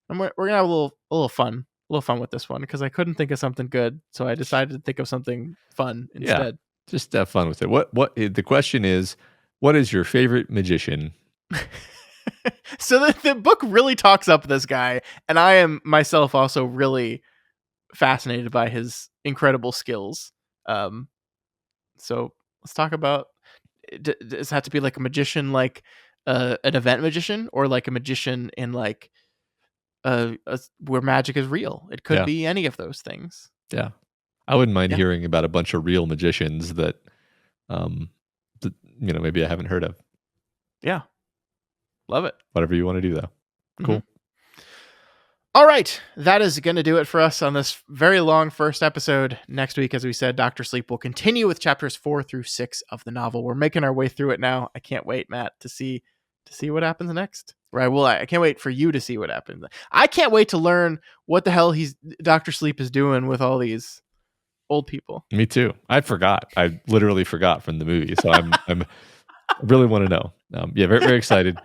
And we're gonna have a little fun with this one because I couldn't think of something good, so I decided to think of something fun instead. Yeah, just have fun with it. What the question is? What is your favorite magician? So the book really talks up this guy, and I am myself also really fascinated by his incredible skills. So let's talk about, does it have to be like a magician, like an event magician, or like a magician in like where magic is real? It could be any of those things. Yeah, I wouldn't mind hearing about a bunch of real magicians that maybe I haven't heard of. Yeah, love it. Whatever you want to do, though. Cool. Mm-hmm. All right, that is going to do it for us on this very long first episode. Next week, as we said, Dr. Sleep will continue with chapters 4 through 6 of the novel. We're making our way through it now. I can't wait, Matt, to see what happens next. Right? Well, I can't wait for you to see what happens. I can't wait to learn what the hell Dr. Sleep is doing with all these old people. Me too. I forgot. I literally forgot from the movie, so I really want to know. Very, very excited.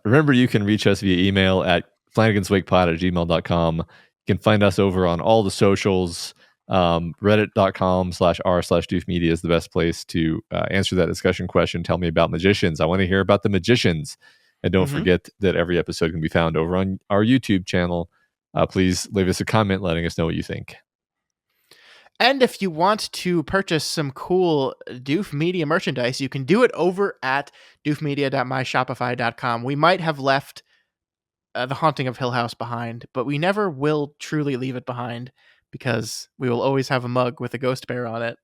Remember, you can reach us via email at flanaganswakepod@gmail.com. You can find us over on all the socials. Reddit.com/r/doofmedia is the best place to answer that discussion question. Tell me about magicians. I want to hear about the magicians. And don't forget that every episode can be found over on our YouTube channel. Please leave us a comment letting us know what you think. And if you want to purchase some cool Doof Media merchandise, you can do it over at doofmedia.myshopify.com. We might have left The Haunting of Hill House behind, but we never will truly leave it behind because we will always have a mug with a ghost bear on it,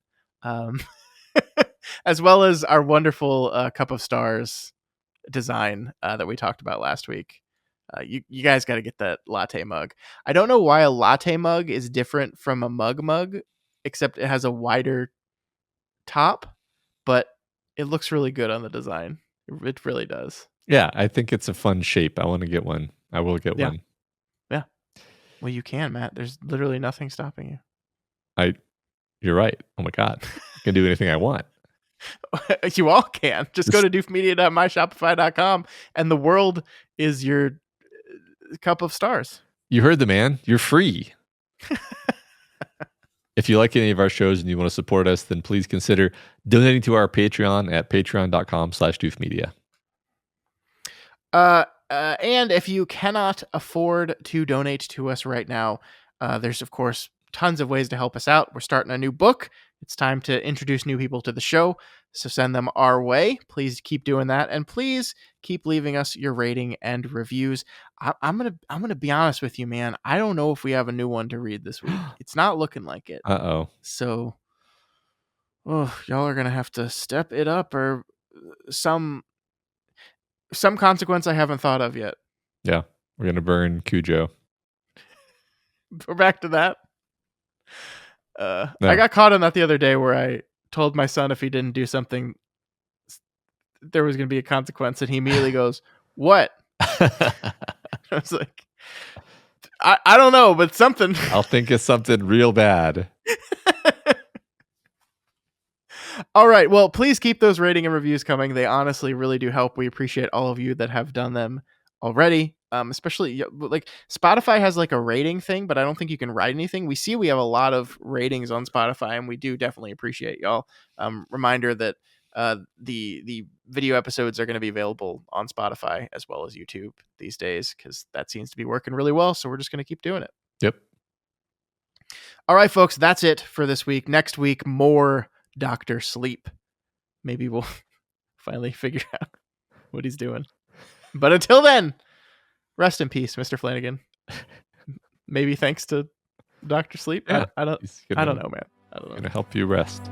as well as our wonderful Cup of Stars design that we talked about last week. You guys got to get that latte mug. I don't know why a latte mug is different from a mug, except it has a wider top, but it looks really good on the design. It really does. Yeah, I think it's a fun shape. I want to get one. I will get one. Yeah. Well, you can, Matt. There's literally nothing stopping You're right. Oh my God. I can do anything I want. you. You all can. Just go to doofmedia.myshopify.com and the world is your cup of stars. You heard the man. You're free. If you like any of our shows and you want to support us, then please consider donating to our Patreon at patreon.com/doofmedia. And if you cannot afford to donate to us right now, there's, of course, tons of ways to help us out. We're starting a new book. It's time to introduce new people to the show. So send them our way. Please keep doing that. And please keep leaving us your rating and reviews. I'm gonna be honest with you, man. I don't know if we have a new one to read this week. It's not looking like it. Uh-oh. So y'all are gonna have to step it up or some consequence I haven't thought of yet. Yeah. We're going to burn Cujo. We're back to that. No. I got caught on that the other day where I told my son if he didn't do something, there was going to be a consequence, and he immediately goes, "What?" I was like, I don't know, but something. I'll think of something real bad. All right. Well, please keep those rating and reviews coming. They honestly really do help. We appreciate all of you that have done them already. Especially like Spotify has like a rating thing, but I don't think you can write anything. We have a lot of ratings on Spotify, and we do definitely appreciate y'all. Reminder that the video episodes are going to be available on Spotify as well as YouTube these days, because that seems to be working really well. So we're just going to keep doing it. Yep. All right, folks, that's it for this week. Next week, more Dr. Sleep. Maybe we'll finally figure out what he's doing. But until then, rest in peace, Mr. Flanagan. Maybe thanks to Dr. Sleep. Yeah, I don't know, man. I don't know. Gonna help you rest.